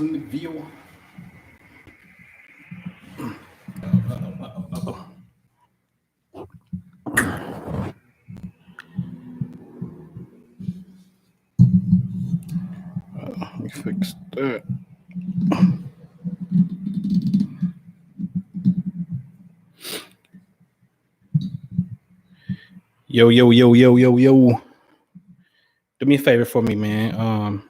View. Let me fix that. Yo. Do me a favor for me, man.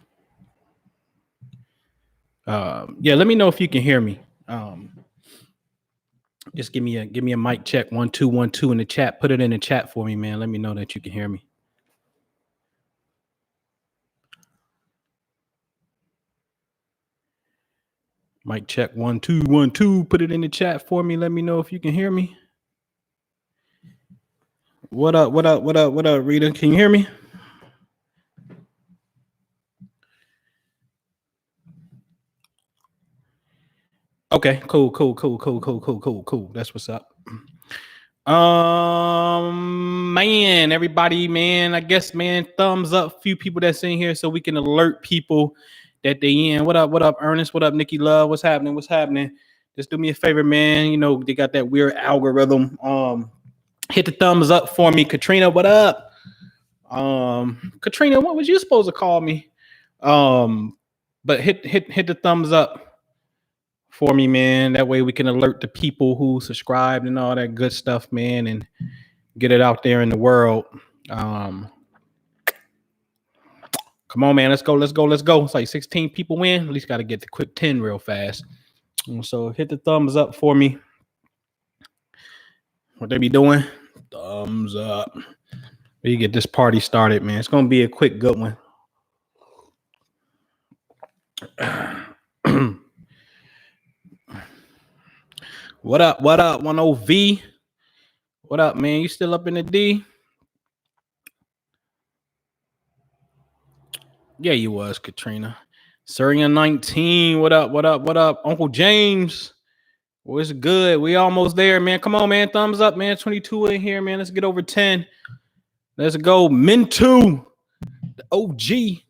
Yeah, let me know if you can hear me. Just give me a mic check 1 2 1 2 in the chat. Put it in the chat for me, man. Let me know that you can hear me. Mic check 1 2 1 2. Put it in the chat for me. Let me know if you can hear me. What up, Rita? Can you hear me? Okay, cool. That's what's up. Man, everybody, man, I guess, man, thumbs up. Few people that's in here so we can alert people that they in. What up, Ernest? What up, Nikki Love? What's happening? Just do me a favor, man. You know, they got that weird algorithm. Hit the thumbs up for me. Katrina, what up? Katrina, what was you supposed to call me? But hit the thumbs up for me, man. That way we can alert the people who subscribed and all that good stuff, man, and get it out there in the world. Come on, man. Let's go. It's like 16 people in. At least got to get the quick 10 real fast. So hit the thumbs up for me. What they be doing? Thumbs up. We get this party started, man. It's gonna be a quick, good one. What up? 10V? What up, man? You still up in the D? Yeah, you was, Katrina. Syrian 19. What up? Uncle James. What's good? We almost there, man. Come on, man. Thumbs up, man. 22 in here, man. Let's get over 10. Let's go. Mintu, the OG.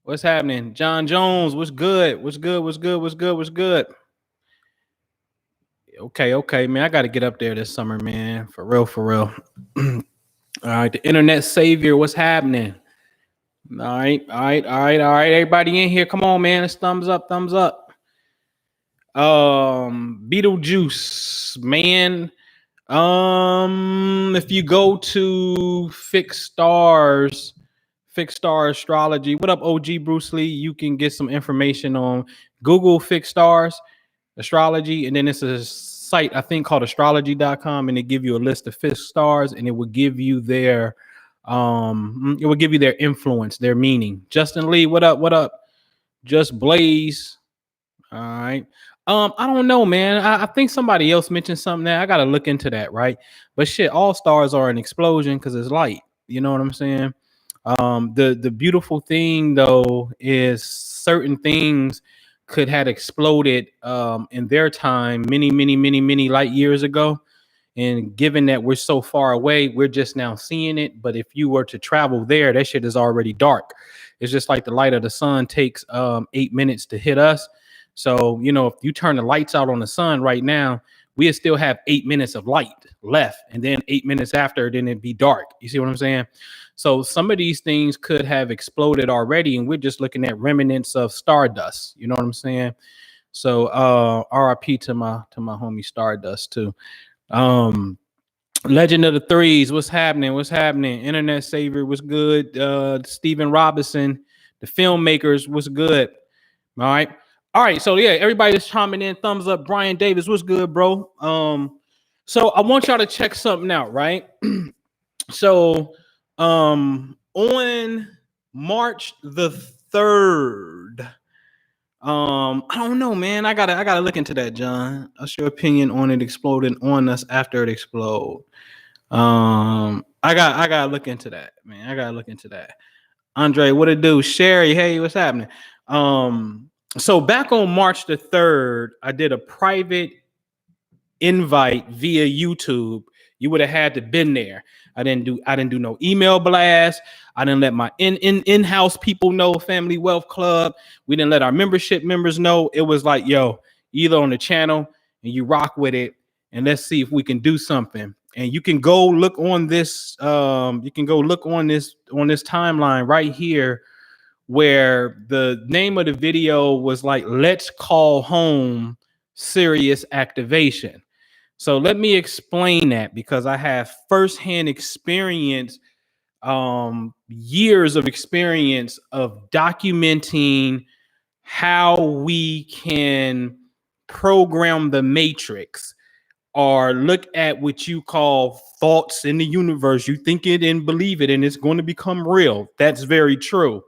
What's happening? John Jones. What's good? Okay, man. I got to get up there this summer, man. For real. All right. The internet savior. What's happening? All right. Everybody in here. Come on, man. It's thumbs up. Beetlejuice, man. If you go to Fixed Stars Astrology, what up, OG Bruce Lee? You can get some information on Google Fixed Stars Astrology, and then it's a site I think called astrology.com, and it give you a list of fixed stars, and it will give you their influence, their meaning. Justin Lee, what up? Just Blaze. All right. I don't know, man. I think somebody else mentioned something there. I gotta look into that, right? But shit, all stars are an explosion because it's light. You know what I'm saying? The beautiful thing though is certain things could have exploded in their time many light years ago. And given that we're so far away, we're just now seeing it. But if you were to travel there, that shit is already dark. It's just like the light of the sun takes 8 minutes to hit us. So, you know, if you turn the lights out on the sun right now, we still have 8 minutes of light left. And then 8 minutes after, then it'd be dark. You see what I'm saying? So some of these things could have exploded already, and we're just looking at remnants of stardust. You know what I'm saying? So RIP to my homie Stardust too. Legend of the Threes, what's happening? Internet Savior, what's good? Stephen Robinson, the filmmakers, what's good? All right, so yeah, everybody that's chiming in, thumbs up. Brian Davis, what's good, bro? So I want y'all to check something out, right? So on March the 3rd, I don't know, man. I gotta look into that, John. What's your opinion on it exploding on us after it explode? I gotta look into that, man. Andre, what it do? Sherry, hey, what's happening? So back on March the 3rd, I did a private invite via YouTube. You would have had to been there. I didn't do no email blast. I didn't let my in-house people know, Family Wealth Club. We didn't let our membership members know. It was like, yo, either on the channel and you rock with it, and let's see if we can do something. And you can go look on this, you can go look on this timeline right here, where the name of the video was like, let's call home Sirius activation. So let me explain that, because I have firsthand experience, years of experience of documenting how we can program the matrix, or look at what you call thoughts in the universe. You think it and believe it, and it's going to become real. That's very true.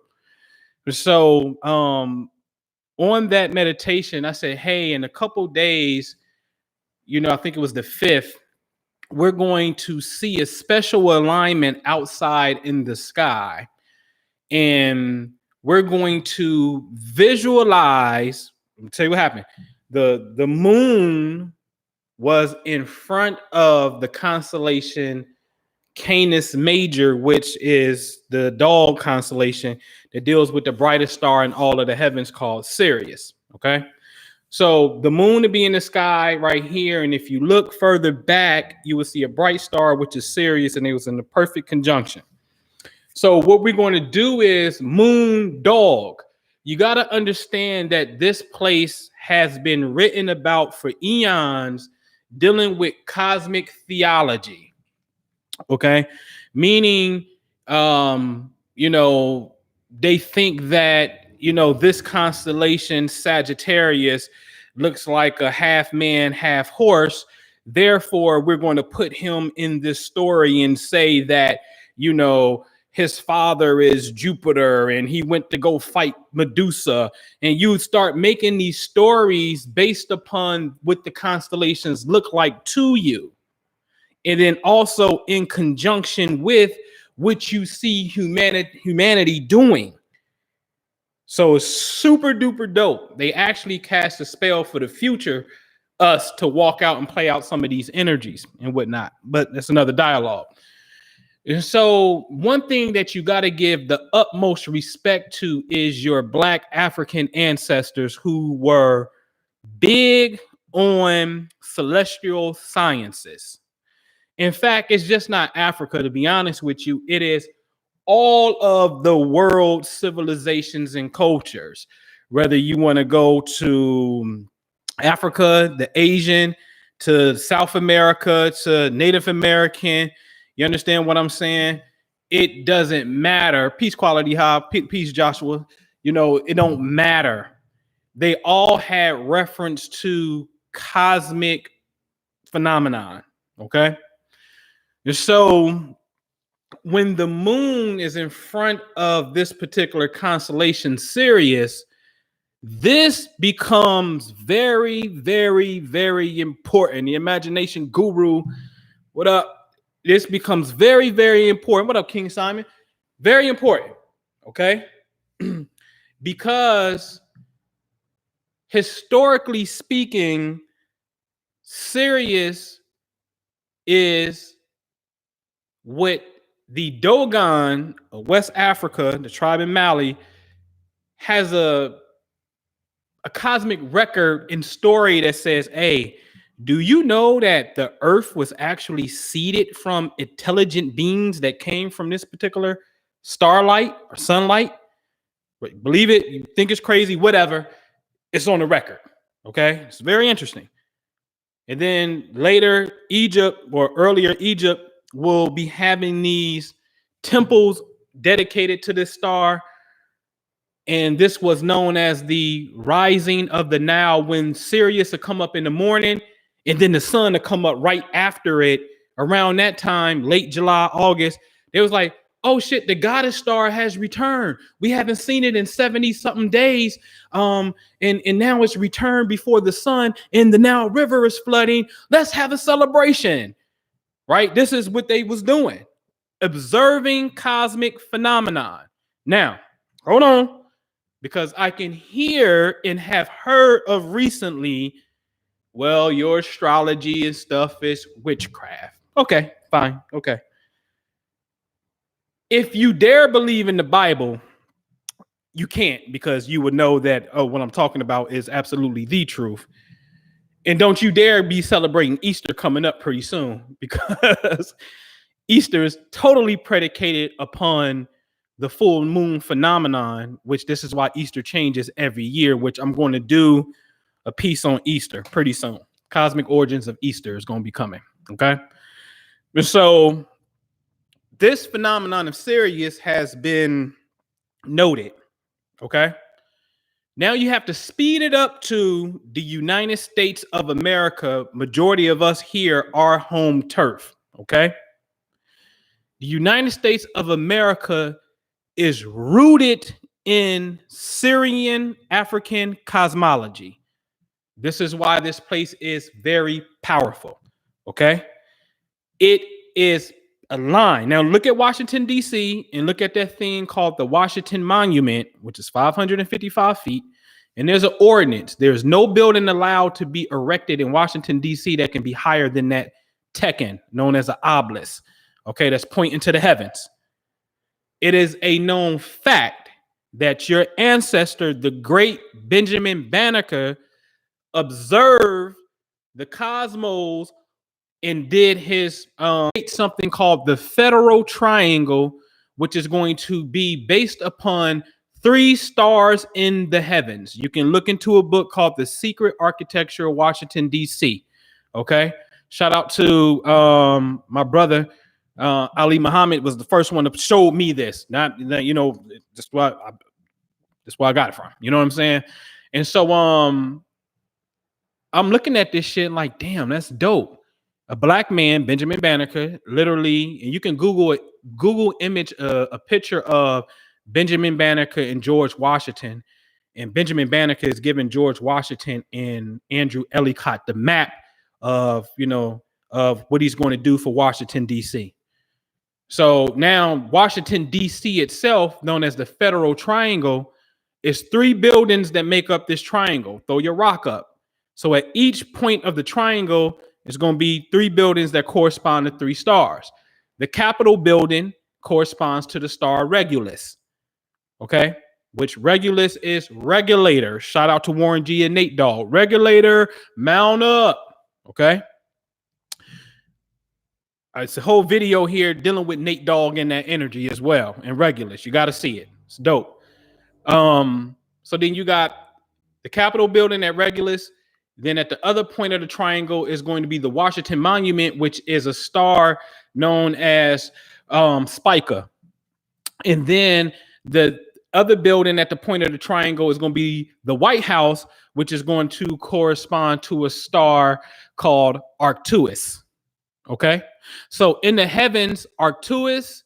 So on that meditation, I said, hey, in a couple days, I think it was the 5th, we're going to see a special alignment outside in the sky. And we're going to visualize. Let me tell you what happened. The moon was in front of the constellation Canis Major, which is the dog constellation that deals with the brightest star in all of the heavens, called Sirius. Okay. So the moon would be in the sky right here. And if you look further back, you will see a bright star, which is Sirius, and it was in the perfect conjunction. So what we're going to do is moon dog. You got to understand that this place has been written about for eons, dealing with cosmic theology. Okay. Meaning, they think that, this constellation Sagittarius looks like a half man, half horse. Therefore, we're going to put him in this story and say that, his father is Jupiter and he went to go fight Medusa. And you start making these stories based upon what the constellations look like to you. And then also in conjunction with what you see humanity doing. So it's super duper dope. They actually cast a spell for the future us to walk out and play out some of these energies and whatnot. But that's another dialogue. And so one thing that you got to give the utmost respect to is your Black African ancestors, who were big on celestial sciences. In fact, it's just not Africa, to be honest with you. It is all of the world civilizations and cultures, whether you want to go to Africa, the Asian, to South America, to Native American. You understand what I'm saying? It doesn't matter. Peace, Quality High. Peace, Joshua. It don't matter. They all had reference to cosmic phenomenon. Okay. So when the moon is in front of this particular constellation, Sirius, this becomes very, very, very important. The imagination guru, what up? This becomes very, very important. What up, King Simon? Very important. Okay. Because historically speaking, Sirius is what the Dogon of West Africa, the tribe in Mali, has a cosmic record and story that says, hey, do you know that the earth was actually seeded from intelligent beings that came from this particular starlight or sunlight? Believe it, you think it's crazy, whatever. It's on the record. Okay. It's very interesting. And then later, Egypt, or earlier Egypt, will be having these temples dedicated to this star. And this was known as the rising of the Nile, when Sirius would come up in the morning and then the sun would come up right after it. Around that time, late July, August, it was like, oh shit, the goddess star has returned. We haven't seen it in 70 something days. And now it's returned before the sun, and the Nile River is flooding. Let's have a celebration. Right? This is what they was doing. Observing cosmic phenomenon. Now, hold on, because I can hear and have heard of recently, well, your astrology and stuff is witchcraft. Okay, fine. Okay. If you dare believe in the Bible, you can't, because you would know that, oh, what I'm talking about is absolutely the truth. And don't you dare be celebrating Easter coming up pretty soon, because Easter is totally predicated upon the full moon phenomenon, which this is why Easter changes every year, which I'm going to do a piece on Easter pretty soon. Cosmic origins of Easter is going to be coming. Okay. And so this phenomenon of Sirius has been noted. Okay. Now you have to speed it up to the United States of America. Majority of us here are home turf. Okay. The United States of America is rooted in Syrian African cosmology. This is why this place is very powerful. Okay. It is aligned. Now look at Washington, D.C., and look at that thing called the Washington Monument, which is 555 feet. And there's an ordinance. There's no building allowed to be erected in Washington, D.C. that can be higher than that tekken, known as an obelisk. Okay, that's pointing to the heavens. It is a known fact that your ancestor, the great Benjamin Banneker, observed the cosmos and did his something called the Federal Triangle, which is going to be based upon 3 stars in the heavens. You can look into a book called The Secret Architecture of Washington, D.C. Okay. Shout out to my brother Ali Muhammad was the first one to show me this. Not, you know, that's why I got it from. You know what I'm saying? And so I'm looking at this shit like, damn, that's dope. A black man, Benjamin Banneker, literally, and you can Google it, Google image a picture of Benjamin Banneker and George Washington. And Benjamin Banneker is giving George Washington and Andrew Ellicott the map of, you know, of what he's going to do for Washington, D.C. So now Washington, D.C. itself, known as the Federal Triangle, is 3 buildings that make up this triangle. Throw your rock up. So at each point of the triangle, it's going to be 3 buildings that correspond to 3 stars. The Capitol building corresponds to the star Regulus. Okay. Which Regulus is regulator. Shout out to Warren G and Nate Dogg. Regulator, mount up. Okay. It's a whole video here dealing with Nate Dogg and that energy as well. And Regulus. You got to see it. It's dope. So then you got the Capitol building at Regulus. Then at the other point of the triangle is going to be the Washington Monument, which is a star known as Spica. And then the other building at the point of the triangle is going to be the White House, which is going to correspond to a star called Arcturus. Okay. So in the heavens, Arcturus,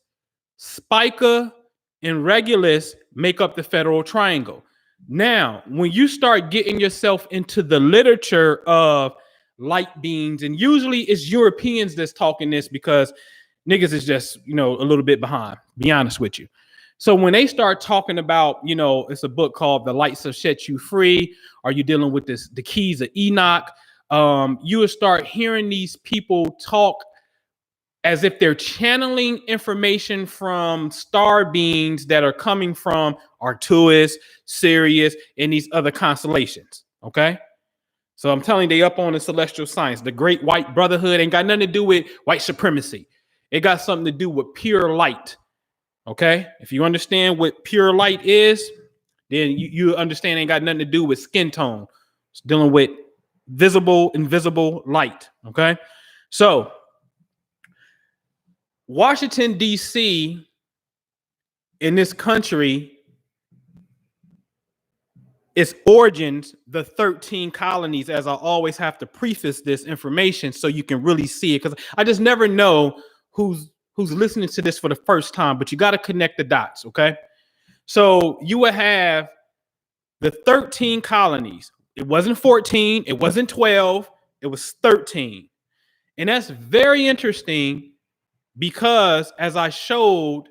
Spica, and Regulus make up the Federal Triangle. Now, when you start getting yourself into the literature of light beings, and usually it's Europeans that's talking this because niggas is just, you know, a little bit behind, be honest with you. So when they start talking about, you know, it's a book called The Lights Have Set You Free. Are you dealing with this, the keys of Enoch? You will start hearing these people talk as if they're channeling information from star beings that are coming from Arcturus, Sirius, and these other constellations. Okay. So I'm telling you, they up on the celestial science. The Great White Brotherhood ain't got nothing to do with white supremacy. It got something to do with pure light. Okay. If you understand what pure light is, then you understand it ain't got nothing to do with skin tone. It's dealing with visible, invisible light. Okay. So Washington, D.C., in this country, its origins, the 13 colonies, as I always have to preface this information so you can really see it, because I just never know who's listening to this for the first time, but you got to connect the dots, okay? So you would have the 13 colonies. It wasn't 14, it wasn't 12, it was 13. And that's very interesting because, as I showed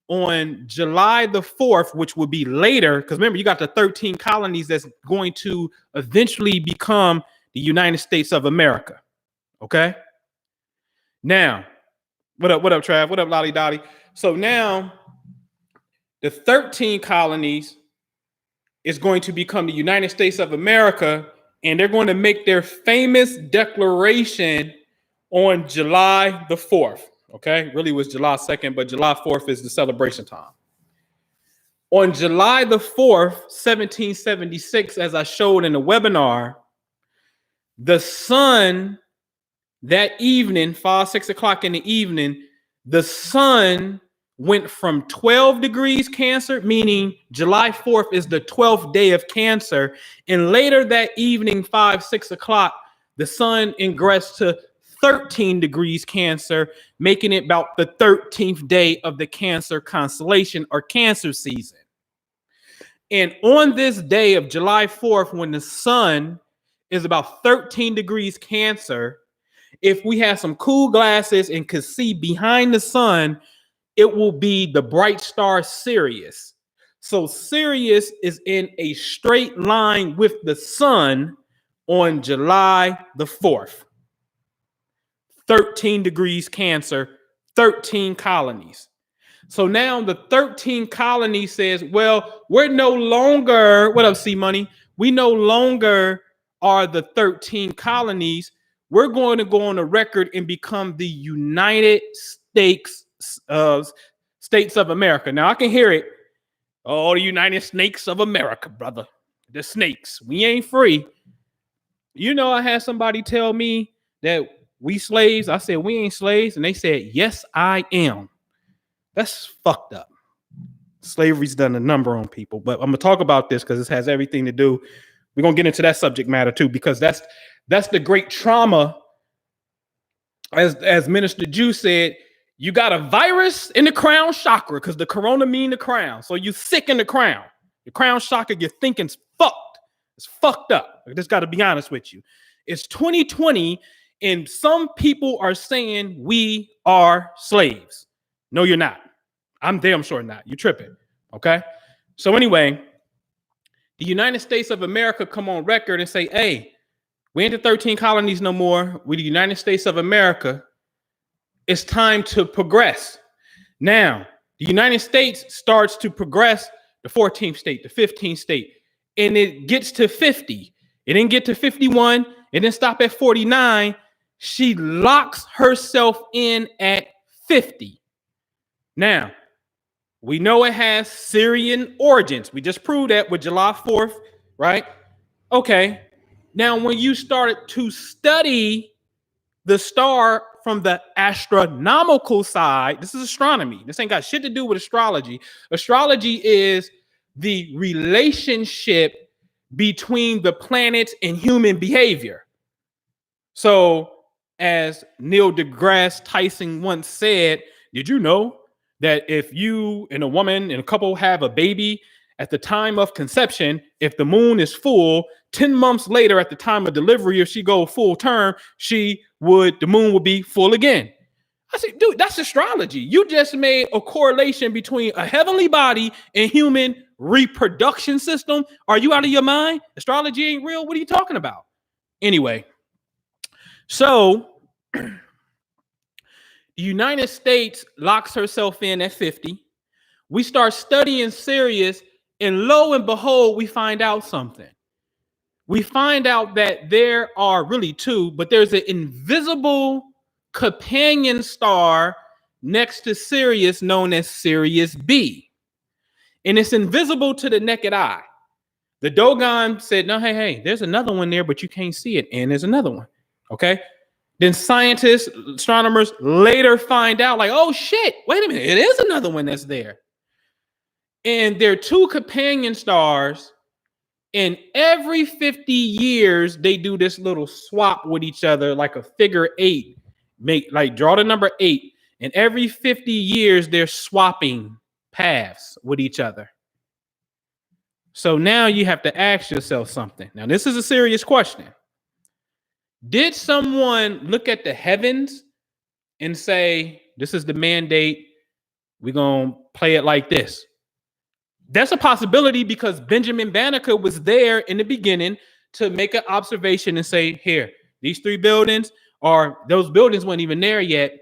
on July the 4th, which would be later, because remember, you got the 13 colonies that's going to eventually become the United States of America. Okay. Now, what up? What up, Trav? What up, Lolly Dotty? So now the 13 colonies is going to become the United States of America, and they're going to make their famous declaration on July the 4th. Okay, really was July 2nd, but July 4th is the celebration time. On July the 4th, 1776, as I showed in the webinar, the sun that evening, 6 o'clock in the evening, the sun went from 12 degrees Cancer, meaning July 4th is the 12th day of Cancer. And later that evening, 6 o'clock, the sun ingressed to 13 degrees Cancer, making it about the 13th day of the Cancer constellation or Cancer season. And on this day of July 4th, when the sun is about 13 degrees Cancer, if we had some cool glasses and could see behind the sun, it will be the bright star Sirius. So Sirius is in a straight line with the sun on July the 4th. 13 degrees Cancer, 13 colonies. So now the 13 colonies says, well, we're no longer, what up, C Money? We no longer are the 13 colonies. We're going to go on the record and become the United States of America. Now I can hear it. Oh, the United Snakes of America, brother. The snakes. We ain't free. You know, I had somebody tell me that we slaves. I said, we ain't slaves. And they said, yes, I am. That's fucked up. Slavery's done a number on people. But I'm going to talk about this because this has everything to do. We're going to get into that subject matter too, because that's the great trauma. As Minister Jew said, you got a virus in the crown chakra because the corona mean the crown. So you sick in the crown. The crown chakra, you're thinking's fucked. It's fucked up. I just got to be honest with you. It's 2020, and some people are saying we are slaves. No, you're not. I'm damn sure not. You're tripping. Okay? So anyway, the United States of America come on record and say, hey, we ain't the 13 colonies no more. We the United States of America. It's time to progress. Now, the United States starts to progress the 14th state, the 15th state, and it gets to 50. It didn't get to 51. It didn't stop at 49. She locks herself in at 50. Now, we know it has Syrian origins. We just proved that with July 4th, right? Okay. Now, when you started to study the star from the astronomical side, this is astronomy. This ain't got shit to do with astrology. Astrology is the relationship between the planets and human behavior. So, as Neil deGrasse Tyson once said, did you know that if you and a woman and a couple have a baby at the time of conception, if the moon is full, 10 months later at the time of delivery, if she go full term, the moon would be full again. I said, dude, that's astrology. You just made a correlation between a heavenly body and human reproduction system. Are you out of your mind? Astrology ain't real. What are you talking about? Anyway, so the United States locks herself in at 50. We start studying Sirius, and lo and behold, we find out something. We find out that there are really two, but there's an invisible companion star next to Sirius known as Sirius B. And it's invisible to the naked eye. The Dogon said, no, hey, there's another one there, but you can't see it. And there's another one. Okay. Then scientists, astronomers later find out, like, oh shit, wait a minute, it is another one that's there. And there are two companion stars, and every 50 years, they do this little swap with each other, like a figure eight. Draw the number 8. And every 50 years, they're swapping paths with each other. So now you have to ask yourself something. Now, this is a serious question. Did someone look at the heavens and say, this is the mandate, we're going to play it like this? That's a possibility because Benjamin Banneker was there in the beginning to make an observation and say, here, these 3 buildings, or those buildings weren't even there yet.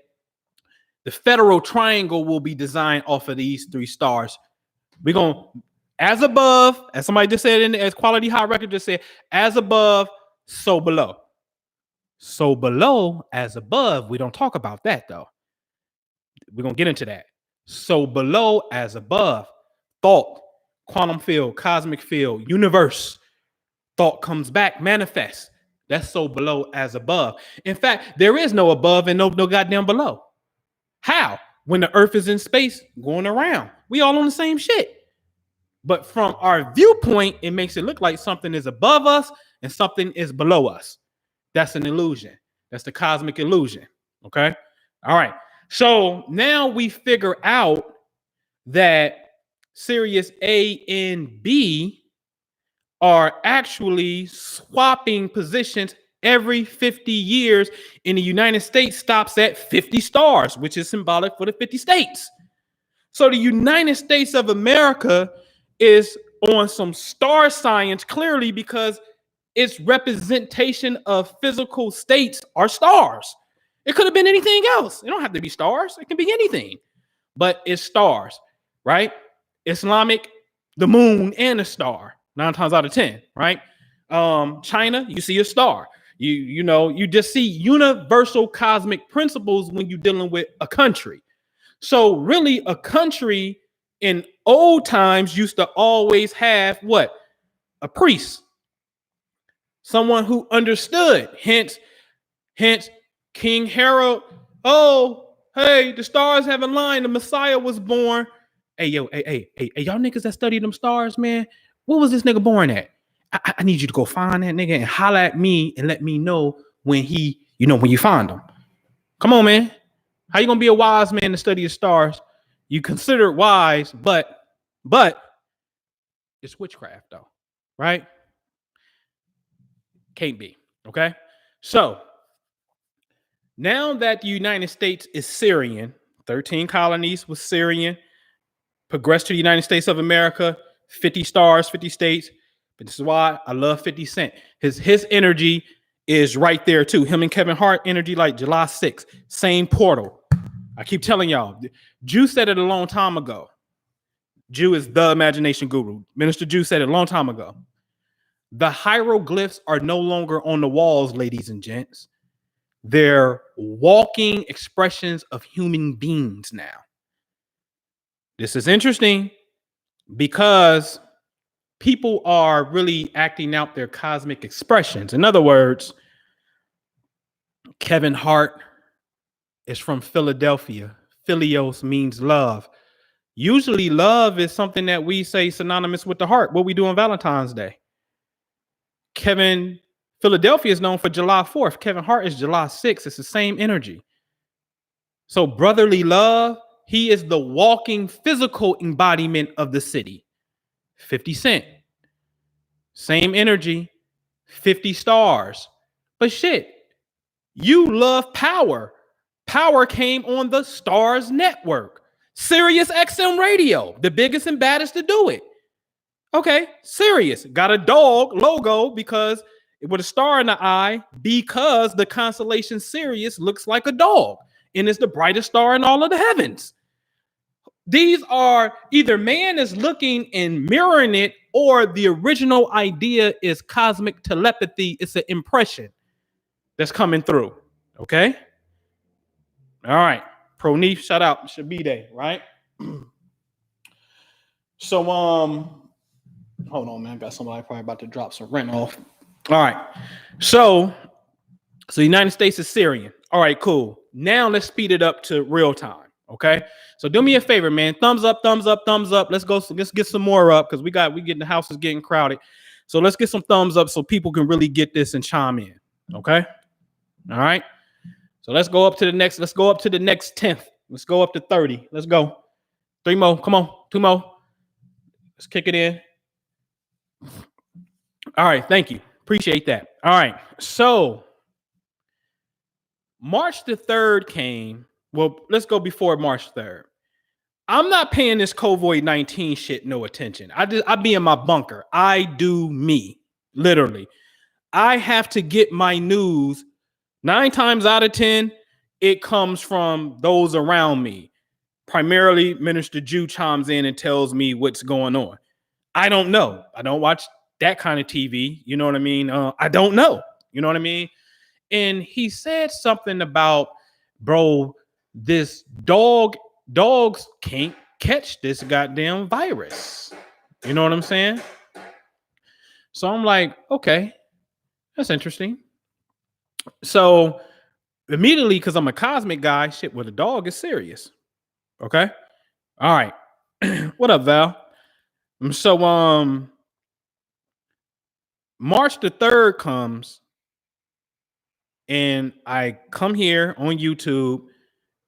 The federal triangle will be designed off of these three stars. We're going to, as above, as somebody just said, as Quality High Record just said, as above, so below. So below, as above, we don't talk about that though. We're going to get into that. So below, as above, thought, quantum field, cosmic field, universe, thought comes back, manifests. That's so below, as above. In fact, there is no above and no goddamn below. How? When the earth is in space going around, we all on the same shit. But from our viewpoint, it makes it look like something is above us and something is below us. That's an illusion. That's the cosmic illusion. Okay. All right. So now we figure out that Sirius A and B are actually swapping positions every 50 years. In the United States stops at 50 stars, which is symbolic for the 50 states. So the United States of America is on some star science clearly because its representation of physical states are stars. It could have been anything else. It don't have to be stars. It can be anything, but it's stars, right? Islamic, the moon and a star, 9 times out of 10, right? China, you see a star. You just see universal cosmic principles when you're dealing with a country. So really a country in old times used to always have what? A priest. Someone who understood. Hence King Herod. Oh, hey, the stars have aligned. The Messiah was born. Hey, y'all niggas that study them stars, man. What was this nigga born at? I need you to go find that nigga and holler at me and let me know when when you find him. Come on, man. How you gonna be a wise man to study the stars? You consider it wise, but it's witchcraft though, right? Can't be. Okay. So now that the United States is Syrian, 13 colonies was Syrian, progressed to the United States of America, 50 stars, 50 states. But this is why I love 50 Cent. His energy is right there too. Him and Kevin Hart energy like July 6th, same portal. I keep telling y'all, Jew said it a long time ago. Jew is the imagination guru. Minister Jew said it a long time ago. The hieroglyphs are no longer on the walls, ladies and gents. They're walking expressions of human beings now. This is interesting because people are really acting out their cosmic expressions. In other words, Kevin Hart is from Philadelphia. Philios means love. Usually love is something that we say synonymous with the heart. What we do on Valentine's Day. Philadelphia is known for July 4th. Kevin Hart is July 6th. It's the same energy. So brotherly love, he is the walking physical embodiment of the city. 50 Cent. Same energy. 50 stars. But shit, you love power. Power came on the Stars Network. Sirius XM Radio, the biggest and baddest to do it. Okay, Sirius got a dog logo because with a star in the eye, because the constellation Sirius looks like a dog and is the brightest star in all of the heavens. These are either man is looking and mirroring it, or the original idea is cosmic telepathy. It's an impression that's coming through. Okay. All right. Pronif, shout out. Should be there, right? So, hold on, man. I got somebody probably about to drop some rent off. All right. So the United States is Syrian. All right, cool. Now let's speed it up to real time. Okay. So do me a favor, man. Thumbs up, thumbs up, thumbs up. Let's go. Let's get some more up because we getting the house is getting crowded. So let's get some thumbs up so people can really get this and chime in. Okay. All right. So let's go up to the next. Let's go up to the next 10th. Let's go up to 30. Let's go. 3 more. Come on. 2 more. Let's kick it in. All right. Thank you. Appreciate that. All right. So March the 3rd came. Well, let's go before March 3rd. I'm not paying this COVID-19 shit no attention. I be in my bunker. I do me. Literally. I have to get my news 9 times out of 10, it comes from those around me. Primarily, Minister Jew chimes in and tells me what's going on. I don't know. I don't watch that kind of TV. You know what I mean? I don't know. You know what I mean? And he said something about, bro, this dogs can't catch this goddamn virus. You know what I'm saying? So I'm like, okay, that's interesting. So immediately, because I'm a cosmic guy, shit, with a dog is serious. Okay. All right. What up, Val? So March the 3rd comes, and I come here on YouTube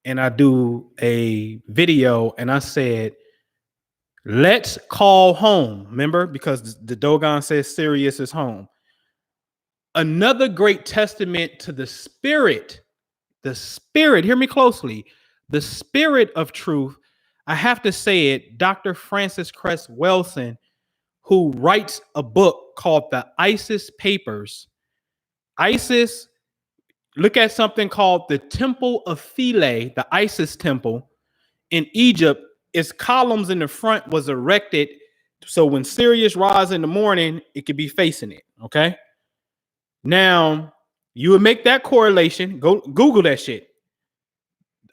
and I do a video, and I said, let's call home. Remember, because the Dogon says Sirius is home. Another great testament to the spirit, hear me closely, the spirit of truth. I have to say it, Dr. Francis Cress Welsing, who writes a book called the Isis Papers. Isis, look at something called the Temple of Philae, the Isis temple in Egypt. Its columns in the front was erected so when Sirius rise in the morning, it could be facing it. Okay. Now you would make that correlation. Go Google that shit.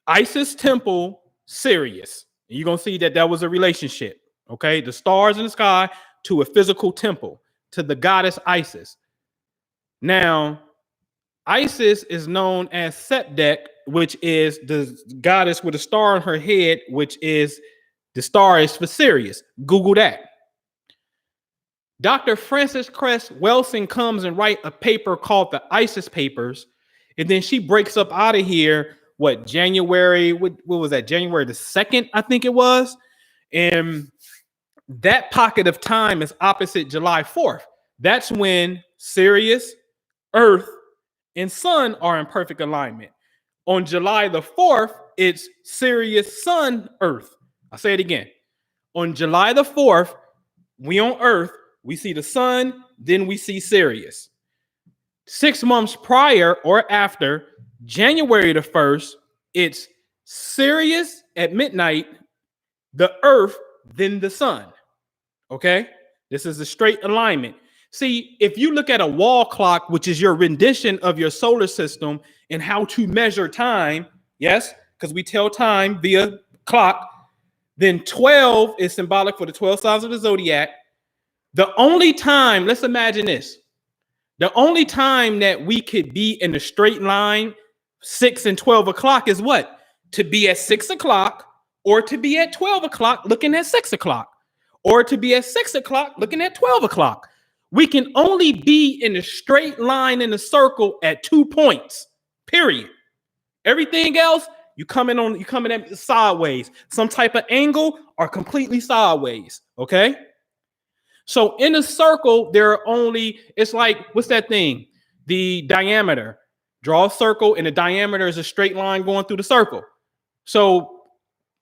Isis temple, Sirius. You're gonna see that was a relationship. Okay, the stars in the sky to a physical temple, to the goddess Isis. Now, Isis is known as Sepdek, which is the goddess with a star on her head, which is the star is for Sirius. Google that. Dr. Francis Cress Welsing comes and write a paper called the Isis Papers, and then she breaks up out of here. January? What was that? January the 2nd, I think it was. And that pocket of time is opposite July 4th. That's when Sirius, Earth, and Sun are in perfect alignment. On July the 4th, it's Sirius, Sun, Earth. I'll say it again. On July the 4th, we on Earth, we see the Sun, then we see Sirius. 6 months prior or after, January the 1st, it's Sirius at midnight, the Earth, then the Sun. Okay? This is a straight alignment. See, if you look at a wall clock, which is your rendition of your solar system and how to measure time, yes, because we tell time via clock, then 12 is symbolic for the 12 signs of the zodiac. The only time, let's imagine this, the only time that we could be in a straight line, 6 and 12 o'clock, is what? To be at 6 o'clock or to be at 12 o'clock looking at 6 o'clock or to be at 6 o'clock looking at 12 o'clock. We can only be in a straight line in a circle at 2 points, period. Everything else, you coming at sideways, some type of angle or completely sideways, okay? So in a circle, there are only, it's like, what's that thing? The diameter. Draw a circle and the diameter is a straight line going through the circle. So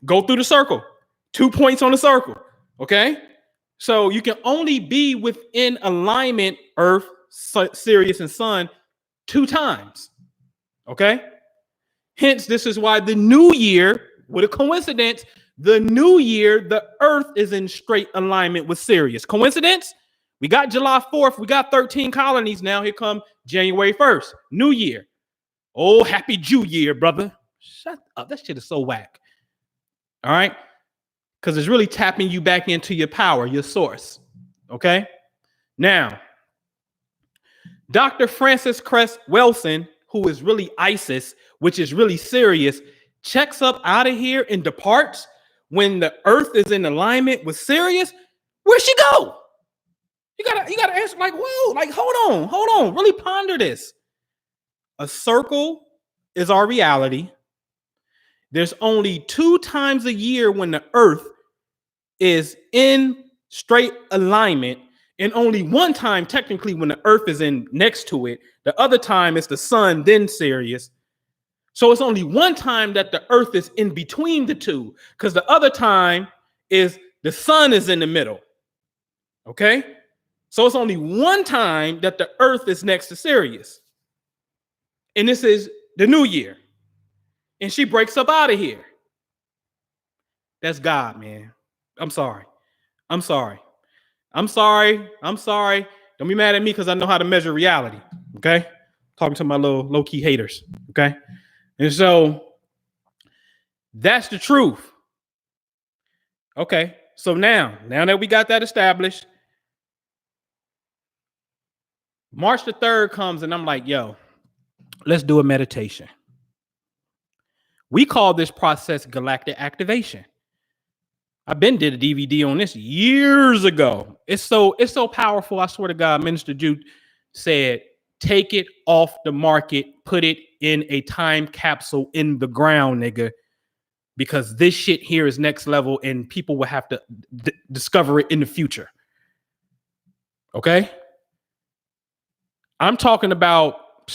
go through the circle, 2 points on the circle, okay? So you can only be within alignment, Earth, Sirius, and Sun 2 times, okay? Hence, this is why the new year, what a coincidence, the new year, the Earth is in straight alignment with Sirius. Coincidence? We got July 4th. We got 13 colonies now. Here come January 1st, new year. Oh, happy Jew year, brother. Shut up. That shit is so whack. All right? Because it's really tapping you back into your power, your source. Okay? Now, Dr. Francis Cress Welsing, who is really Isis, which is really Sirius, checks up out of here and departs when the Earth is in alignment with Sirius. Where'd she go? You gotta answer like, whoa, like hold on, really ponder this. A circle is our reality. There's only 2 times a year when the Earth is in straight alignment, and only 1 time technically when the Earth is in next to it. The other time is the Sun, then Sirius. So it's only 1 time that the Earth is in between the two, because the other time is the Sun is in the middle. Okay? So it's only 1 time that the Earth is next to Sirius. And this is the new year. And she breaks up out of here. That's God, man. I'm sorry. I'm sorry. I'm sorry. I'm sorry. Don't be mad at me because I know how to measure reality. Okay. Talking to my little low key haters. Okay. And so that's the truth. Okay. So now that we got that established, March the 3rd comes and I'm like, yo, let's do a meditation. We call this process galactic activation. I've been did a DVD on this years ago. It's so powerful. I swear to God, Minister Jude said, take it off the market, put it in a time capsule in the ground, nigga, because this shit here is next level and people will have to discover it in the future. Okay? I'm talking about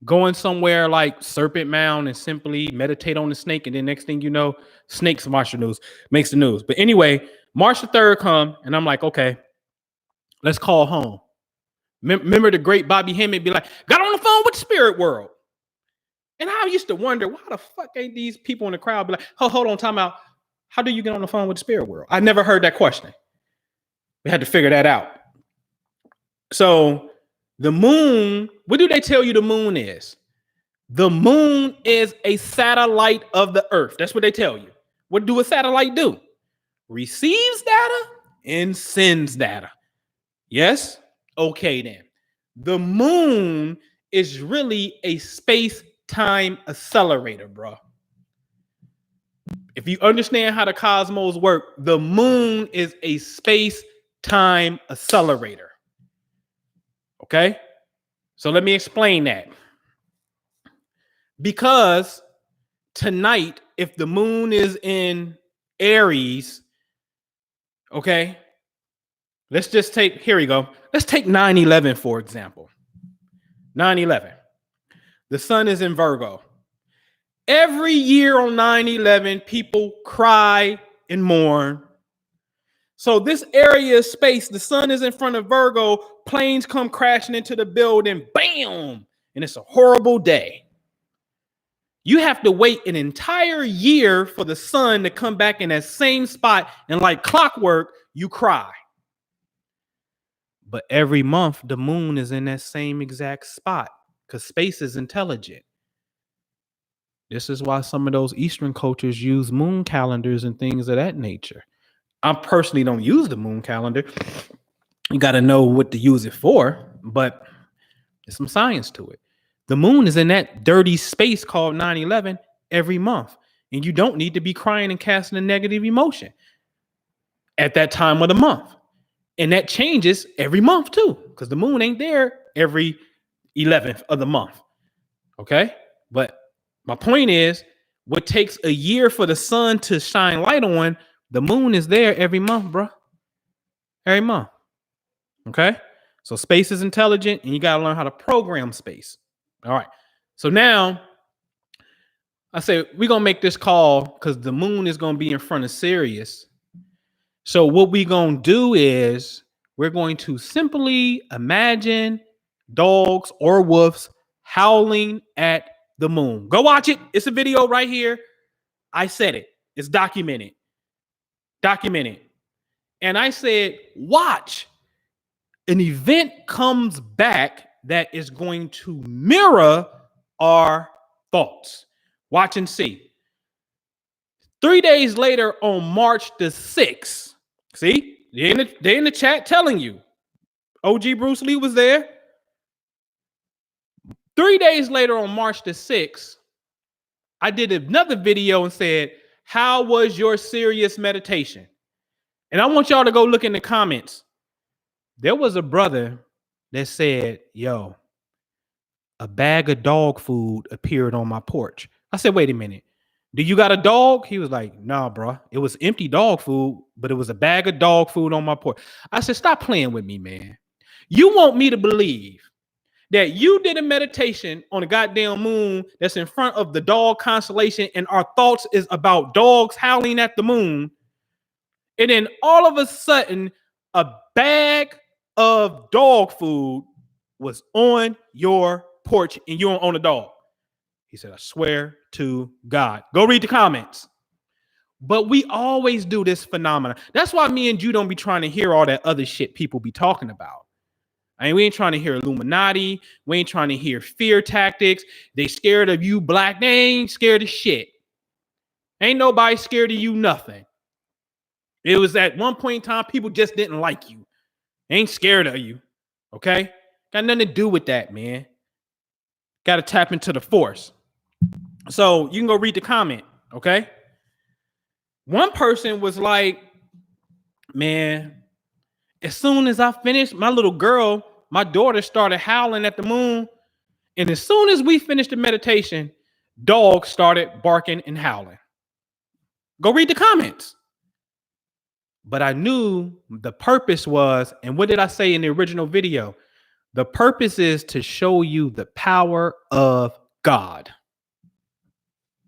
going somewhere like Serpent Mound and simply meditate on the snake, and then next thing you know, snakes makes the news. But anyway, March the 3rd come, and I'm like, okay, let's call home. Remember the great Bobby Hemmett be like, got on the phone with the spirit world. And I used to wonder, why the fuck ain't these people in the crowd be like, oh, hold on, time out. How do you get on the phone with the spirit world? I never heard that question. We had to figure that out. So the moon, what do they tell you the moon is? The moon is a satellite of the earth. That's what they tell you. What do a satellite do? Receives data and sends data. Yes? Okay, then. The moon is really a space-time accelerator, bro. If you understand how the cosmos work, the moon is a space-time accelerator. Okay? So let me explain that. Because tonight, if the moon is in Aries, okay, let's just take, here we go. Let's take 9/11, for example. 9/11. The sun is in Virgo. Every year on 9/11, people cry and mourn. So this area of space, the sun is in front of Virgo, planes come crashing into the building, bam, and it's a horrible day. You have to wait an entire year for the sun to come back in that same spot, and like clockwork, you cry. But every month, the moon is in that same exact spot because space is intelligent. This is why some of those Eastern cultures use moon calendars and things of that nature. I personally don't use the moon calendar. You got to know what to use it for, but there's some science to it. The moon is in that dirty space called 9/11 every month, and you don't need to be crying and casting a negative emotion at that time of the month. And that changes every month too, because the moon ain't there every 11th of the month. Okay? But my point is, what takes a year for the sun to shine light on, the moon is there every month, bro. Every month. Okay? So space is intelligent, and you got to learn how to program space. All right. So now I say we're going to make this call because the moon is going to be in front of Sirius. So what we're going to do is we're going to simply imagine dogs or wolves howling at the moon. Go watch it. It's a video right here. I said it. It's documented. Documented. And I said, watch. An event comes back that is going to mirror our thoughts. Watch and see. 3 days later on March the 6th, see, they're in the chat telling you. OG Bruce Lee was there. 3 days later on March the 6th, I did another video and said, how was your serious meditation? And I want y'all to go look in the comments. There was a brother that said, yo, a bag of dog food appeared on my porch. I said, wait a minute. Do you got a dog? He was like, nah, bro. It was empty dog food, but it was a bag of dog food on my porch. I said, stop playing with me, man. You want me to believe that you did a meditation on a goddamn moon that's in front of the dog constellation, and our thoughts is about dogs howling at the moon. And then all of a sudden, a bag of dog food was on your porch and you don't own a dog? He said, I swear to God. Go read the comments. But we always do this phenomenon. That's why me and you don't be trying to hear all that other shit people be talking about. I mean, we ain't trying to hear Illuminati. We ain't trying to hear fear tactics. They scared of you, black. They ain't scared of shit. Ain't nobody scared of you, nothing. It was at one point in time, people just didn't like you. They ain't scared of you. Okay? Got nothing to do with that, man. Got to tap into the force. So you can go read the comment, okay? One person was like, man, as soon as I finished, my little girl, my daughter started howling at the moon. And as soon as we finished the meditation, dogs started barking and howling. Go read the comments. But I knew the purpose was, and what did I say in the original video? The purpose is to show you the power of God.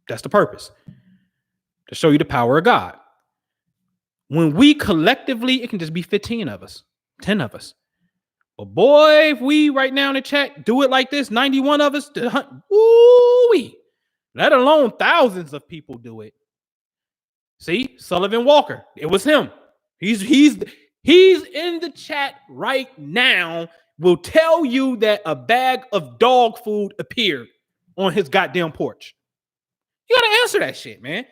That's the purpose. To show you the power of God. When we collectively, it can just be 15 of us, 10 of us. But boy, if we right now in the chat do it like this, 91 of us, woo-wee, let alone thousands of people do it. See, Sullivan Walker, it was him. He's in the chat right now. Will tell you that a bag of dog food appeared on his goddamn porch. You gotta answer that shit, man.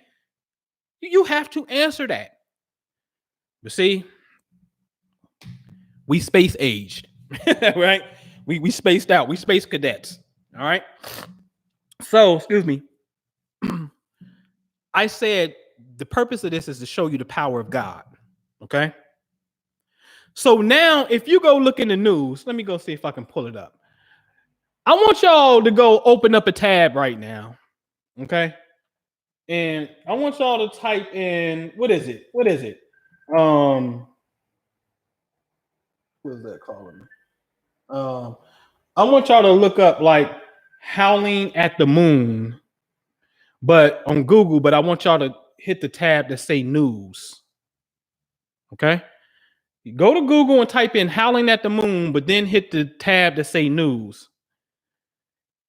You have to answer that. But see, we space aged, right? We spaced out. We space cadets. All right. So, excuse me. I said the purpose of this is to show you the power of God. Okay. So now, if you go look in the news, let me go see if I can pull it up. I want y'all to go open up a tab right now. Okay. And I want y'all to type in, what is it? What is it? What is that calling me? I want y'all to look up like howling at the moon, but on Google, but I want y'all to hit the tab that say news. Okay. You go to Google and type in howling at the moon, but then hit the tab that say news.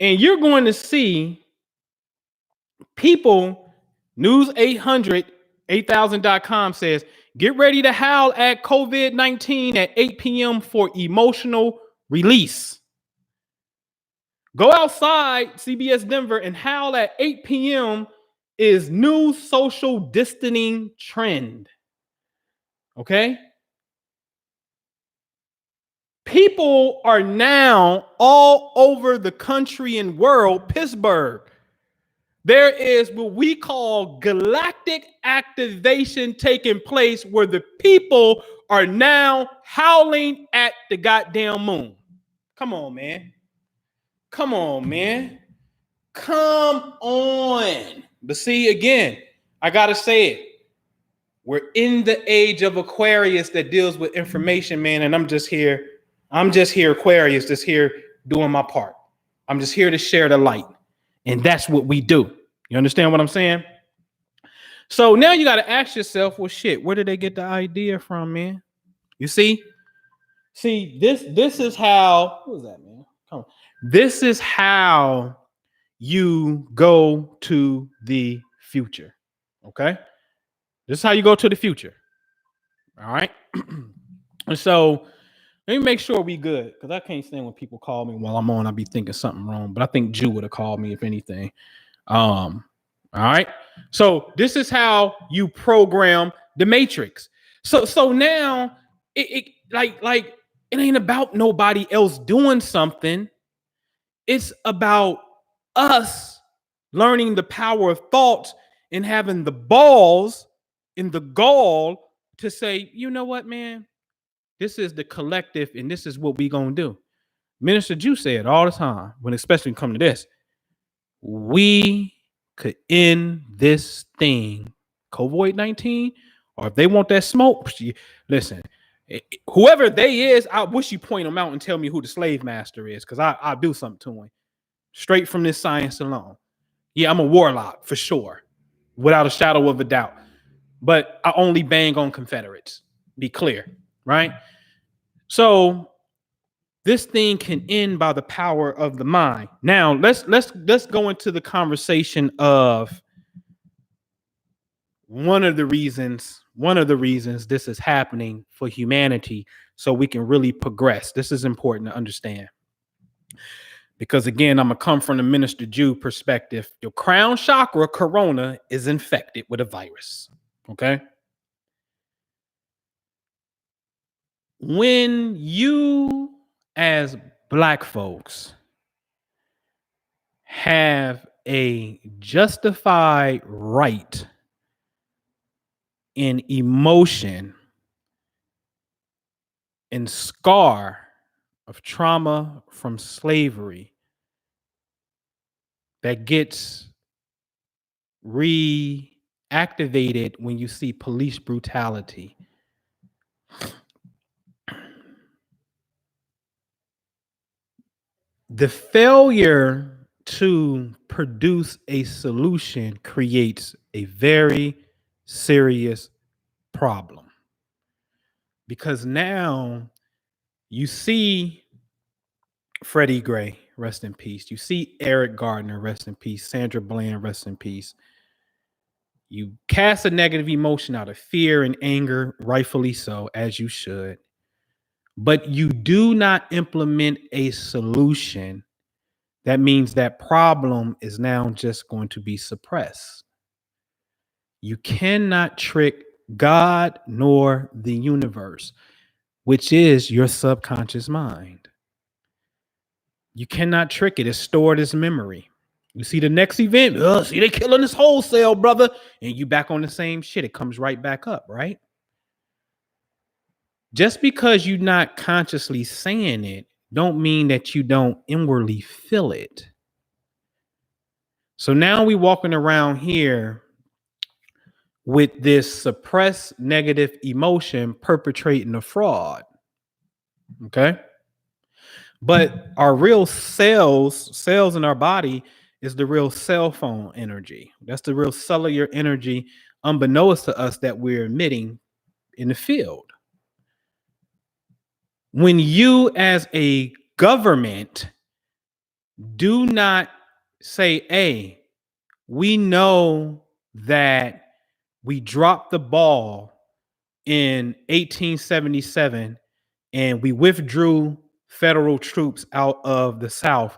And you're going to see people, News 800, 8000.com says, get ready to howl at COVID-19 at 8 p.m. for emotional release. Go outside, CBS Denver, and howl at 8 p.m. is new social distancing trend. Okay? People are now all over the country and world, Pittsburgh. There is what we call galactic activation taking place where the people are now howling at the goddamn moon. Come on, man. Come on, man. Come on. But see, again, I got to say it. We're in the age of Aquarius that deals with information, man. And I'm just here, Aquarius, just here doing my part. I'm just here to share the light. And that's what we do. You understand what I'm saying? So now you got to ask yourself, well, shit, where did they get the idea from, man? You see? See, this is how, what was that, man? Come on. This is how you go to the future. Okay? This is how you go to the future. All right? And so let me make sure we good, because I can't stand when people call me while I'm on. I'll be thinking something wrong, but I think Jew would have called me if anything. All right. So this is how you program the matrix. So now it ain't about nobody else doing something. It's about us learning the power of thought and having the balls and the gall to say, you know what, man, this is the collective and this is what we gonna do. Minister Jew said all the time, when especially come to this, we could end this thing, COVID-19, or if they want that smoke, listen, whoever they is, I wish you point them out and tell me who the slave master is, because I'll do something to him. Straight from this science alone. Yeah, I'm a warlock for sure, without a shadow of a doubt. But I only bang on Confederates. Be clear, right? So This thing can end by the power of the mind. Now, let's go into the conversation of one of the reasons this is happening for humanity, so we can really progress. This is important to understand. Because again, I'm gonna come from the minister Jew perspective. Your crown chakra, corona, is infected with a virus. Okay. When you, as black folks, have a justified right in emotion and scar of trauma from slavery that gets reactivated when you see police brutality. The failure to produce a solution creates a very serious problem, because now you see Freddie Gray, rest in peace. You see Eric Gardner, rest in peace. Sandra Bland, rest in peace. You cast a negative emotion out of fear and anger, rightfully so, as you should. But you do not implement a solution. That means that problem is now just going to be suppressed. You cannot trick God nor the universe, which is your subconscious mind. You cannot trick it. It's stored as memory. You see the next event, see they killing this wholesale, brother, and you back on the same shit. It comes right back up, right? Just because you're not consciously saying it, don't mean that you don't inwardly feel it. So now we walking around here with this suppressed negative emotion perpetrating a fraud. Okay. But our real cells in our body is the real cell phone energy. That's the real cellular energy, unbeknownst to us, that we're emitting in the field. When you, as a government, do not say, hey, we know that we dropped the ball in 1877 and we withdrew federal troops out of the South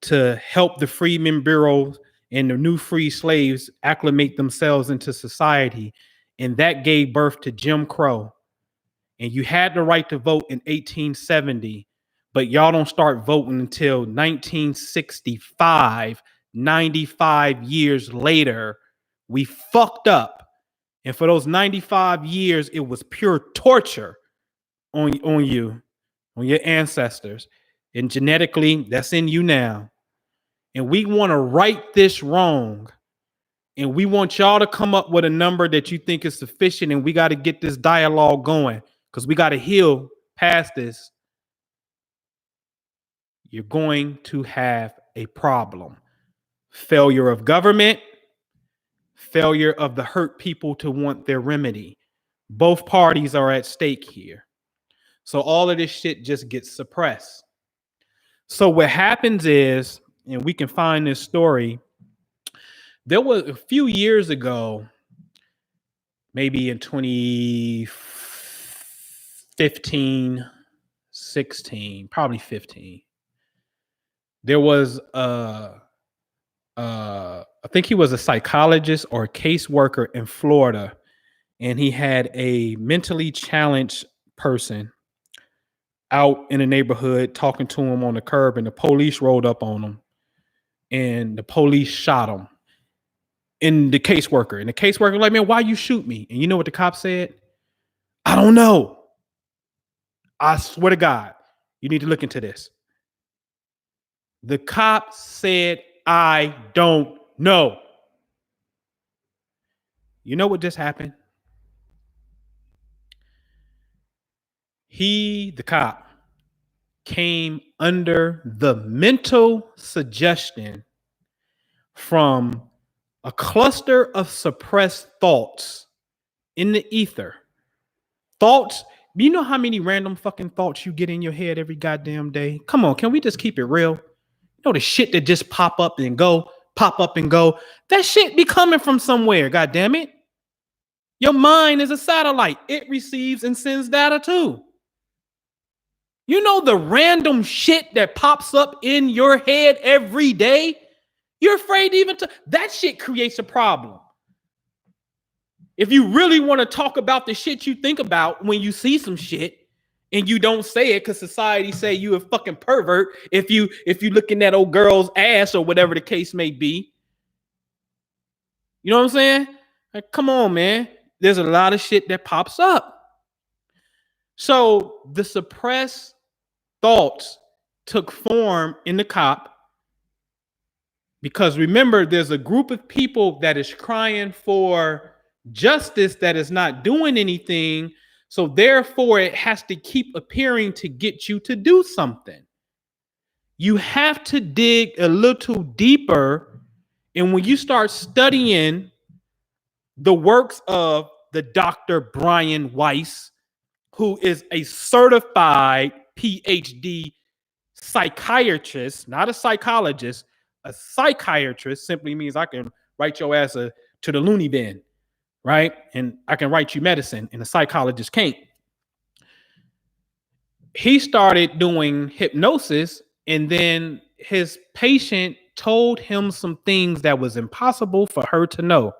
to help the Freedmen Bureau and the new free slaves acclimate themselves into society. And that gave birth to Jim Crow. And you had the right to vote in 1870, but y'all don't start voting until 1965, 95 years later. We fucked up. And for those 95 years, it was pure torture on you, on your ancestors. And genetically, that's in you now. And we want to right this wrong. And we want y'all to come up with a number that you think is sufficient. And we got to get this dialogue going, because we got to heal past this. You're going to have a problem. Failure of government, failure of the hurt people to want their remedy. Both parties are at stake here. So all of this shit just gets suppressed. So what happens is, and we can find this story, there was a few years ago, maybe in 2015, 16, probably 15. There was I think he was a psychologist or a caseworker in Florida, and he had a mentally challenged person out in the neighborhood talking to him on the curb, and the police rolled up on him, and the police shot him. And the caseworker like, man, why you shoot me? And you know what the cop said? I don't know. I swear to God, you need to look into this. The cop said, I don't know. You know what just happened? The cop, came under the mental suggestion from a cluster of suppressed thoughts in the ether. Thoughts, You know how many random fucking thoughts you get in your head every goddamn day? Come on, can we just keep it real? You know the shit that just pop up and go, pop up and go. That shit be coming from somewhere, god damn it. Your mind is a satellite. It receives and sends data too. You know the random shit that pops up in your head every day? You're afraid even to that shit creates a problem. If you really want to talk about the shit you think about when you see some shit and you don't say it because society say you a fucking pervert if you looking at old girl's ass or whatever the case may be. You know what I'm saying? Like, come on, man. There's a lot of shit that pops up. So the suppressed thoughts took form in the cop because remember, there's a group of people that is crying for justice that is not doing anything. So therefore, it has to keep appearing to get you to do something. You have to dig a little deeper. And when you start studying the works of the Dr. Brian Weiss, who is a certified PhD psychiatrist, not a psychologist. A psychiatrist simply means I can write your ass to the loony bin, right? And I can write you medicine, and a psychologist can't. He started doing hypnosis, and then his patient told him some things that was impossible for her to know,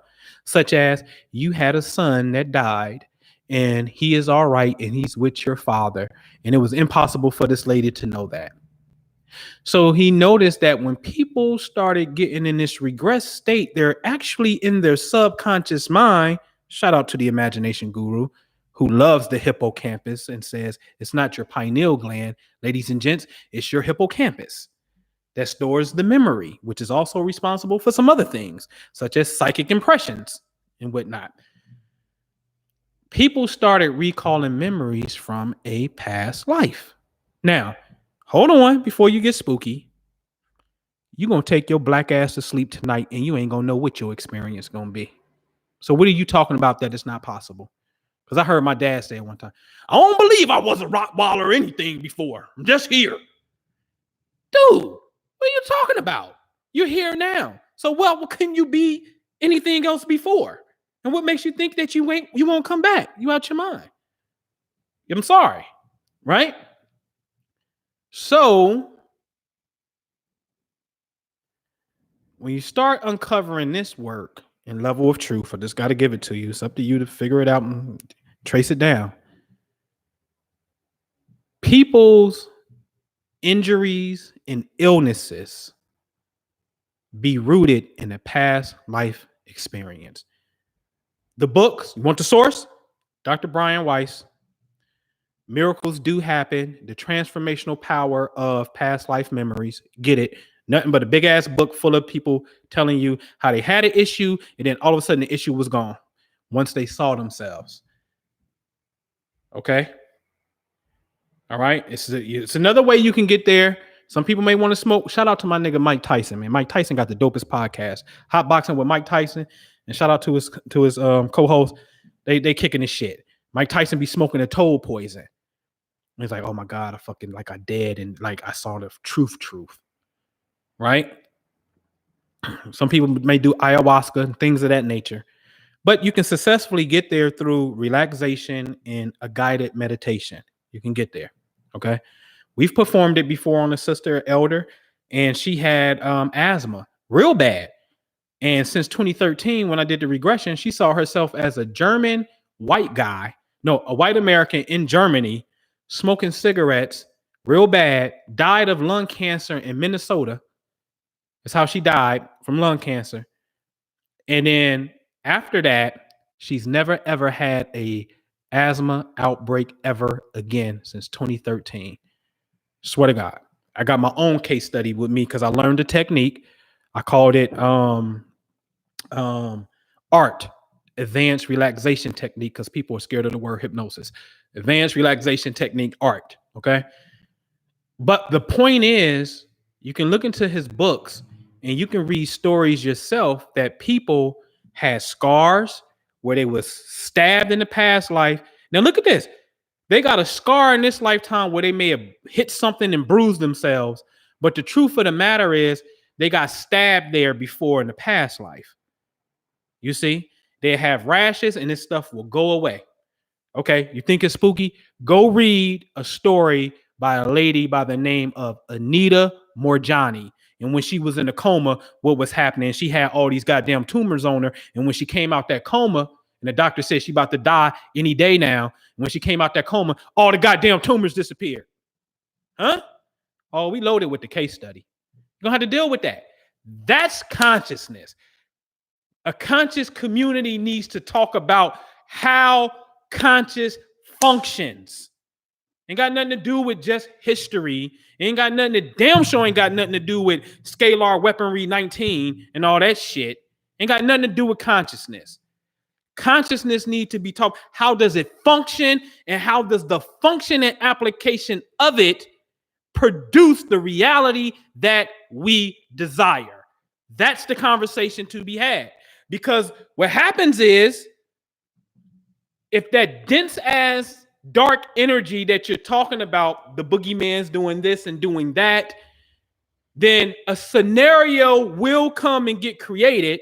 such as you had a son that died and he is all right and he's with your father. And it was impossible for this lady to know that. So he noticed that when people started getting in this regress state, they're actually in their subconscious mind. Shout out to the imagination guru who loves the hippocampus and says it's not your pineal gland, ladies and gents, it's your hippocampus that stores the memory, which is also responsible for some other things, such as psychic impressions and whatnot. People started recalling memories from a past life. Now, hold on before you get spooky. You're going to take your black ass to sleep tonight and you ain't going to know what your experience is going to be. So what are you talking about that it's not possible? Because I heard my dad say it one time, I don't believe I was a Rottweiler or anything before. I'm just here. Dude, what are you talking about? You're here now. So what can you be anything else before? And what makes you think that you won't come back? You out your mind. I'm sorry. Right? So when you start uncovering this work and level of truth, I just got to give it to you. It's up to you to figure it out and trace it down. People's injuries and illnesses be rooted in a past life experience. The books, you want the source? Dr. Brian Weiss. Miracles do happen. The transformational power of past life memories. Get it? Nothing but a big ass book full of people telling you how they had an issue and then all of a sudden the issue was gone once they saw themselves. Okay? All right? It's another way you can get there. Some people may want to smoke. Shout out to my nigga Mike Tyson, man. Mike Tyson got the dopest podcast, Hot Boxing with Mike Tyson. And shout out to his co-host. They kicking his shit. Mike Tyson be smoking a toad poison. And he's like, oh my God, I fucking like I dead and like I saw the truth. Right? Some people may do ayahuasca and things of that nature. But you can successfully get there through relaxation and a guided meditation. You can get there. Okay. We've performed it before on a sister elder, and she had asthma real bad. And since 2013, when I did the regression, she saw herself as a German white guy, a white American in Germany, smoking cigarettes real bad, died of lung cancer in Minnesota. That's how she died, from lung cancer. And then after that, she's never, ever had a asthma outbreak ever again since 2013. Swear to God. I got my own case study with me because I learned the technique. I called it ART, advanced relaxation technique, because people are scared of the word hypnosis. Advanced relaxation technique, ART. Okay. But the point is, you can look into his books and you can read stories yourself that people had scars where they was stabbed in the past life. Now look at this. They got a scar in this lifetime where they may have hit something and bruised themselves. But the truth of the matter is, they got stabbed there before in the past life. You see, they have rashes and this stuff will go away. Okay, you think it's spooky? Go read a story by a lady by the name of Anita Morjani. And when she was in a coma, what was happening? She had all these goddamn tumors on her. And when she came out that coma, and the doctor said she about to die any day now, when she came out that coma, all the goddamn tumors disappeared. Huh? Oh, we loaded with the case study. You're gonna have to deal with that. That's consciousness. A conscious community needs to talk about how conscious functions. Ain't got nothing to do with just history. Ain't got nothing to damn sure ain't got nothing to do with scalar weaponry 19 and all that shit. Ain't got nothing to do with consciousness. Consciousness needs to be taught. How does it function, and how does the function and application of it produce the reality that we desire? That's the conversation to be had. Because what happens is, if that dense ass dark energy that you're talking about, the boogeyman's doing this and doing that, then a scenario will come and get created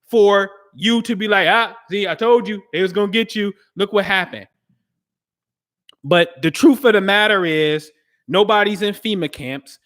for you to be like, see, I told you they was gonna get you. Look what happened. But the truth of the matter is, nobody's in FEMA camps.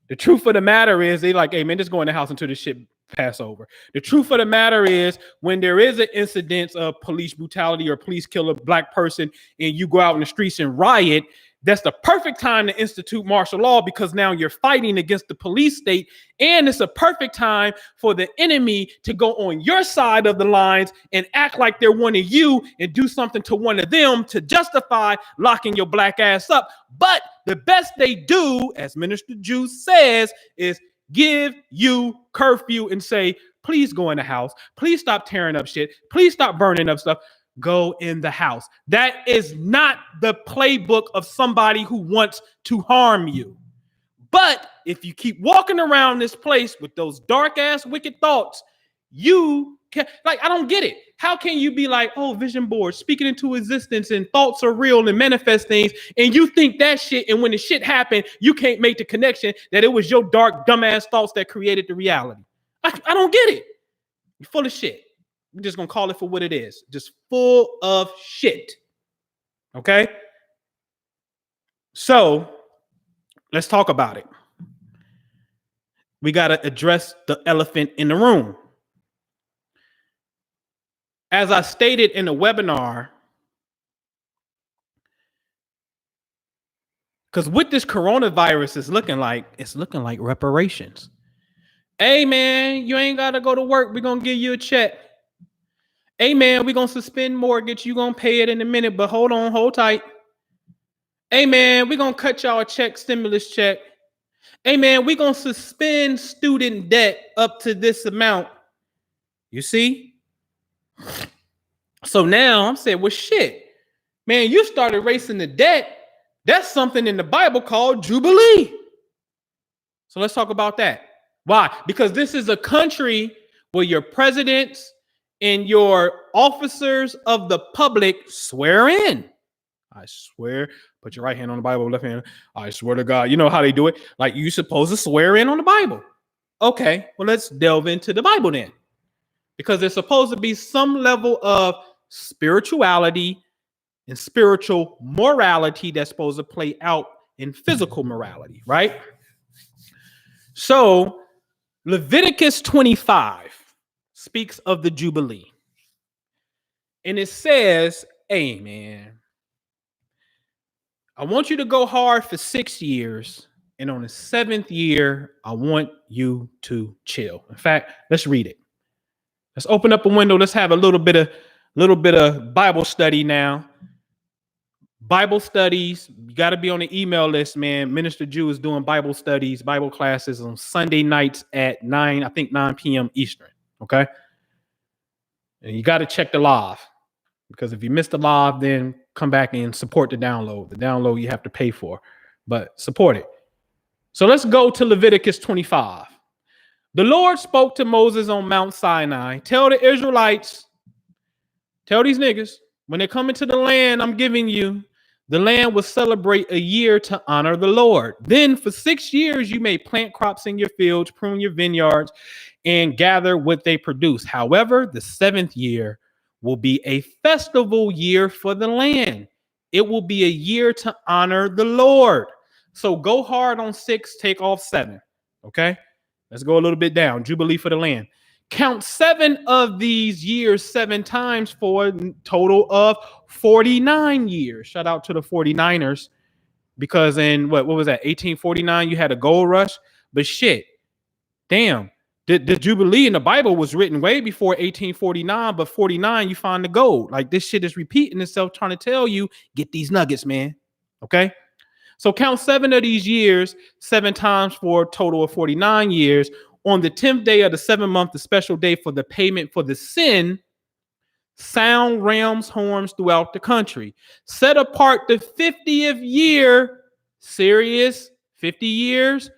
The truth of the matter is, they like, hey man, just go in the house until this shit pass over. The truth of the matter is, when there is an incident of police brutality or police kill a black person and you go out in the streets and riot, that's the perfect time to institute martial law, because now you're fighting against the police state, and it's a perfect time for the enemy to go on your side of the lines and act like they're one of you and do something to one of them to justify locking your black ass up. But the best they do, as Minister Juice says, is give you curfew and say, please go in the house. Please stop tearing up shit. Please stop burning up stuff. Go in the house. That is not the playbook of somebody who wants to harm you. But if you keep walking around this place with those dark ass wicked thoughts, you can, like, I don't get it. How can you be like, oh, vision board, speaking into existence and thoughts are real and manifest things, and you think that shit, and when the shit happened, you can't make the connection that it was your dark, dumbass thoughts that created the reality? I don't get it. You're full of shit. We're just going to call it for what it is. Just full of shit. Okay? So, let's talk about it. We got to address the elephant in the room. As I stated in the webinar, because what this coronavirus is looking like, it's looking like reparations. Hey, man, you ain't got to go to work. We're going to give you a check. Hey, man, we're going to suspend mortgage. You're going to pay it in a minute, but hold on, hold tight. Hey, man, we're going to cut y'all a check, stimulus check. Hey, man, we're going to suspend student debt up to this amount. You see? So now I'm saying, well, shit, man, you started racing the debt. That's something in the Bible called Jubilee. So let's talk about that. Why? Because this is a country where your presidents and your officers of the public swear in. I swear, put your right hand on the Bible, left hand. I swear to God. You know how they do it? Like, you're supposed to swear in on the Bible. Okay, well, let's delve into the Bible then. Because there's supposed to be some level of spirituality and spiritual morality that's supposed to play out in physical morality, right? So Leviticus 25 speaks of the Jubilee. And it says, hey, man, I want you to go hard for 6 years. And on the 7th year, I want you to chill. In fact, let's read it. Let's open up a window. Let's have a little bit of Bible study now. Bible studies, you got to be on the email list, man. Minister Jew is doing Bible studies, Bible classes on Sunday nights at 9 p.m. Eastern. Okay. And you got to check the live, because if you miss the live, then come back and support the download. The download you have to pay for, but support it. So let's go to Leviticus 25. The Lord spoke to Moses on Mount Sinai. Tell the Israelites, tell these niggas, when they come into the land I'm giving you, The land will celebrate a year to honor the Lord. Then for 6 years, you may plant crops in your fields, prune your vineyards, and gather what they produce. However, the seventh year will be a festival year for the land. It will be a year to honor the Lord. So go hard on 6, take off 7. Okay? Let's go a little bit down. Jubilee for the land. Count 7 of these years 7 times for a total of 49 years. Shout out to the 49ers because in what was that, 1849, you had a gold rush. But shit, damn, the Jubilee in the Bible was written way before 1849, but 49, you find the gold. Like this shit is repeating itself, trying to tell you, get these nuggets, man. Okay? So count 7 of these years, 7 times for a total of 49 years. On the 10th day of the 7th month, the special day for the payment for the sin, sound rams' horns throughout the country. Set apart the 50th year, serious 50 years,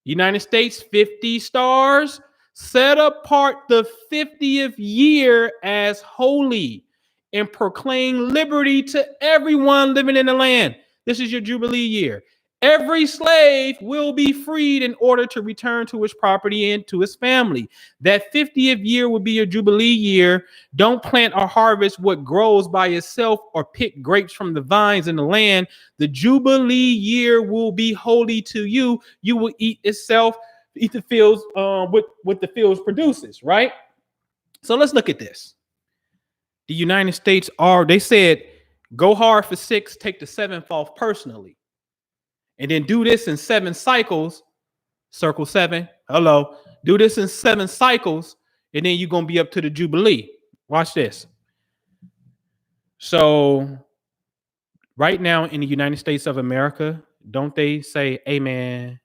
United States 50 stars. Set apart the 50th year as holy and proclaim liberty to everyone living in the land. This is your Jubilee year. Every slave will be freed in order to return to his property and to his family. That 50th year will be your Jubilee year. Don't plant or harvest what grows by itself or pick grapes from the vines in the land. The Jubilee year will be holy to you. You will eat itself, eat the fields what the fields produces, right? So let's look at this. The United States they said, go hard for 6, take the 7th off personally. And then do this in 7 cycles, circle 7, hello. Do this in 7 cycles, and then you're going to be up to the Jubilee. Watch this. So right now in the United States of America, don't they say, hey, man,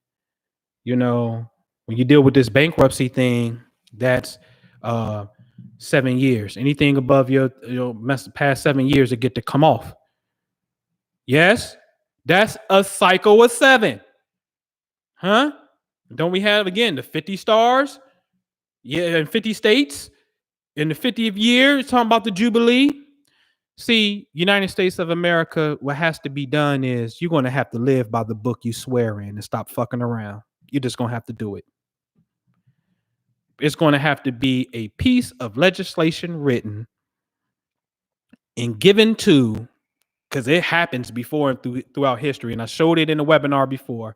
when you deal with this bankruptcy thing, that's 7 years. Anything above your past 7 years, it get to come off. Yes, that's a cycle of 7. Huh? Don't we have, again, the 50 stars? Yeah, in 50 states. In the 50th year, it's talking about the Jubilee. See, United States of America, what has to be done is you're going to have to live by the book you swear in and stop fucking around. You're just going to have to do it. It's going to have to be a piece of legislation written and given to, because it happens before and throughout history, and I showed it in the webinar before,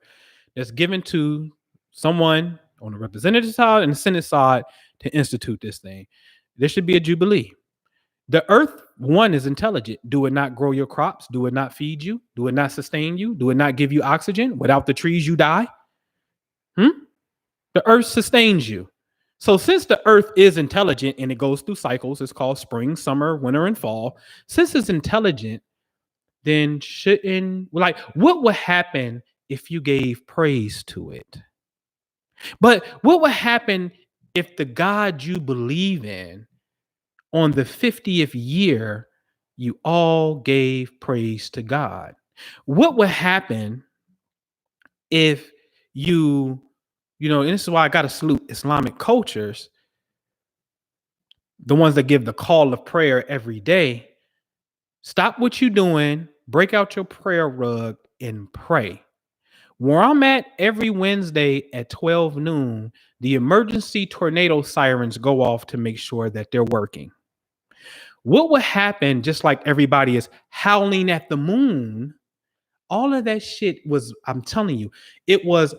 that's given to someone on the representative side and the Senate side to institute this thing. There should be a Jubilee. The earth, one, is intelligent. Do it not grow your crops? Do it not feed you? Do it not sustain you? Do it not give you oxygen? Without the trees, you die? The earth sustains you. So since the earth is intelligent and it goes through cycles, it's called spring, summer, winter, and fall. Since it's intelligent, then what would happen if you gave praise to it? But what would happen if the God you believe in, on the 50th year, you all gave praise to God? What would happen if and this is why I got to salute Islamic cultures, the ones that give the call of prayer every day. Stop what you're doing, break out your prayer rug and pray. Where I'm at every Wednesday at 12 noon, the emergency tornado sirens go off to make sure that they're working. What would happen, just like everybody is howling at the moon, all of that shit was, I'm telling you, it was,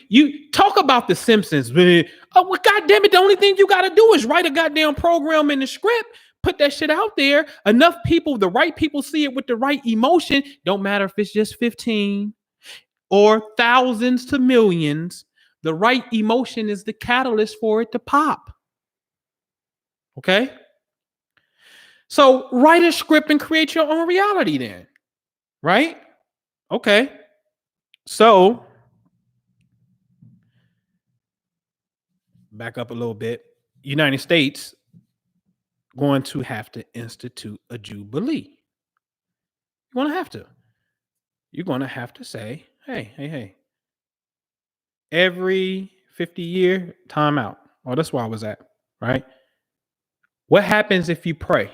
you talk about The Simpsons. Oh, well, God damn it, the only thing you got to do is write a goddamn program in the script, put that shit out there. Enough people, the right people see it with the right emotion. Don't matter if it's just 15 or thousands to millions. The right emotion is the catalyst for it to pop. Okay? So write a script and create your own reality then. Right? Okay. So back up a little bit. United States going to have to institute a Jubilee. You're going to have to. You're going to have to say, hey. Every 50-year timeout. Oh, that's where I was at, right? What happens if you pray?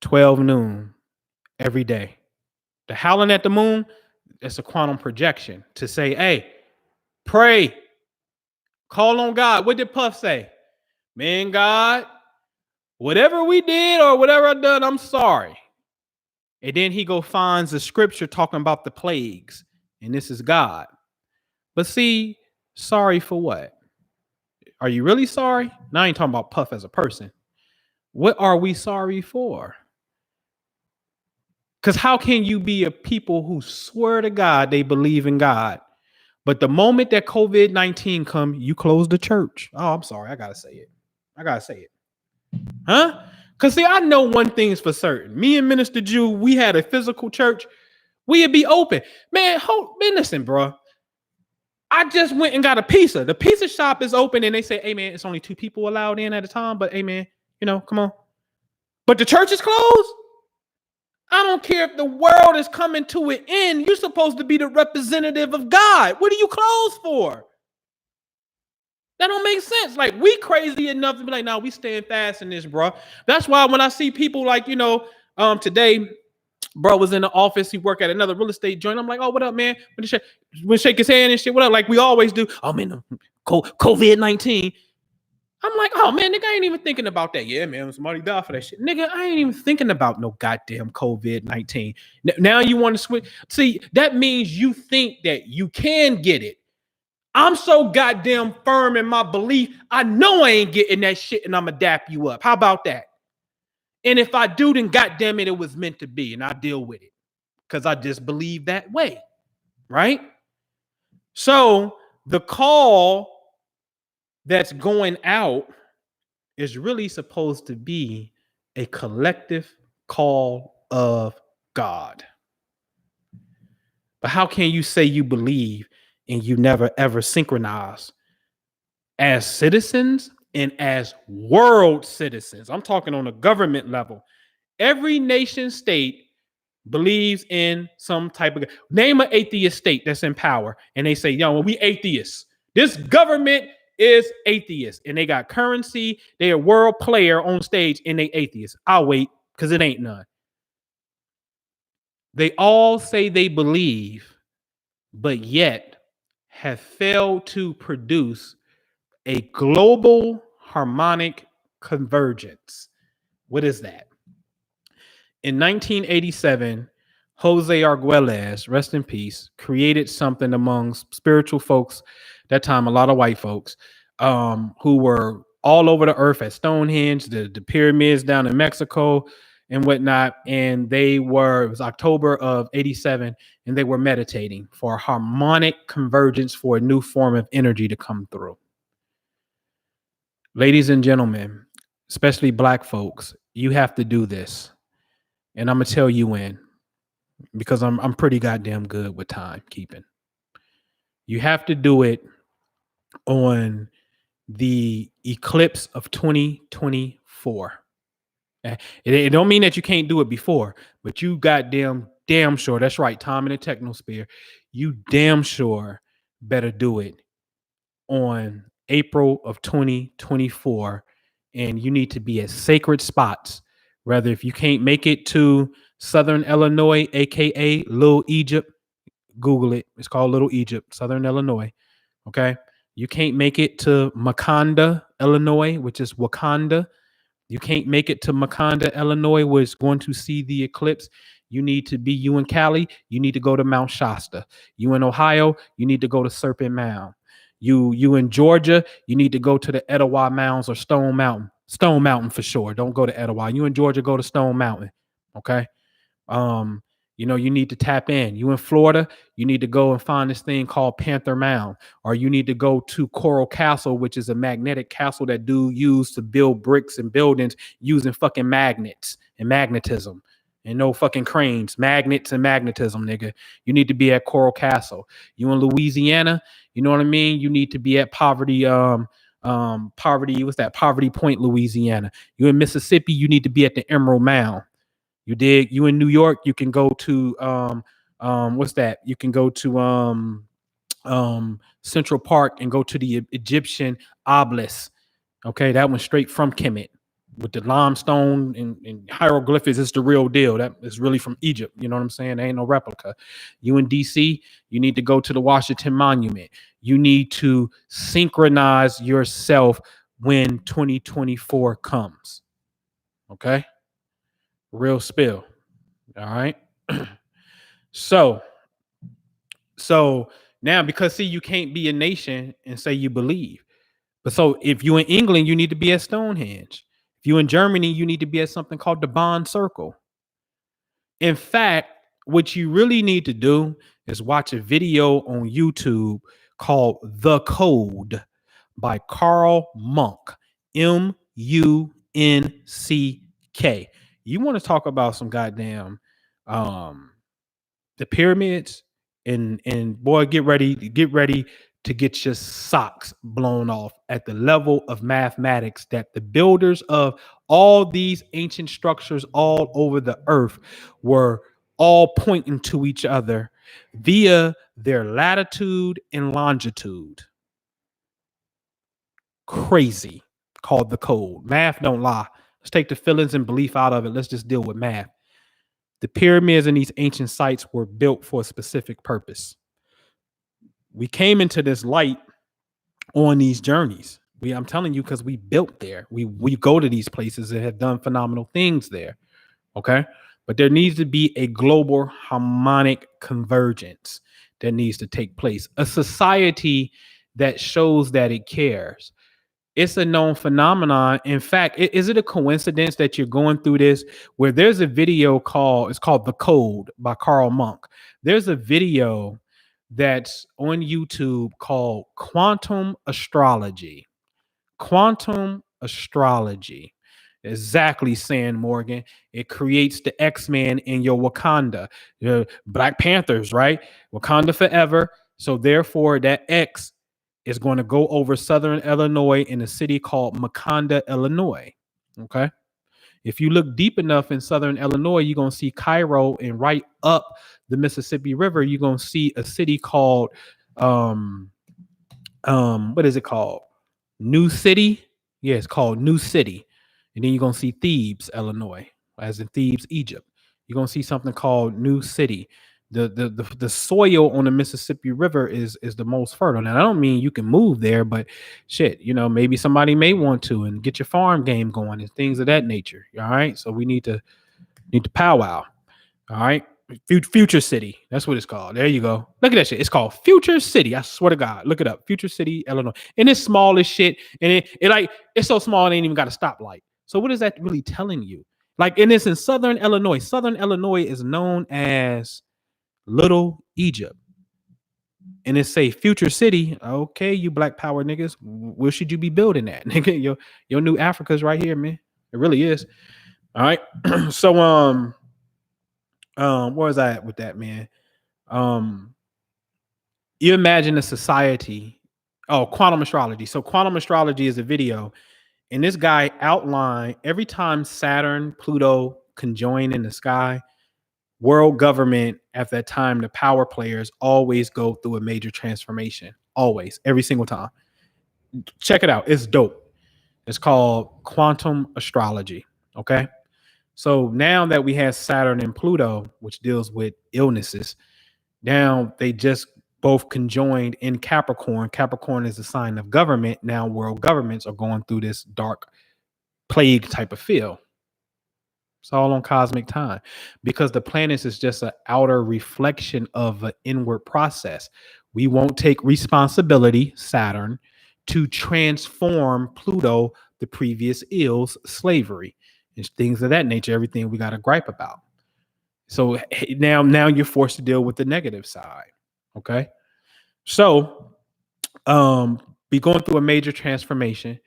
12 noon. every day. The howling at the moon, it's a quantum projection to say, hey, pray, call on God. What did Puff say? Man, God, whatever we did or whatever I done, I'm sorry. And then he go finds the scripture talking about the plagues, and this is God. But see, sorry for what? Are you really sorry? Now I ain't talking about Puff as a person. What are we sorry for? Because how can you be a people who swear to God they believe in God, but the moment that COVID-19 come, you close the church? Oh, I'm sorry. I got to say it. I got to say it. Huh? Because see, I know one thing's for certain. Me and Minister Jew, we had a physical church. We'd be open. Man, listen, bro. I just went and got a pizza. The pizza shop is open and they say, hey, man, it's only 2 people allowed in at a time. But, hey, man, come on. But the church is closed. I don't care if the world is coming to an end. You're supposed to be the representative of God. What are you closed for? That don't make sense. Like, we crazy enough to be like, nah, we staying fast in this, bro. That's why when I see people like, today, bro was in the office. He worked at another real estate joint. I'm like, oh, what up, man? When shake his hand and shit, what up? Like we always do. Oh, man, COVID-19. I'm like, oh, man, nigga, I ain't even thinking about that. Yeah, man, somebody died for that shit. Nigga, I ain't even thinking about no goddamn COVID-19. Now you want to switch. See, that means you think that you can get it. I'm so goddamn firm in my belief. I know I ain't getting that shit and I'm going to dap you up. How about that? And if I do, then goddamn it was meant to be and I deal with it because I just believe that way, right? So the call that's going out is really supposed to be a collective call of God. But how can you say you believe and you never ever synchronize as citizens and as world citizens? I'm talking on a government level. Every nation state believes in some type of name an atheist state that's in power, and they say, "Yo, well, we atheists. This government is atheist, and they got currency. They're a world player on stage, and they atheists." I'll wait because it ain't none. They all say they believe, but yet have failed to produce a global harmonic convergence. What is that? In 1987, Jose Arguelles, rest in peace, created something among spiritual folks, that time a lot of white folks, who were all over the earth at Stonehenge, the pyramids down in Mexico and whatnot. And it was October of 87, and they were meditating for a harmonic convergence for a new form of energy to come through. Ladies and gentlemen, especially black folks, you have to do this. And I'm gonna tell you when, because I'm pretty goddamn good with timekeeping. You have to do it on the eclipse of 2024. It don't mean that you can't do it before, but you damn sure. That's right, Tom in the technosphere. You damn sure better do it on April of 2024, and you need to be at sacred spots. Rather, if you can't make it to Southern Illinois, aka Little Egypt, Google it. It's called Little Egypt, Southern Illinois. Okay. You can't make it to Makanda, Illinois, which is Wakanda. You can't make it to Makanda, Illinois, where it's going to see the eclipse. You in Cali, you need to go to Mount Shasta. You in Ohio, you need to go to Serpent Mound. You in Georgia, you need to go to the Etowah Mounds or Stone Mountain. Stone Mountain for sure. Don't go to Etowah. You in Georgia, go to Stone Mountain. Okay. You need to tap in. You in Florida, you need to go and find this thing called Panther Mound, or you need to go to Coral Castle, which is a magnetic castle that dude used to build bricks and buildings using fucking magnets and magnetism and no fucking cranes, magnets and magnetism, nigga. You need to be at Coral Castle. You in Louisiana, you know what I mean? You need to be at Poverty Point, Louisiana. You in Mississippi, you need to be at the Emerald Mound. You dig? You in New York, you can go to what's that? You can go to Central Park and go to the Egyptian obelisk. Okay, that one's straight from Kemet. with the limestone and hieroglyphics. It's the real deal. That is really from Egypt. You know what I'm saying? There ain't no replica. You in DC, you need to go to the Washington Monument. You need to synchronize yourself when 2024 comes. Okay? Real spill. All right. So, so now because see, you can't be a nation and say you believe. But so if you in England, you need to be at Stonehenge. If you in Germany, you need to be at something called the Bond Circle. In fact, what you really need to do is watch a video on YouTube called The Code by Carl Monk, Munck. You want to talk about some goddamn um the pyramids, and boy, get ready to get your socks blown off at the level of mathematics that the builders of all these ancient structures all over the earth were all pointing to each other via their latitude and longitude. Crazy. Called The Code. Math don't lie. Let's take the feelings and belief out of it. Let's just deal with math. The pyramids and these ancient sites were built for a specific purpose. We came into this light on these journeys. I'm telling you, because we built there. We go to these places and have done phenomenal things there. Okay. But there needs to be a global harmonic convergence that needs to take place. A society that shows that it cares. It's a known phenomenon. In fact, is it a coincidence that you're going through this where there's a video it's called The Code by Carl Monk. There's a video that's on YouTube called Quantum Astrology. Quantum Astrology. Exactly, San Morgan. It creates the X-Men in your Wakanda. Your Black Panthers, right? Wakanda forever. So therefore, that X is going to go over southern Illinois in a city called Makanda, Illinois. Okay. If you look deep enough in southern Illinois, you're going to see Cairo, and right up the Mississippi River, you're going to see a city called what is it called? New City. Yeah, it's called New City. And then you're going to see Thebes, Illinois, as in Thebes, Egypt. You're going to see something called New City. The soil on the Mississippi River is the most fertile. Now, I don't mean you can move there, but shit, maybe somebody may want to and get your farm game going and things of that nature. All right. So we need to powwow. All right. Future City. That's what it's called. There you go. Look at that shit. It's called Future City. I swear to God. Look it up. Future City, Illinois. And it's small as shit. And it's so small it ain't even got a stoplight. So what is that really telling you? And it's in southern Illinois. Southern Illinois is known as Little Egypt. And it say Future City. Okay, you Black Power niggas. Where should you be building that? Nigga, your new Africa's right here, man. It really is. All right. So where was I at with that, man? You imagine a society. Oh, quantum astrology. So quantum astrology is a video, and this guy outlined every time Saturn, Pluto conjoin in the sky, world government at that time, the power players always go through a major transformation. Always, every single time. Check it out. It's dope. It's called quantum astrology. Okay. So now that we have Saturn and Pluto, which deals with illnesses, now they just both conjoined in Capricorn. Capricorn is a sign of government. Now world governments are going through this dark plague type of feel. It's all on cosmic time because the planets is just an outer reflection of an inward process. We won't take responsibility, Saturn, to transform Pluto, the previous ills, slavery, and things of that nature, everything we got to gripe about. So now you're forced to deal with the negative side. Okay. So be going through a major transformation.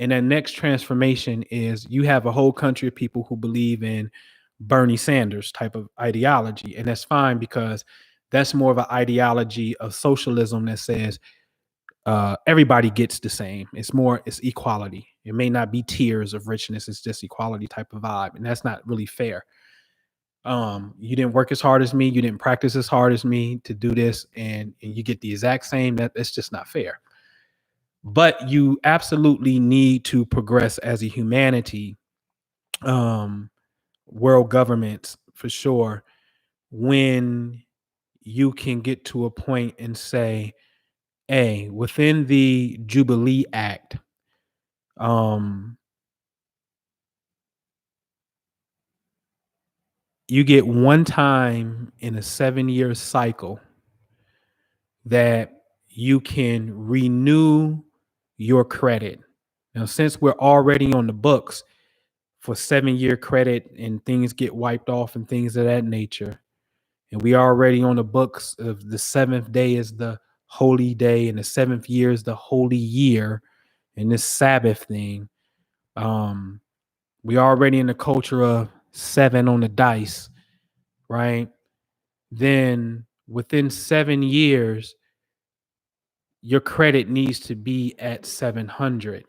And that next transformation is you have a whole country of people who believe in Bernie Sanders type of ideology. And that's fine because that's more of an ideology of socialism that says everybody gets the same. It's equality. It may not be tiers of richness. It's just equality type of vibe. And that's not really fair. You didn't work as hard as me. You didn't practice as hard as me to do this. And you get the exact same. That's just not fair. But you absolutely need to progress as a humanity um, world governments for sure, when you can get to a point and say, hey, within the Jubilee Act, um, you get one time in a 7 year cycle that you can renew your credit. Now, since we're already on the books for 7 year credit and things get wiped off and things of that nature, and we already on the books of the seventh day is the holy day and the seventh year is the holy year and this Sabbath thing. Um, we already in the culture of seven on the dice, right? Then within 7 years, your credit needs to be at 700.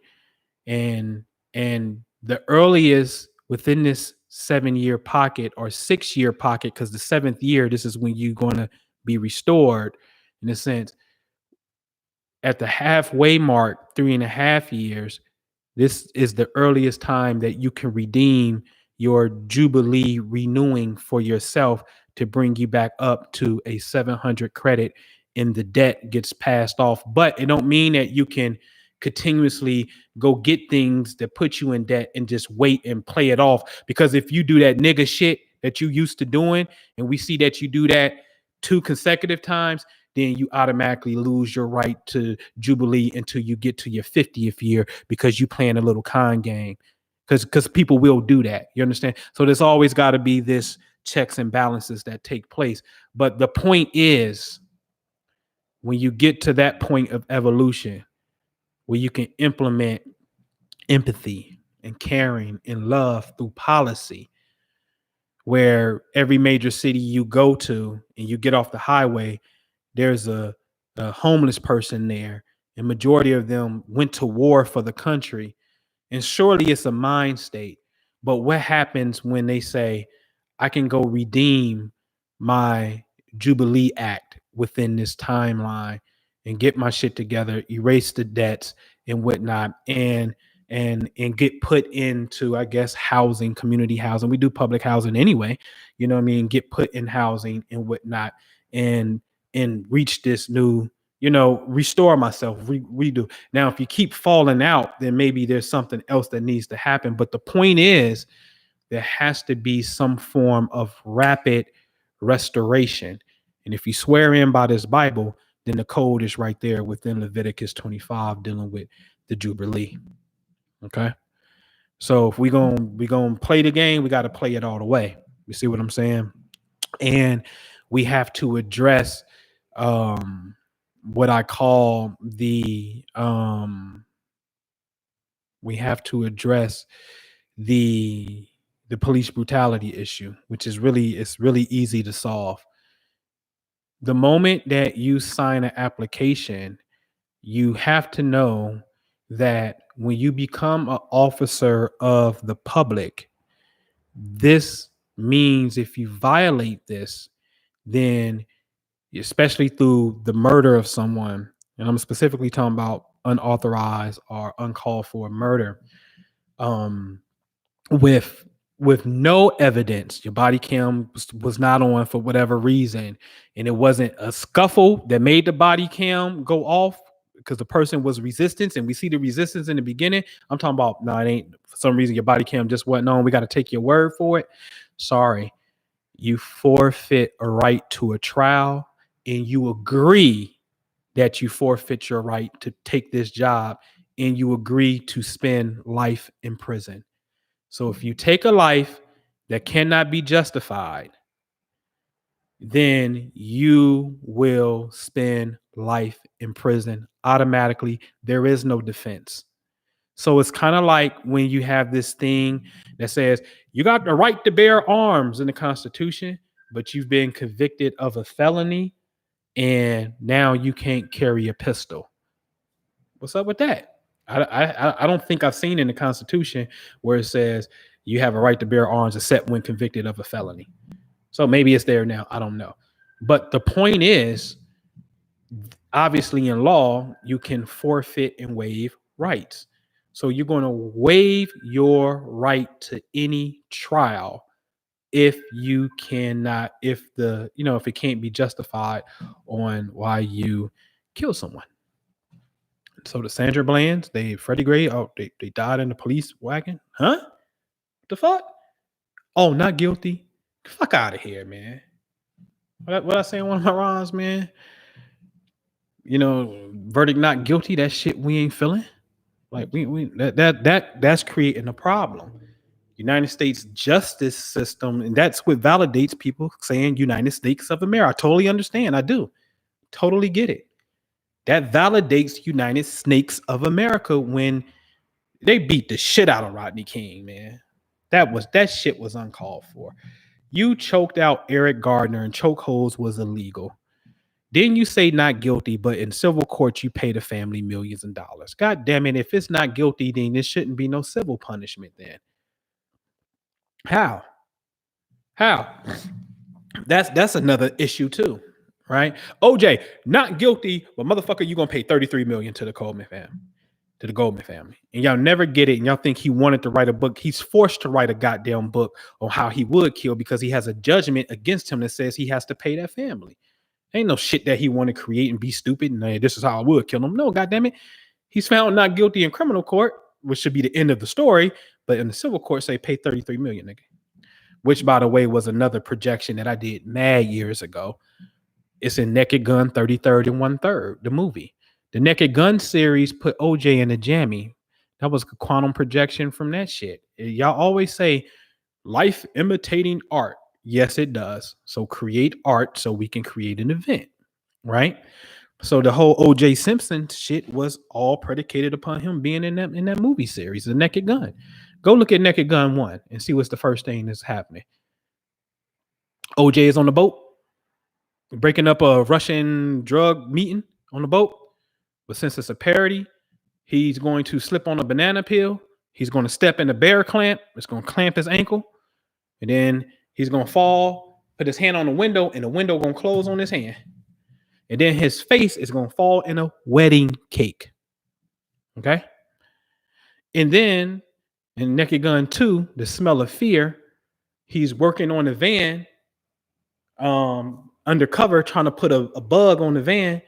And the earliest within this 7 year pocket or 6 year pocket, because the seventh year, this is when you're going to be restored in a sense. At the halfway mark, 3.5 years, this is the earliest time that you can redeem your Jubilee renewing for yourself to bring you back up to a 700 credit and the debt gets passed off. But it don't mean that you can continuously go get things that put you in debt and just wait and play it off. Because if you do that nigga shit that you used to doing, and we see that you do that 2 consecutive times, then you automatically lose your right to Jubilee until you get to your 50th year because you playing a little con game. Because people will do that. You understand? So there's always got to be this checks and balances that take place. But the point is, when you get to that point of evolution where you can implement empathy and caring and love through policy, where every major city you go to and you get off the highway, there's a homeless person there, and majority of them went to war for the country. And surely it's a mind state. But what happens when they say, I can go redeem my Jubilee Act within this timeline and get my shit together, erase the debts and whatnot, and get put into, I guess, housing, community housing. We do public housing anyway, you know what I mean? Get put in housing and whatnot, and reach this new, restore myself, redo. Now, if you keep falling out, then maybe there's something else that needs to happen. But the point is, there has to be some form of rapid restoration. And if you swear in by this Bible, then the code is right there within Leviticus 25 dealing with the Jubilee. Okay. So if we gonna play the game, we got to play it all the way. You see what I'm saying? And we have to address what I call we have to address the police brutality issue, which is it's really easy to solve. The moment that you sign an application, you have to know that when you become an officer of the public, this means if you violate this, then especially through the murder of someone, and I'm specifically talking about unauthorized or uncalled for murder, um, with no evidence, your body cam was not on for whatever reason, and it wasn't a scuffle that made the body cam go off because the person was resistance, and we see the resistance in the beginning. I'm talking about, no, it ain't for some reason your body cam just wasn't on. We got to take your word for it. Sorry, you forfeit a right to a trial, and you agree that you forfeit your right to take this job, and you agree to spend life in prison. So if you take a life that cannot be justified, then you will spend life in prison automatically. There is no defense. So it's kind of like when you have this thing that says you got the right to bear arms in the Constitution, but you've been convicted of a felony and now you can't carry a pistol. What's up with that? I don't think I've seen in the Constitution where it says you have a right to bear arms except when convicted of a felony. So maybe it's there now. I don't know. But the point is, obviously in law, you can forfeit and waive rights. So you're going to waive your right to any trial if you cannot, if the, if it can't be justified on why you kill someone. So the Sandra Blands, Freddie Gray, they died in the police wagon. Huh? The fuck? Oh, not guilty. Fuck out of here, man. What I say in one of my rhymes, man? Verdict not guilty. That shit we ain't feeling. Like that's creating a problem. United States justice system, and that's what validates people saying United States of America. I totally understand. I do. Totally get it. That validates United Snakes of America when they beat the shit out of Rodney King, man. That shit was uncalled for. You choked out Eric Gardner and chokeholds was illegal. Then you say not guilty, but in civil court you pay the family millions of dollars. God damn it. If it's not guilty, then there shouldn't be no civil punishment then. How? That's another issue too, right? OJ, not guilty, but motherfucker, you gonna pay $33 million to the Goldman family. And y'all never get it. And y'all think he wanted to write a book. He's forced to write a goddamn book on how he would kill because he has a judgment against him that says he has to pay that family. Ain't no shit that he want to create and be stupid and hey, this is how I would kill him. No, goddamn it. He's found not guilty in criminal court, which should be the end of the story. But in the civil court, say pay $33 million, nigga. Which, by the way, was another projection that I did mad years ago. It's in Naked Gun 33rd and 1/3, the movie. The Naked Gun series put OJ in a jammy. That was a quantum projection from that shit. Y'all always say life imitating art. Yes, it does. So create art so we can create an event, right? So the whole OJ Simpson shit was all predicated upon him being in that movie series, The Naked Gun. Go look at Naked Gun 1 and see what's the first thing that's happening. OJ is on the boat, breaking up a Russian drug meeting on the boat. But since it's a parody, he's going to slip on a banana peel. He's going to step in a bear clamp. It's going to clamp his ankle. And then he's going to fall, put his hand on the window, and the window going to close on his hand. And then his face is going to fall in a wedding cake. Okay? And then in Naked Gun 2, The Smell of Fear, he's working on a van undercover trying to put a bug on the van.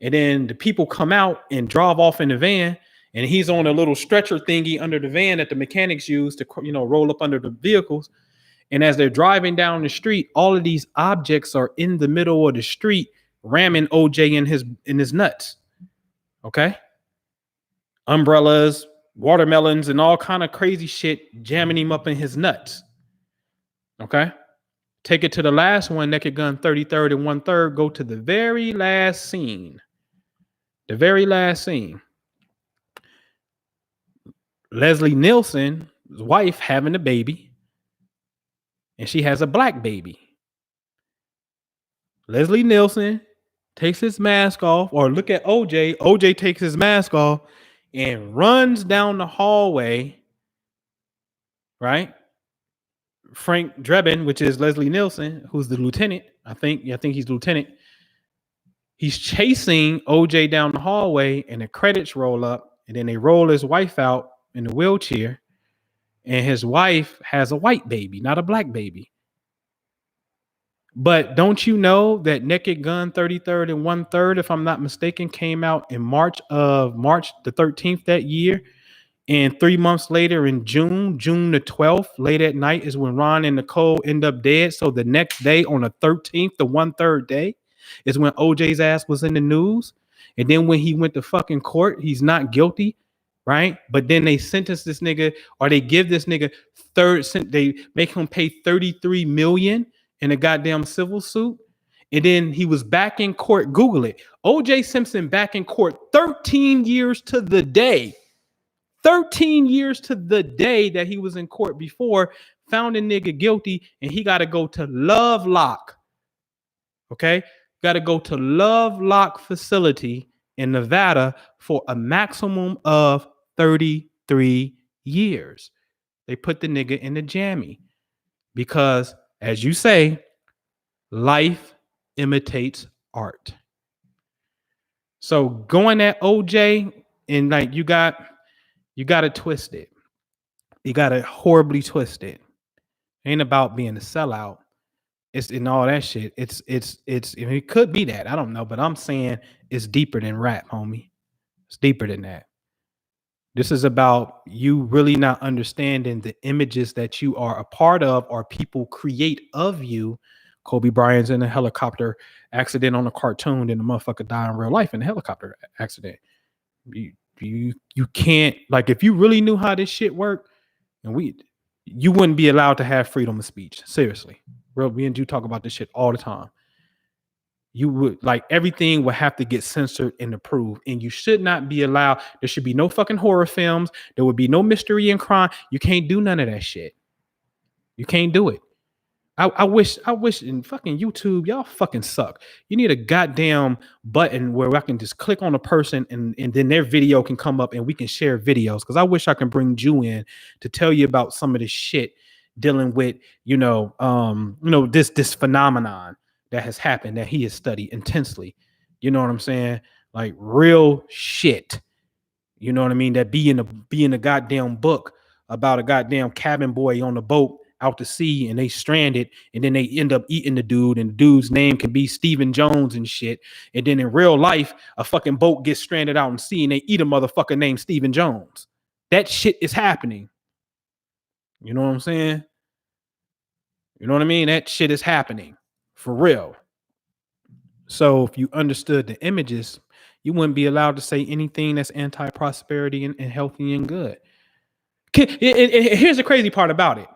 And then the people come out and drive off in the van. And he's on a little stretcher thingy under the van that the mechanics use to, roll up under the vehicles. And as they're driving down the street, all of these objects are in the middle of the street, ramming OJ in his nuts. Okay? Umbrellas, watermelons, and all kind of crazy shit jamming him up in his nuts. Okay? Take it to the last one, Naked Gun 33rd and 1/3. Go to the very last scene. The very last scene. Leslie Nielsen's wife having a baby. And she has a black baby. Leslie Nielsen takes his mask off, or look at OJ. OJ takes his mask off and runs down the hallway, right? Frank Drebin, which is Leslie Nielsen, who's the lieutenant. I think he's lieutenant. He's chasing OJ down the hallway, and the credits roll up, and then they roll his wife out in the wheelchair, and his wife has a white baby, not a black baby. But don't you know that Naked Gun 33rd and 1/3, if I'm not mistaken, came out in March the 13th that year. And 3 months later in June the 12th, late at night, is when Ron and Nicole end up dead. So the next day on the 13th, the 1/3 day, is when OJ's ass was in the news. And then when he went to fucking court, he's not guilty, right? But then they sentence this nigga, or they give this nigga they make him pay $33 million in a goddamn civil suit. And then he was back in court. Google it. OJ Simpson back in court 13 years to the day. 13 years to the day that he was in court before, found a nigga guilty, and he got to go to Lovelock. Okay? Got to go to Lovelock facility in Nevada for a maximum of 33 years. They put the nigga in the jammy because, as you say, life imitates art. So going at OJ, and like you got You got it twisted. You got it horribly twisted. Ain't about being a sellout. It's in all that shit. It's. I mean, it could be that. I don't know, but I'm saying it's deeper than rap, homie. It's deeper than that. This is about you really not understanding the images that you are a part of or people create of you. Kobe Bryant's in a helicopter accident on a cartoon, and the motherfucker die in real life in a helicopter accident. You can't, like, if you really knew how this shit worked, and you wouldn't be allowed to have freedom of speech. Seriously. Bro, me and you talk about this shit all the time. You would, like, everything would have to get censored and approved, and you should not be allowed. There should be no fucking horror films. There would be no mystery and crime. You can't do none of that shit. You can't do it. I wish in fucking YouTube, y'all fucking suck. You need a goddamn button where I can just click on a person, and then their video can come up and we can share videos. Cause I wish I can bring Jew in to tell you about some of this shit dealing with, this phenomenon that has happened that he has studied intensely. You know what I'm saying? Like real shit. You know what I mean? That be in a goddamn book about a goddamn cabin boy on the boat out to sea, and they stranded, and then they end up eating the dude, and the dude's name can be Stephen Jones and shit. And then in real life, a fucking boat gets stranded out in sea, and they eat a motherfucker named Stephen Jones. That shit is happening. You know what I'm saying? You know what I mean? That shit is happening for real. So if you understood the images, you wouldn't be allowed to say anything that's anti-prosperity and healthy and good. Here's the crazy part about it.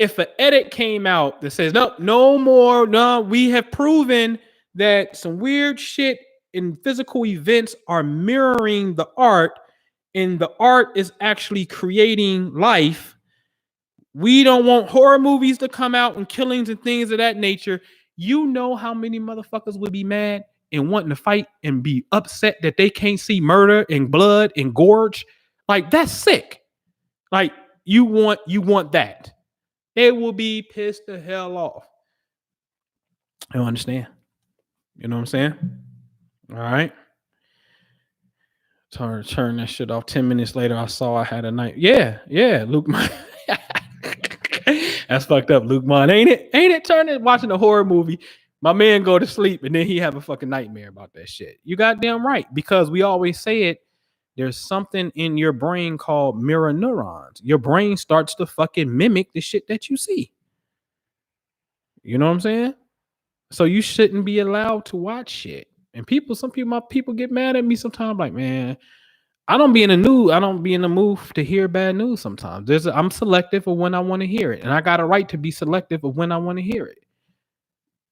If an edit came out that says, no more, no, we have proven that some weird shit in physical events are mirroring the art, and the art is actually creating life. We don't want horror movies to come out and killings and things of that nature. You know how many motherfuckers would be mad and wanting to fight and be upset that they can't see murder and blood and gorge? Like, that's sick. Like, you want that. They will be pissed the hell off. I don't understand. You know what I'm saying? All right. Turn that shit off. 10 minutes later, I saw I had a night. Yeah, Luke. That's fucked up, Luke Mon. Ain't it? Turn it watching a horror movie. My man go to sleep and then he have a fucking nightmare about that shit. You goddamn right. Because we always say it. There's something in your brain called mirror neurons. Your brain starts to fucking mimic the shit that you see. You know what I'm saying? So you shouldn't be allowed to watch shit. And my people get mad at me sometimes. Like, man, I don't be in the mood. I don't be in the mood to hear bad news sometimes. I'm selective of when I want to hear it. And I got a right to be selective of when I want to hear it.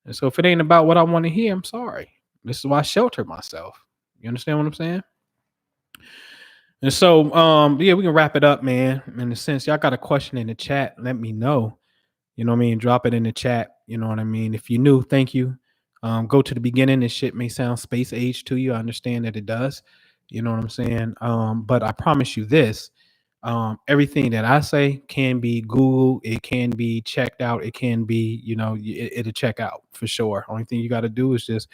And so if it ain't about what I want to hear, I'm sorry. This is why I shelter myself. You understand what I'm saying? And so, yeah, we can wrap it up, man. In a sense, y'all got a question in the chat, let me know. You know what I mean? Drop it in the chat. You know what I mean? If you're new, thank you. Go to the beginning. This shit may sound space age to you. I understand that it does. You know what I'm saying? But I promise you this. Everything that I say can be Google. It can be checked out. It can be, it'll check out for sure. Only thing you got to do is just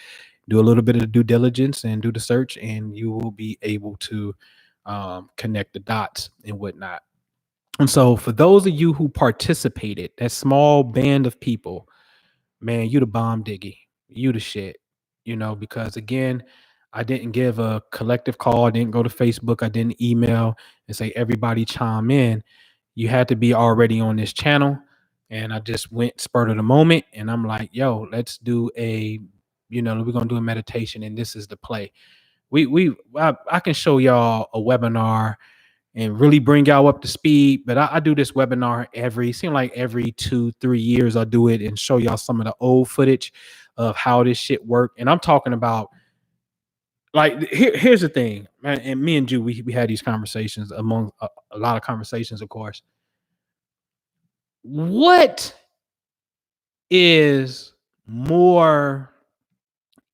do a little bit of due diligence and do the search, and you will be able to connect the dots and whatnot. And so for those of you who participated, that small band of people, man, you the bomb, Diggy. You the shit. Because again, I didn't give a collective call. I didn't go to Facebook. I didn't email and say everybody chime in. You had to be already on this channel. And I just went spurred of the moment. And I'm like, yo, let's do we're gonna do a meditation, and this is the play. I can show y'all a webinar and really bring y'all up to speed. But I do this webinar every 2-3 years. I do it and show y'all some of the old footage of how this shit worked. And I'm talking about, like, here's the thing, man. And me and Jew, we had these conversations among a lot of conversations, of course. What is more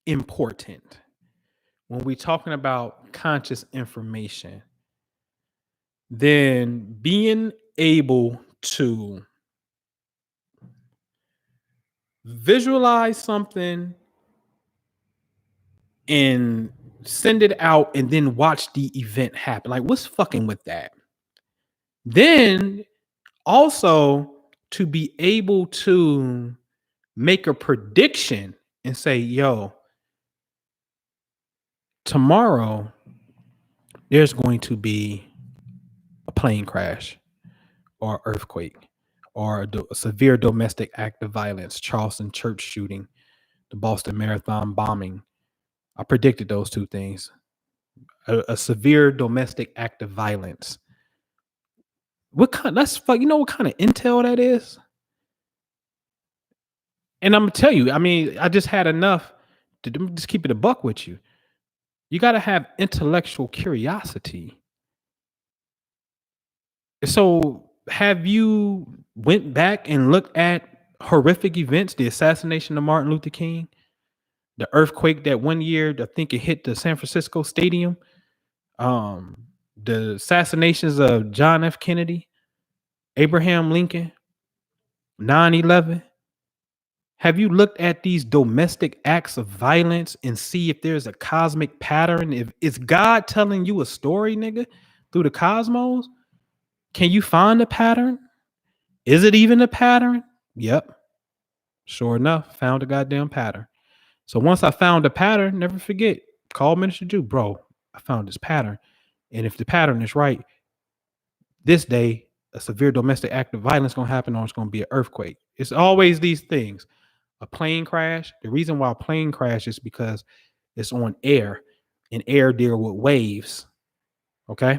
important when we're talking about conscious information than being able to visualize something and send it out, and then watch the event happen. Like, what's fucking with that? Then also to be able to make a prediction and say, yo, tomorrow there's going to be a plane crash or earthquake or a severe domestic act of violence, Charleston church shooting, the Boston Marathon bombing. I predicted those two things. A severe domestic act of violence. What kind? That's fuck. You know what kind of intel that is? And I'm gonna tell you. I mean, I just had enough to just keep it a buck with you. You got to have intellectual curiosity. So, have you went back and looked at horrific events, the assassination of Martin Luther King, the earthquake that one year, I think it hit the San Francisco stadium, um, the assassinations of John F. Kennedy, Abraham Lincoln, 9/11. Have you looked at these domestic acts of violence and see if there's a cosmic pattern? If it's God telling you a story, nigga, through the cosmos, can you find a pattern? Is it even a pattern? Yep. Sure enough, found a goddamn pattern. So once I found a pattern, never forget, call Minister Jew, bro. I found this pattern. And if the pattern is right, this day, a severe domestic act of violence gonna happen, or it's gonna be an earthquake. It's always these things. A plane crash. The reason why a plane crash is because it's on air, and air deal with waves. Okay.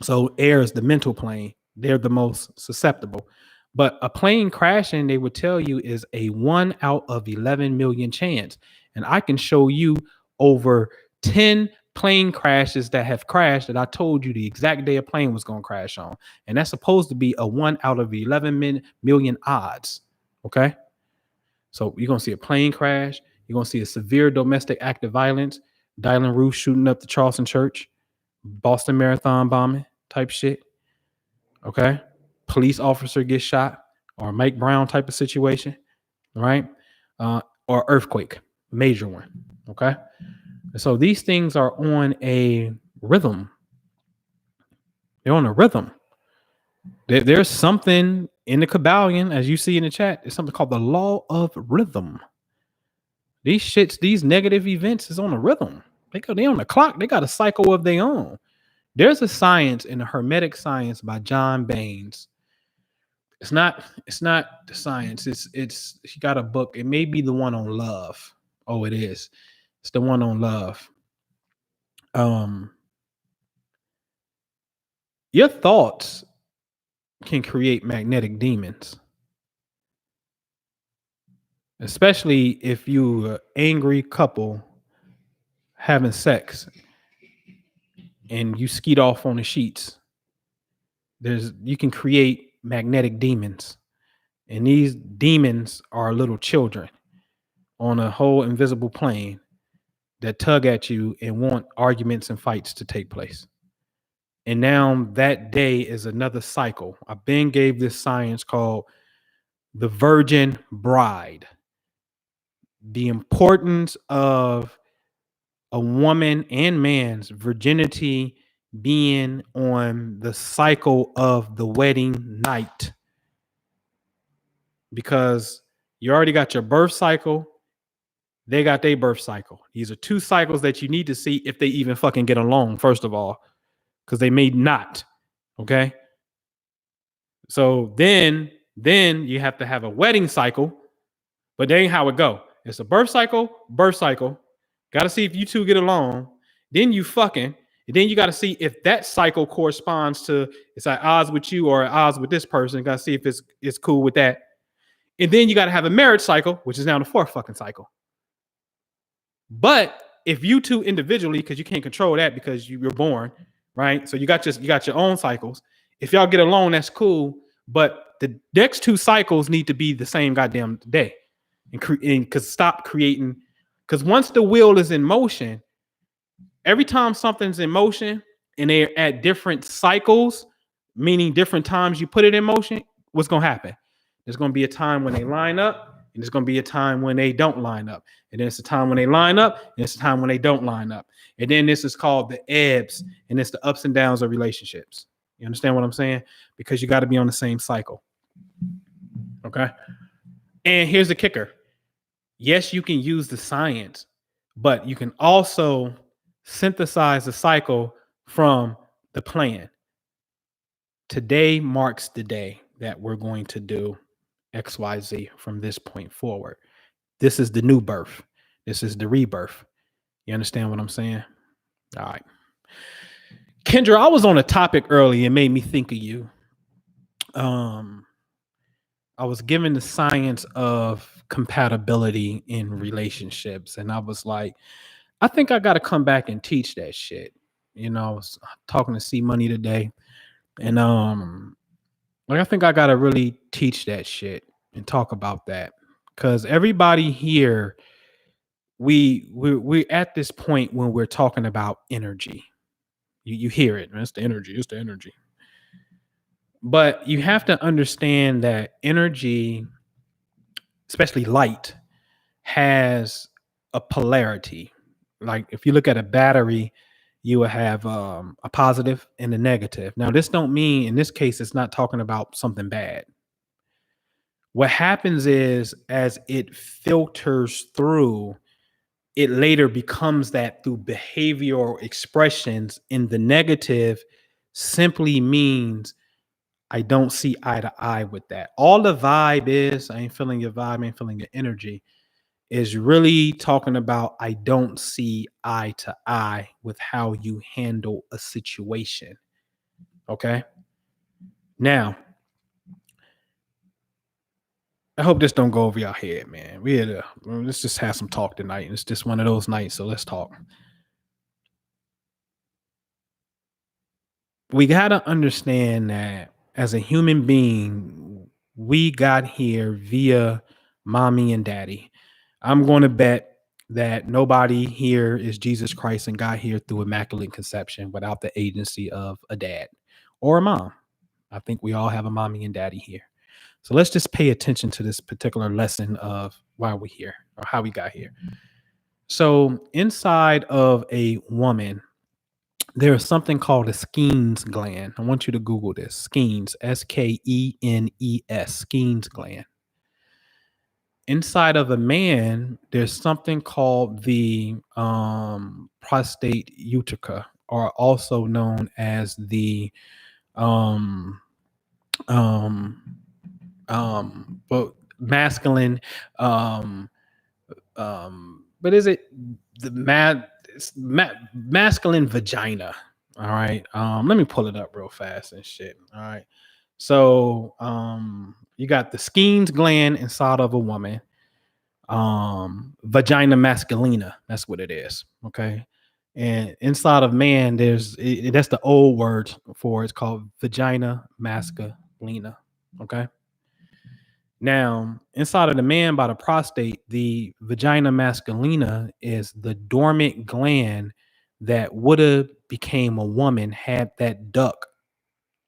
So air is the mental plane. They're the most susceptible. But a plane crashing, they would tell you, is a 1 out of 11 million chance. And I can show you over 10 plane crashes that have crashed that I told you the exact day a plane was going to crash on. And that's supposed to be a 1 out of 11 million odds. Okay. So you're going to see a plane crash. You're going to see a severe domestic act of violence, Dylan Roof shooting up the Charleston church, Boston Marathon bombing type shit. Okay. Police officer gets shot, or Mike Brown type of situation. Right. Or earthquake, major one. Okay. So these things are on a rhythm. They're on a rhythm. There's something in the Kabbalion, as you see in the chat, it's something called the law of rhythm. These negative events is on a rhythm. They on the clock. They got a cycle of their own. There's a science in the Hermetic Science by John Baines. It's not the science. It's he got a book. It may be the one on love. Oh, it is. It's the one on love. Your thoughts can create magnetic demons, especially if you an angry couple having sex and you skeet off on the sheets. You can create magnetic demons, and these demons are little children on a whole invisible plane that tug at you and want arguments and fights to take place. And now that day is another cycle. I Ben gave this science called the virgin bride. The importance of a woman and man's virginity being on the cycle of the wedding night. Because you already got your birth cycle, they got their birth cycle. These are two cycles that you need to see if they even fucking get along, first of all, because they may not. Okay. So then you have to have a wedding cycle, but that ain't how it go. It's a birth cycle. Got to see if you two get along. Then you fucking, and then you got to see if that cycle corresponds to, it's at odds with you or at odds with this person. Got to see if it's cool with that. And then you got to have a marriage cycle, which is now the fourth fucking cycle. But if you two individually, because you can't control that because you're born, right? So you got your own cycles. If y'all get along, that's cool. But the next two cycles need to be the same goddamn day, and stop creating. Because once the wheel is in motion, every time something's in motion and they're at different cycles, meaning different times you put it in motion, what's gonna happen? There's gonna be a time when they line up And there's going to be a time when they don't line up. And then it's a time when they line up, and it's a time when they don't line up. And then this is called the ebbs, and it's the ups and downs of relationships. You understand what I'm saying? Because you got to be on the same cycle. Okay. And here's the kicker. Yes, you can use the science, but you can also synthesize the cycle from the plan. Today marks the day that we're going to do XYZ from this point forward. This is the new birth. This is the rebirth. You understand what I'm saying? All right. Kendra, I was on a topic earlier. It made me think of you. I was given the science of compatibility in relationships, and I was like, I think I got to come back and teach that shit. I was talking to C Money today, and like I think I got to really teach that shit and talk about that because everybody here, we're at this point when we're talking about energy. You hear it, man. It's the energy. It's the energy. But you have to understand that energy, especially light, has a polarity. Like if you look at a battery, you will have a positive and a negative. Now, this don't mean in this case it's not talking about something bad. What happens is as it filters through, it later becomes that through behavioral expressions. In the negative simply means I don't see eye to eye with that. All the vibe is, I ain't feeling your vibe, I ain't feeling your energy, is really talking about I don't see eye to eye with how you handle a situation. Okay. Now, I hope this don't go over your head, man. Let's just have some talk tonight. It's just one of those nights, so let's talk. We got to understand that as a human being, we got here via mommy and daddy. I'm going to bet that nobody here is Jesus Christ and got here through immaculate conception without the agency of a dad or a mom. I think we all have a mommy and daddy here. So let's just pay attention to this particular lesson of why we're here or how we got here. So inside of a woman, there is something called a Skene's gland. I want you to Google this. Skene's, Skenes, Skene's gland. Inside of a man, there's something called the prostate utica, or also known as the um, um, but masculine but is it the masculine vagina? All right. Let me pull it up real fast and shit. All right. So you got the Skene's gland inside of a woman. Vagina masculina, that's what it is. Okay. And inside of man, that's the old word for it's called vagina masculina. Okay. Now, inside of the man by the prostate, the vagina masculina is the dormant gland that would have became a woman had that duck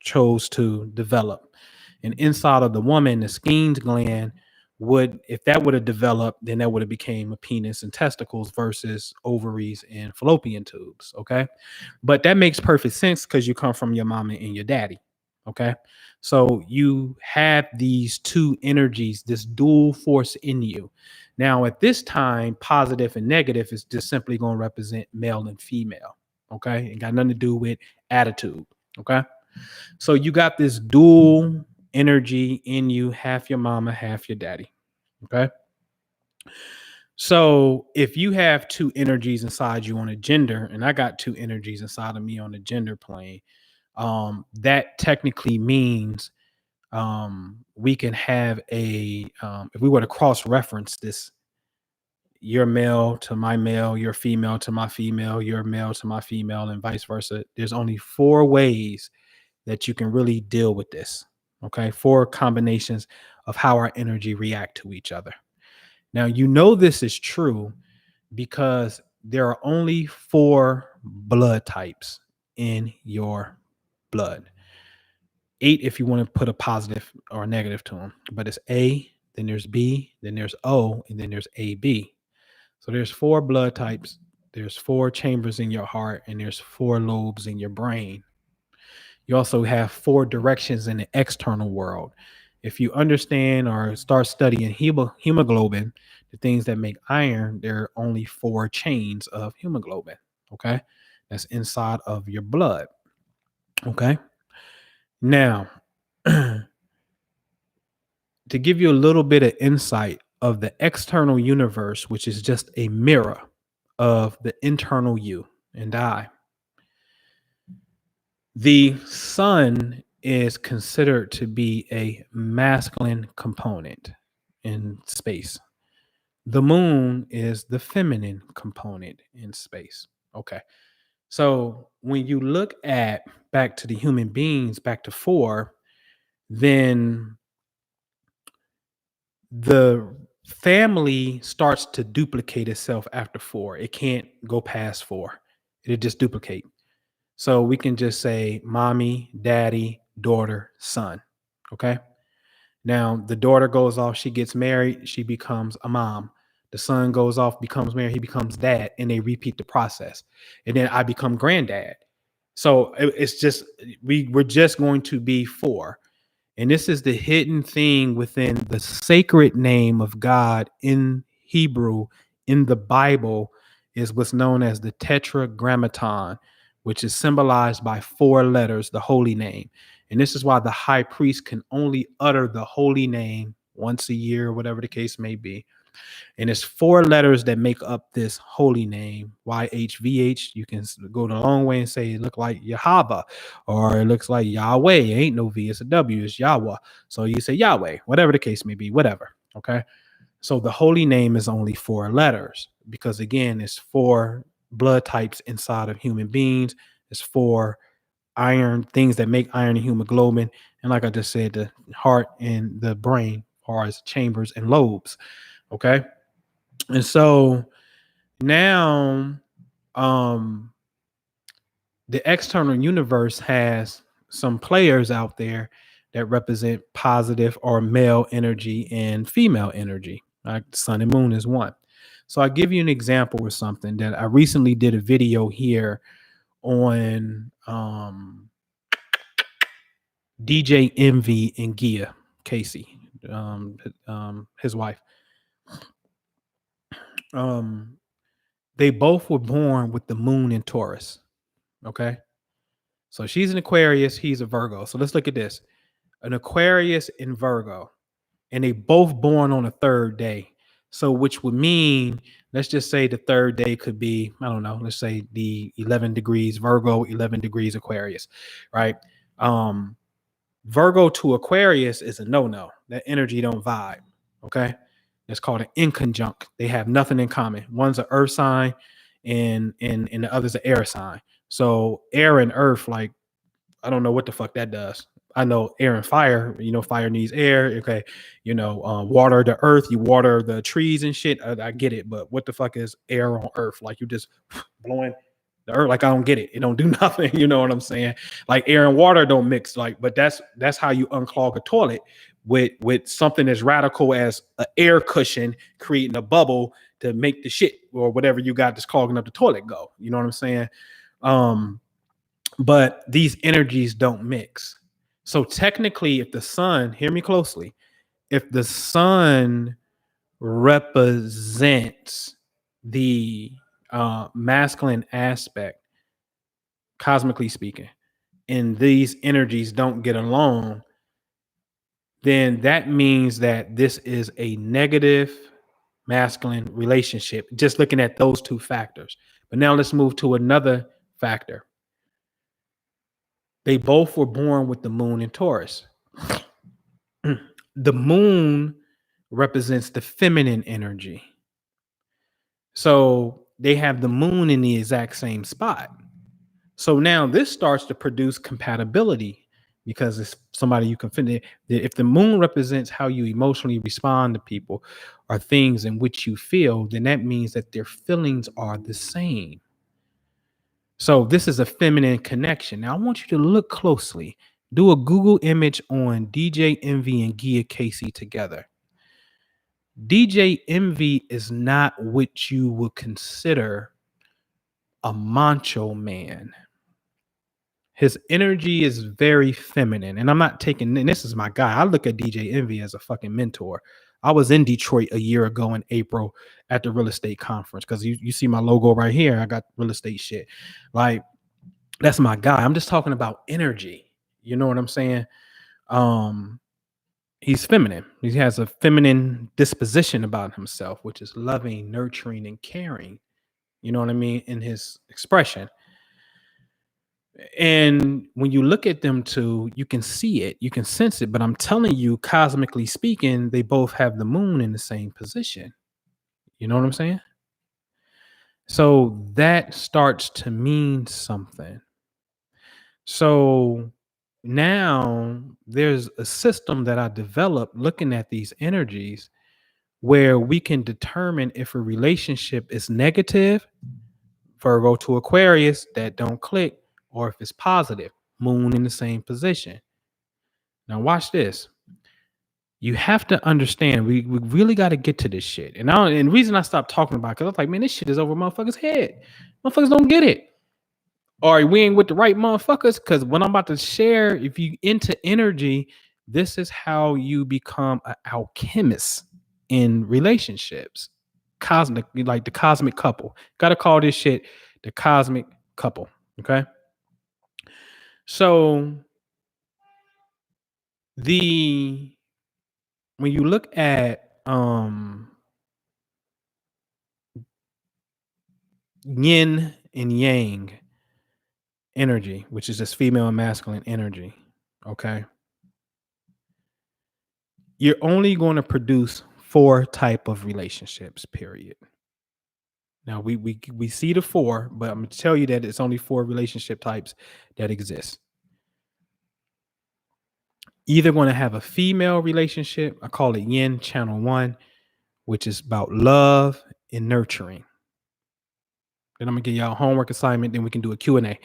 chose to develop. And inside of the woman, the Skene's gland would, if that would have developed, then that would have became a penis and testicles versus ovaries and fallopian tubes. Okay. But that makes perfect sense because you come from your mama and your daddy. Okay. So you have these two energies, this dual force in you. Now, at this time, positive and negative is just simply going to represent male and female. Okay. It got nothing to do with attitude. Okay. So you got this dual energy in you, half your mama, half your daddy. Okay. So if you have two energies inside you on a gender, and I got two energies inside of me on the gender plane, that technically means we can have if we were to cross reference this, you're male to my male, you're female to my female, you're male to my female, and vice versa. There's only four ways that you can really deal with this. Okay. Four combinations of how our energy react to each other. Now, this is true because there are only four blood types in your blood. 8 if you want to put a positive or a negative to them, but it's A, then there's B, then there's O, and then there's AB. So there's four blood types, there's four chambers in your heart, and there's four lobes in your brain. You also have four directions in the external world. If you understand or start studying hemoglobin, the things that make iron, there are only four chains of hemoglobin. Okay. That's inside of your blood. Okay. Now, to give you a little bit of insight of the external universe, which is just a mirror of the internal you and I, the sun is considered to be a masculine component in space. The moon is the feminine component in space. Okay. So when you look at back to the human beings, back to four, then the family starts to duplicate itself after four. It can't go past four. It'll just duplicate. So we can just say mommy, daddy, daughter, son. Okay. Now the daughter goes off, she gets married, she becomes a mom. The son goes off, becomes married, he becomes dad, and they repeat the process. And then I become granddad. So it's just we're just going to be four. And this is the hidden thing within the sacred name of God in Hebrew in the Bible is what's known as the tetragrammaton, which is symbolized by four letters, the holy name. And this is why the high priest can only utter the holy name once a year, whatever the case may be. And it's four letters that make up this holy name, YHVH. You can go the long way and say it look like Yahweh, or it looks like Yahweh. It ain't no V, it's a W, it's Yahweh. So you say Yahweh, whatever the case may be, whatever. Okay. So the holy name is only four letters because, again, it's four blood types inside of human beings. It's four iron things that make iron and hemoglobin. And like I just said, the heart and the brain are as chambers and lobes. Okay. And so now um the external universe has some players out there that represent positive or male energy and female energy. Like sun and moon is one. So I give you an example of something that I recently did a video here on DJ Envy and Gia Casey, his wife. They both were born with the moon in Taurus. Okay. So she's an Aquarius, he's a Virgo. So let's look at this. An Aquarius in Virgo, and they both born on a third day. So which would mean, let's just say the third day could be, I don't know, let's say the 11 degrees Virgo, 11 degrees Aquarius, right? Virgo to Aquarius is a no-no. That energy don't vibe. Okay. It's called an inconjunct. They have nothing in common. One's an earth sign and the other's an air sign. So air and earth, like, I don't know what the fuck that does. I know air and fire, fire needs air. Okay. Water the earth, you water the trees and shit. I get it. But what the fuck is air on earth? Like you just blowing the earth. Like I don't get it. It don't do nothing. You know what I'm saying? Like air and water don't mix. Like, but that's how you unclog a toilet with something as radical as an air cushion creating a bubble to make the shit or whatever you got that's clogging up the toilet go. You know what I'm saying? But these energies don't mix. So technically, if the sun, hear me closely, if the sun represents the masculine aspect, cosmically speaking, and these energies don't get along, then that means that this is a negative masculine relationship, just looking at those two factors. But now let's move to another factor. They both were born with the moon in Taurus. The moon represents the feminine energy. So they have the moon in the exact same spot. So now this starts to produce compatibility because it's somebody you can fit. If the moon represents how you emotionally respond to people or things in which you feel, then that means that their feelings are the same. So this is a feminine connection. Now I want you to look closely. Do a Google image on DJ Envy and Gia Casey together. DJ Envy is not what you would consider a macho man. His energy is very feminine. And I'm not taking, and this is my guy. I look at DJ Envy as a fucking mentor. I was in Detroit a year ago in April at the real estate conference because you see my logo right here. I got real estate shit. Like, that's my guy. I'm just talking about energy. You know what I'm saying? Um, he's feminine. He has a feminine disposition about himself, which is loving, nurturing, and caring. You know what I mean? In his expression. And when you look at them two, you can see it, you can sense it. But I'm telling you, cosmically speaking, they both have the moon in the same position. You know what I'm saying? So that starts to mean something. So now there's a system that I developed looking at these energies where we can determine if a relationship is negative, Virgo to Aquarius, that don't click, or if it's positive, moon in the same position. Now, watch this. You have to understand, we really got to get to this shit. And the reason I stopped talking about it, because I was like, man, this shit is over motherfuckers' head. Motherfuckers don't get it. Or we ain't with the right motherfuckers. Because what I'm about to share, if you into energy, this is how you become an alchemist in relationships. Cosmic, like the cosmic couple. Gotta call this shit the cosmic couple. Okay. So the when you look at yin and yang energy, which is this female and masculine energy, okay, you're only going to produce four type of relationships, period. Now we see the four, but I'm going to tell you that it's only four relationship types that exist. Either going to have a female relationship, I call it yin channel 1, which is about love and nurturing. Then I'm going to give y'all a homework assignment, then we can do a Q&A.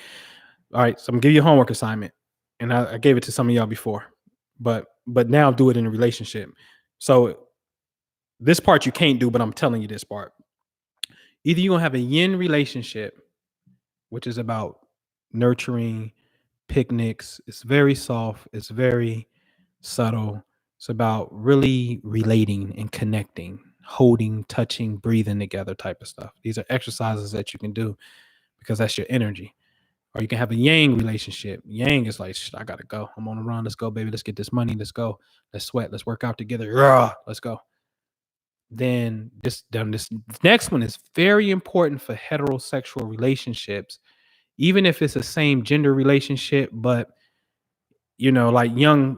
All right, so I'm gonna give you a homework assignment, and I gave it to some of y'all before, but now do it in a relationship. So this part you can't do, but I'm telling you this part. Either you're gonna have a yin relationship, which is about nurturing, picnics. It's very soft. It's very subtle. It's about really relating and connecting, holding, touching, breathing together type of stuff. These are exercises that you can do because that's your energy. Or you can have a yang relationship. Yang is like, I gotta go. I'm on a run. Let's go, baby. Let's get this money. Let's go. Let's sweat. Let's work out together. Rah, let's go. Then this next one is very important for heterosexual relationships, even if it's a same gender relationship. But like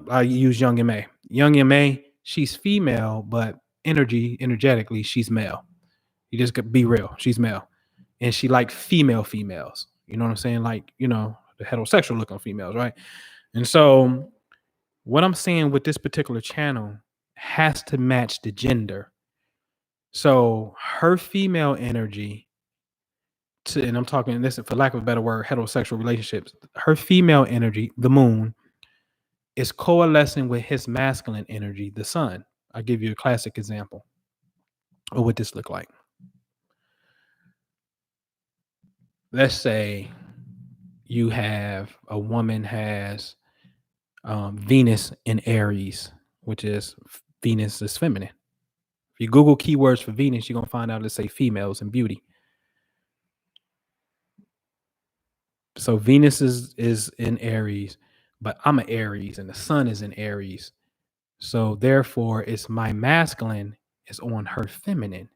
I use Young M.A. Young M.A., she's female, but energetically, she's male. You just got be real. She's male. And she like females. You know what I'm saying? Like, the heterosexual looking females, right? And so what I'm saying with this particular channel has to match the gender. So her female energy and I'm talking this for lack of a better word, heterosexual relationships, her female energy, the moon, is coalescing with his masculine energy, the sun. I'll give you a classic example of what this look like. Let's say you have a woman has Venus in Aries, which is Venus is feminine. If you Google keywords for Venus, you're gonna find out, let's say, females and beauty. So Venus is in Aries, but I'm an Aries and the sun is in Aries. So therefore, it's my masculine is on her feminine.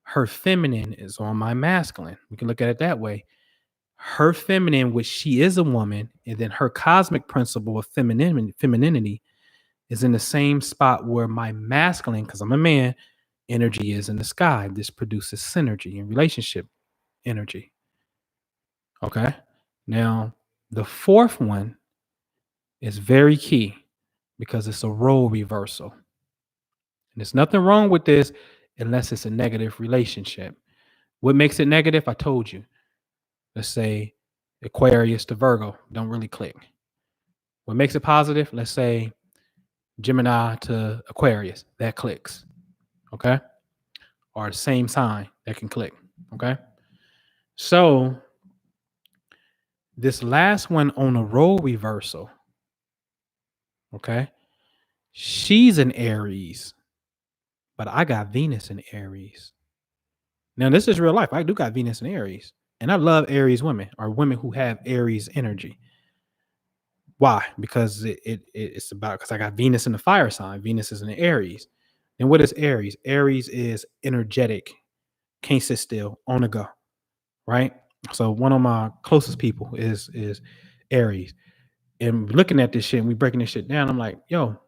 Her feminine is on my masculine. We can look at it that way. Her feminine, which she is a woman, and then her cosmic principle of femininity is in the same spot where my masculine, because I'm a man, energy is in the sky. This produces synergy and relationship energy. Okay. Now, the fourth one is very key because it's a role reversal. And there's nothing wrong with this unless it's a negative relationship. What makes it negative? I told you. Let's say Aquarius to Virgo don't really click. What makes it positive? Let's say Gemini to Aquarius, that clicks. Okay. Or the same sign that can click. Okay. So this last one on a role reversal, okay, she's an Aries, but I got Venus in Aries. Now, this is real life. I do got Venus in Aries, and I love Aries women or women who have Aries energy. Why? Because it's about because I got Venus in the fire sign. Venus is in the Aries. And what is Aries? Aries is energetic, can't sit still, on the go, right? So one of my closest people is Aries. And looking at this shit and we breaking this shit down, I'm like, yo,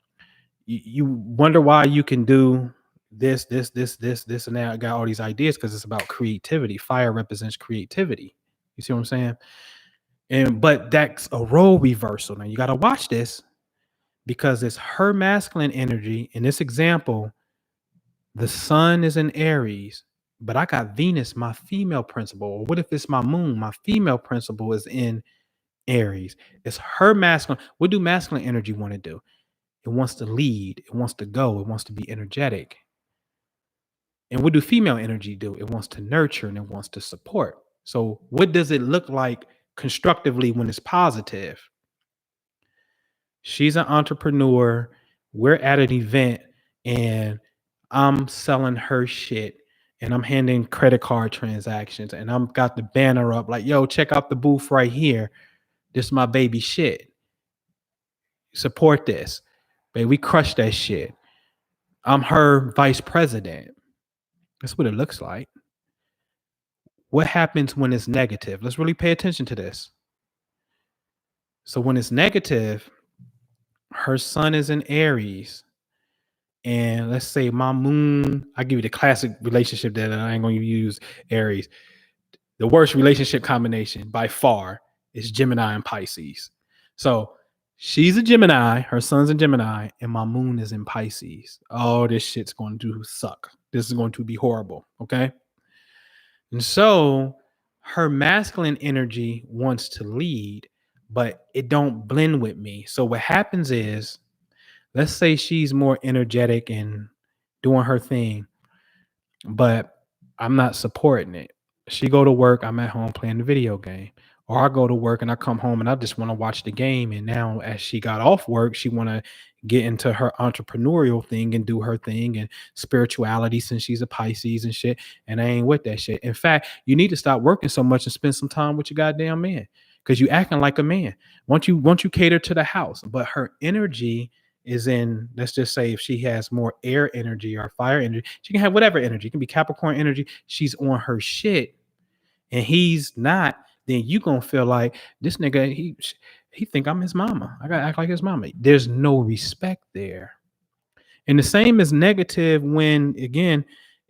you wonder why you can do this, and that. I got all these ideas because it's about creativity. Fire represents creativity. You see what I'm saying? And but that's a role reversal. Now you got to watch this because it's her masculine energy. In this example, the sun is in Aries, but I got Venus, my female principle. Or what if it's my moon? My female principle is in Aries. It's her masculine. What do masculine energy want to do? It wants to lead, it wants to go, it wants to be energetic. And what do female energy do? It wants to nurture and it wants to support. So, what does it look like constructively when it's positive? She's an entrepreneur. We're at an event and I'm selling her shit and I'm handing credit card transactions and I'm got the banner up like, yo, check out the booth right here. This is my baby shit. Support this. Baby, we crush that shit. I'm her vice president. That's what it looks like. What happens when it's negative? Let's really pay attention to this. So when it's negative, her sun is in Aries. And let's say my moon, I give you the classic relationship that I ain't going to use Aries. The worst relationship combination by far is Gemini and Pisces. So she's a Gemini, her sun's in Gemini, and my moon is in Pisces. Oh, this shit's going to suck. This is going to be horrible. Okay. And so her masculine energy wants to lead, but it don't blend with me. So what happens is, let's say she's more energetic and doing her thing, but I'm not supporting it. She go to work, I'm at home playing the video game. Or I go to work and I come home and I just want to watch the game. And now as she got off work, she want to get into her entrepreneurial thing and do her thing and spirituality since she's a Pisces and shit. And I ain't with that shit. In fact, you need to stop working so much and spend some time with your goddamn man. Because you acting like a man. Once you cater to the house, but her energy is in, let's just say if she has more air energy or fire energy, she can have whatever energy. It can be Capricorn energy. She's on her shit and he's not, then you gonna feel like this nigga, he think I'm his mama. I gotta act like his mama. There's no respect there. And the same is negative when, again,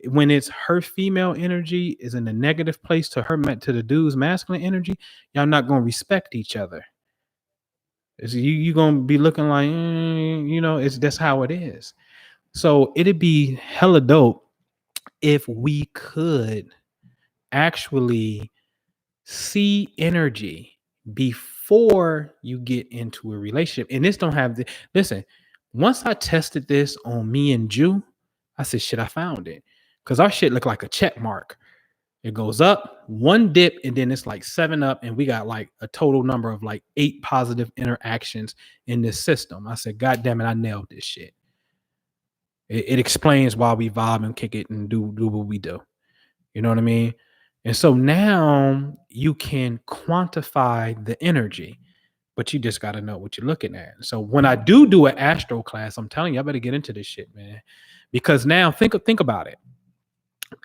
when it's her female energy is in a negative place to to the dude's masculine energy, y'all not gonna respect each other. You gonna be looking like, it's that's how it is. So it'd be hella dope if we could actually see energy before you get into a relationship. And this don't have the listen. Once I tested this on me and Jew, I said, shit, I found it. Because our shit looked like a check mark. It goes up, one dip, and then it's like seven up, and we got like a total number of like 8 positive interactions in this system. I said, God damn it, I nailed this shit. It explains why we vibe and kick it and do what we do. You know what I mean? And so now you can quantify the energy, but you just got to know what you're looking at. So when I do an astro class, I'm telling you, I better get into this shit, man, because now think about it.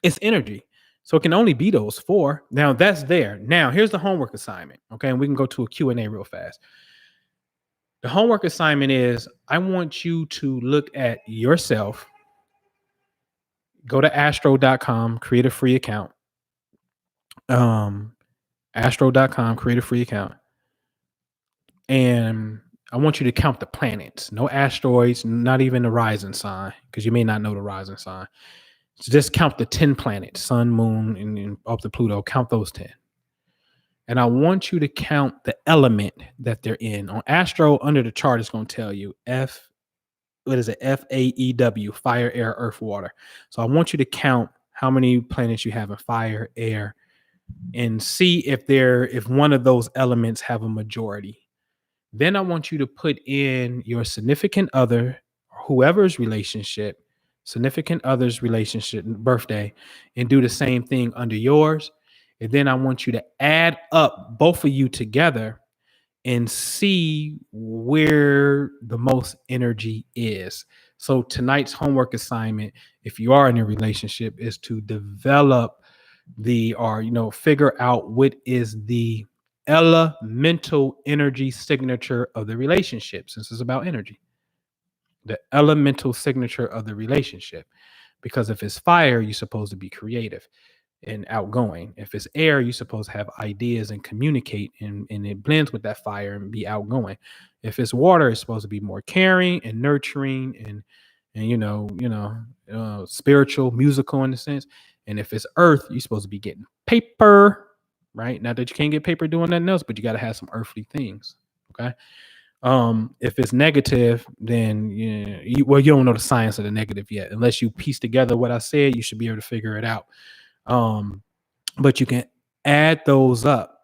It's energy. So it can only be those 4. Now that's there. Now here's the homework assignment. Okay. And we can go to a Q&A real fast. The homework assignment is I want you to look at yourself, go to astro.com, create a free account. Astro.com, create a free account. And I want you to count the planets, no asteroids, not even the rising sign, because you may not know the rising sign. So just count the 10 planets, sun, moon, and up to Pluto. Count those 10. And I want you to count the element that they're in. On Astro, under the chart, it's going to tell you what is it? FAEW, fire, air, earth, water. So I want you to count how many planets you have in fire, air, and see if one of those elements have a majority. Then I want you to put in your significant other, whoever's relationship, significant other's relationship, birthday, and do the same thing under yours. And then I want you to add up both of you together and see where the most energy is. So tonight's homework assignment, if you are in a relationship, is to develop figure out what is the elemental energy signature of the relationship, since it's about energy, the elemental signature of the relationship. Because if it's fire, you're supposed to be creative and outgoing. If it's air, you're supposed to have ideas and communicate, and it blends with that fire and be outgoing. If it's water, it's supposed to be more caring and nurturing and spiritual, musical in a sense. And if it's earth, you're supposed to be getting paper, right? Not that you can't get paper doing nothing else, but you got to have some earthly things. Okay. If it's negative, then you don't know the science of the negative yet. Unless you piece together what I said, you should be able to figure it out. But you can add those up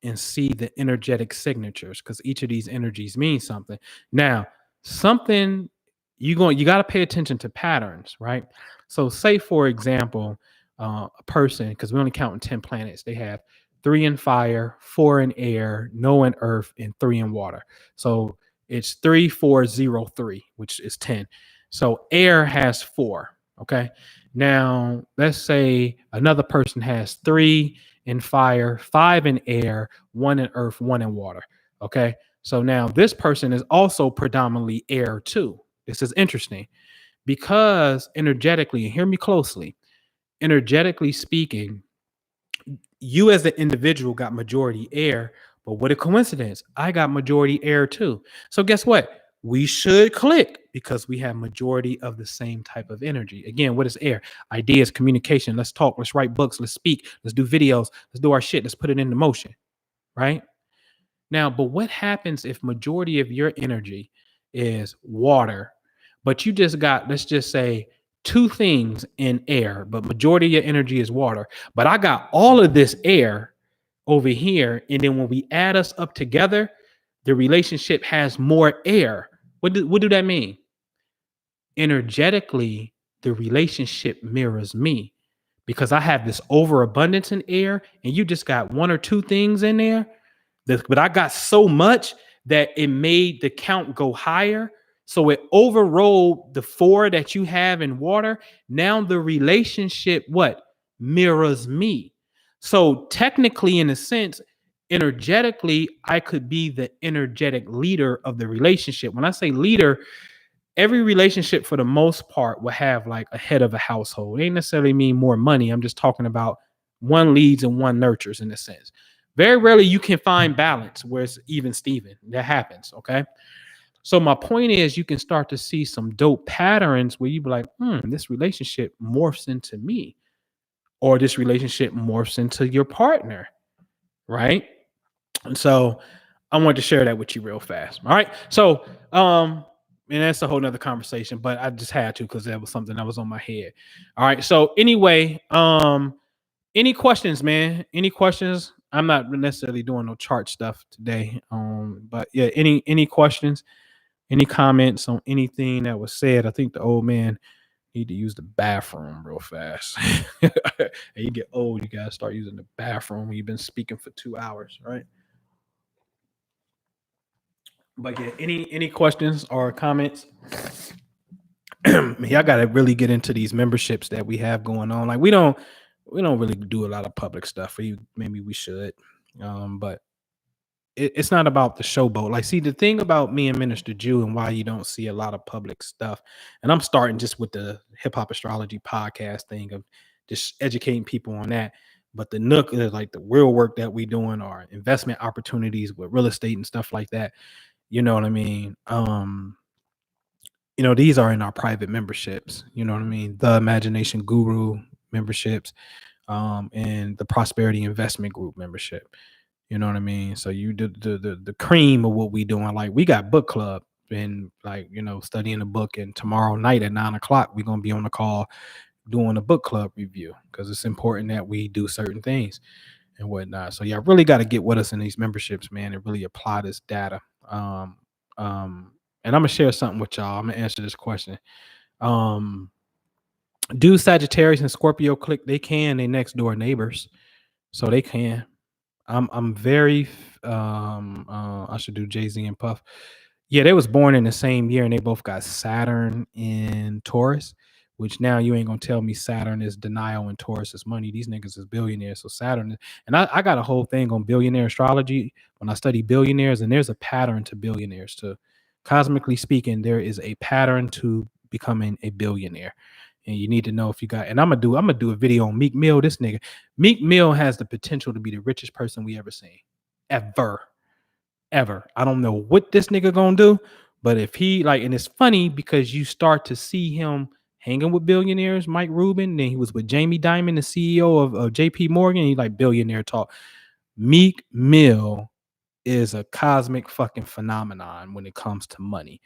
and see the energetic signatures, because each of these energies means something. Now, something you got to pay attention to patterns, right? So, say for example, a person, because we're only counting 10 planets, they have 3 in fire, 4 in air, no in earth, and 3 in water. So it's 3, 4, 0, 3, which is 10. So air has 4. Okay. Now, let's say another person has 3 in fire, 5 in air, 1 in earth, 1 in water. Okay. So now this person is also predominantly air too. This is interesting because energetically, and hear me closely, energetically speaking, you as an individual got majority air, but what a coincidence. I got majority air too. So guess what? We should click because we have majority of the same type of energy. Again, what is air? Ideas, communication. Let's talk. Let's write books. Let's speak. Let's do videos. Let's do our shit. Let's put it into motion. Right? Now, but what happens if majority of your energy is water, but you just got, let's just say, 2 things in air, but majority of your energy is water. But I got all of this air over here. And then when we add us up together, the relationship has more air. What do that mean? Energetically, the relationship mirrors me because I have this overabundance in air and you just got 1 or 2 things in there. But I got so much that it made the count go higher. So it overrode the 4 that you have in water. Now the relationship, what? Mirrors me. So technically, in a sense, energetically, I could be the energetic leader of the relationship. When I say leader, every relationship for the most part will have like a head of a household. It ain't necessarily mean more money. I'm just talking about one leads and one nurtures in a sense. Very rarely you can find balance where it's even Steven. That happens. Okay. So my point is you can start to see some dope patterns where you be like, this relationship morphs into me, or this relationship morphs into your partner. Right. And so I wanted to share that with you real fast. All right. So, and that's a whole nother conversation, but I just had to because that was something that was on my head. All right. So anyway, any questions, man? Any questions? I'm not necessarily doing no chart stuff today. But yeah, any questions, any comments on anything that was said? I think the old man need to use the bathroom real fast. And you get old, you gotta start using the bathroom when you've been speaking for 2 hours, right? But yeah, any questions or comments? Y'all gotta really get into these memberships that we have going on. Like we don't really do a lot of public stuff. Maybe we should. But it's not about the showboat. Like, see, the thing about me and Minister Jew and why you don't see a lot of public stuff, and I'm starting just with the hip hop astrology podcast thing of just educating people on that. But the nook is like the real work that we doing, our investment opportunities with real estate and stuff like that. You know what I mean? These are in our private memberships. You know what I mean? The Imagination Guru memberships, and the Prosperity Investment Group membership. You know what I mean? So you the cream of what we doing. Like we got book club. been like, studying a book. And tomorrow night at 9 o'clock, we're gonna be on the call doing a book club review because it's important that we do certain things and whatnot. So yeah, really got to get with us in these memberships, man, and really apply this data. Um, and I'm gonna share something with y'all. I'm gonna answer this question. Um, do Sagittarius and Scorpio click? They can. They next door neighbors, so they can. I'm very I should do Jay-Z and Puff. Yeah, they was born in the same year and they both got Saturn in Taurus, which now you ain't gonna tell me Saturn is denial and Taurus is money. These niggas is billionaires. So and I got a whole thing on billionaire astrology when I study billionaires, and there's a pattern to billionaires too. Cosmically speaking, there is a pattern to becoming a billionaire. And you need to know if you got, and I'm gonna do a video on Meek Mill. This nigga, Meek Mill has the potential to be the richest person we ever seen. Ever. Ever. I don't know what this nigga gonna do, but if he like, and it's funny because you start to see him hanging with billionaires, Mike Rubin, then he was with Jamie Dimon, the CEO of JP Morgan. He like billionaire talk. Meek Mill is a cosmic fucking phenomenon when it comes to money.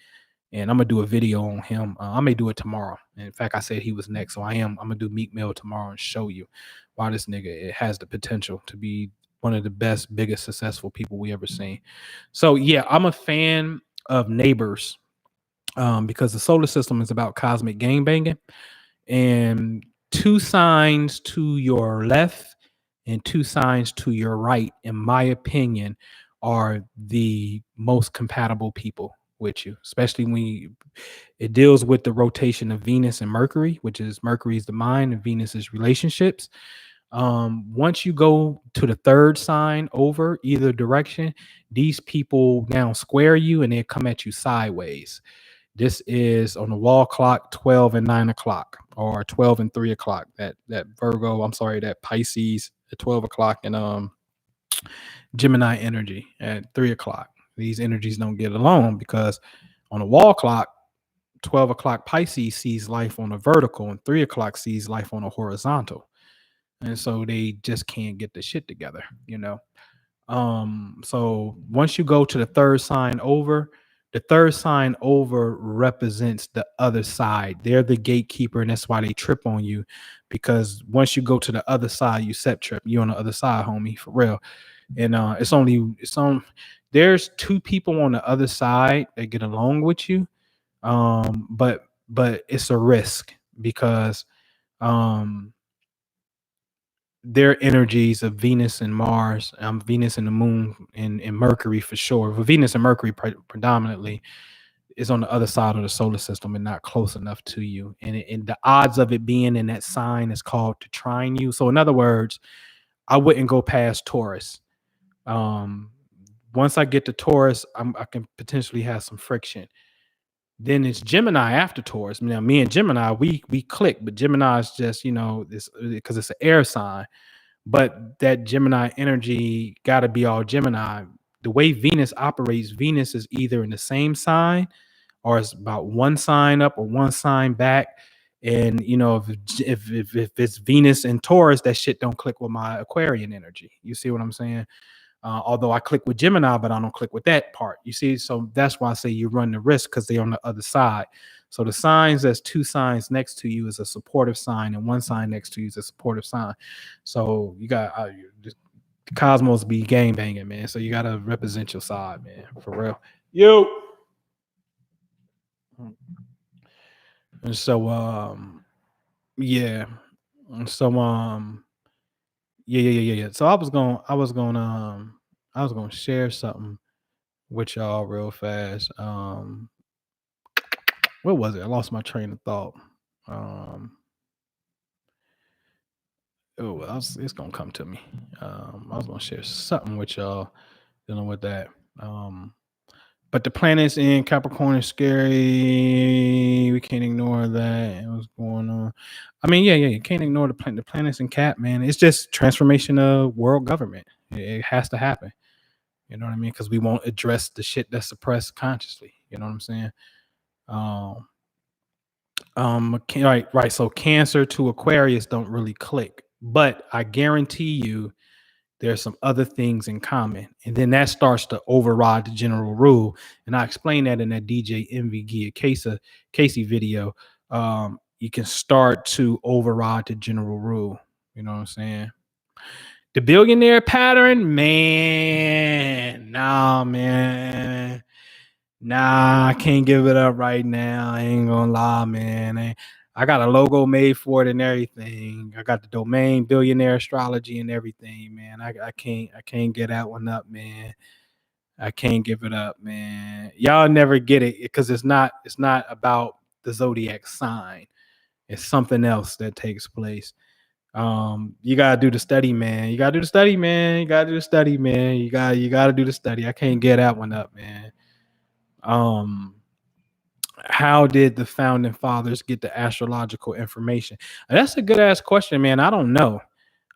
And I'm gonna do a video on him. I may do it tomorrow. In fact, I said he was next, so I'm gonna do Meek Mill tomorrow and show you why this nigga it has the potential to be one of the best, biggest, successful people we ever seen. So yeah, I'm a fan of Neighbors because the solar system is about cosmic gang banging, and two signs to your left and two signs to your right, in my opinion, are the most compatible people with you, especially when it deals with the rotation of Venus and Mercury, which is Mercury is the mind and Venus is relationships. Once you go to the third sign over either direction, these people now square you and they come at you sideways. This is on the wall clock 12 and 9 o'clock or 12 and 3 o'clock. That Virgo, I'm sorry, that Pisces at 12 o'clock and Gemini energy at 3 o'clock. These energies don't get along because on the wall clock, 12 o'clock Pisces sees life on a vertical and 3 o'clock sees life on a horizontal. And so they just can't get the shit together. So once you go to the third sign over represents the other side. They're the gatekeeper, and that's why they trip on you. Because once you go to the other side, you set trip. You on the other side, homie, for real. And there's two people on the other side that get along with you. But it's a risk because um their energies of Venus and Mars, Venus and the Moon and Mercury for sure. But Venus and Mercury predominantly is on the other side of the solar system and not close enough to you. And the odds of it being in that sign is called to trine you. So in other words, I wouldn't go past Taurus. Um, Once I get to Taurus, I can potentially have some friction. Then it's Gemini after Taurus. Now, me and Gemini, we click, but Gemini is just this because it's an air sign. But that Gemini energy got to be all Gemini. The way Venus operates, Venus is either in the same sign or it's about one sign up or one sign back. And if it's Venus and Taurus, that shit don't click with my Aquarian energy. You see what I'm saying? Although I click with Gemini, but I don't click with that part. You see, so that's why I say you run the risk because they're on the other side. So the signs that's two signs next to you is a supportive sign, and one sign next to you is a supportive sign. So you got the cosmos be gang banging, man. So you got to represent your side, man, for real. Yo. And so yeah. And so yeah. So I was gonna share something with y'all real fast. What was it? I lost my train of thought. It's gonna come to me. I was gonna share something with y'all dealing with that. But the planets in Capricorn is scary. We can't ignore that. What's going on? I mean, yeah. You can't ignore the planets in Cap, man. It's just transformation of world government. It has to happen. You know what I mean? Because we won't address the shit that's suppressed consciously. You know what I'm saying? Right. So Cancer to Aquarius don't really click, but I guarantee you, there's some other things in common. And then that starts to override the general rule. And I explained that in that DJ Envy Gia Casey video. You can start to override the general rule. You know what I'm saying? The billionaire pattern, man. Nah, man. Nah, I can't give it up right now. I ain't gonna lie, man. I got a logo made for it and everything. I got the domain, billionaire astrology and everything, man. I can't get that one up, man. I can't give it up, man. Y'all never get it because it's not about the zodiac sign. It's something else that takes place. You gotta do the study, man. You gotta do the study, man. You gotta do the study, man. You gotta do the study. I can't get that one up, man. Um, how did the founding fathers get the astrological information? That's a good ass question, man. I don't know.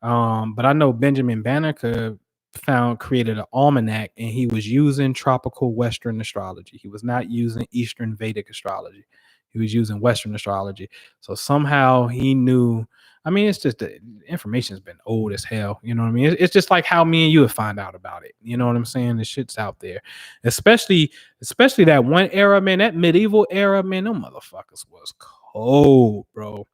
But I know Benjamin Banneker created an almanac and he was using tropical Western astrology. He was not using Eastern Vedic astrology. He was using Western astrology. So somehow he knew. I mean, it's just the information's been old as hell. You know what I mean? It's just like how me and you would find out about it. You know what I'm saying? The shit's out there, especially that one era, man. That medieval era, man. Them motherfuckers was cold, bro.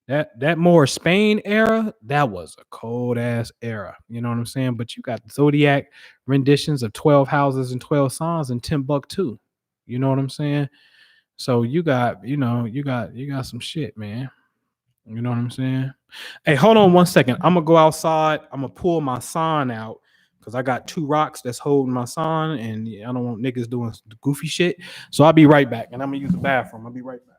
That more Spain era, that was a cold ass era. You know what I'm saying? But you got zodiac renditions of 12 houses and 12 signs in Timbuktu. You know what I'm saying? So you got some shit, man. You know what I'm saying? Hey, hold on 1 second. I'm gonna go outside. I'm gonna pull my sign out because I got two rocks that's holding my sign, and I don't want niggas doing goofy shit. So I'll be right back, and I'm gonna use the bathroom. I'll be right back.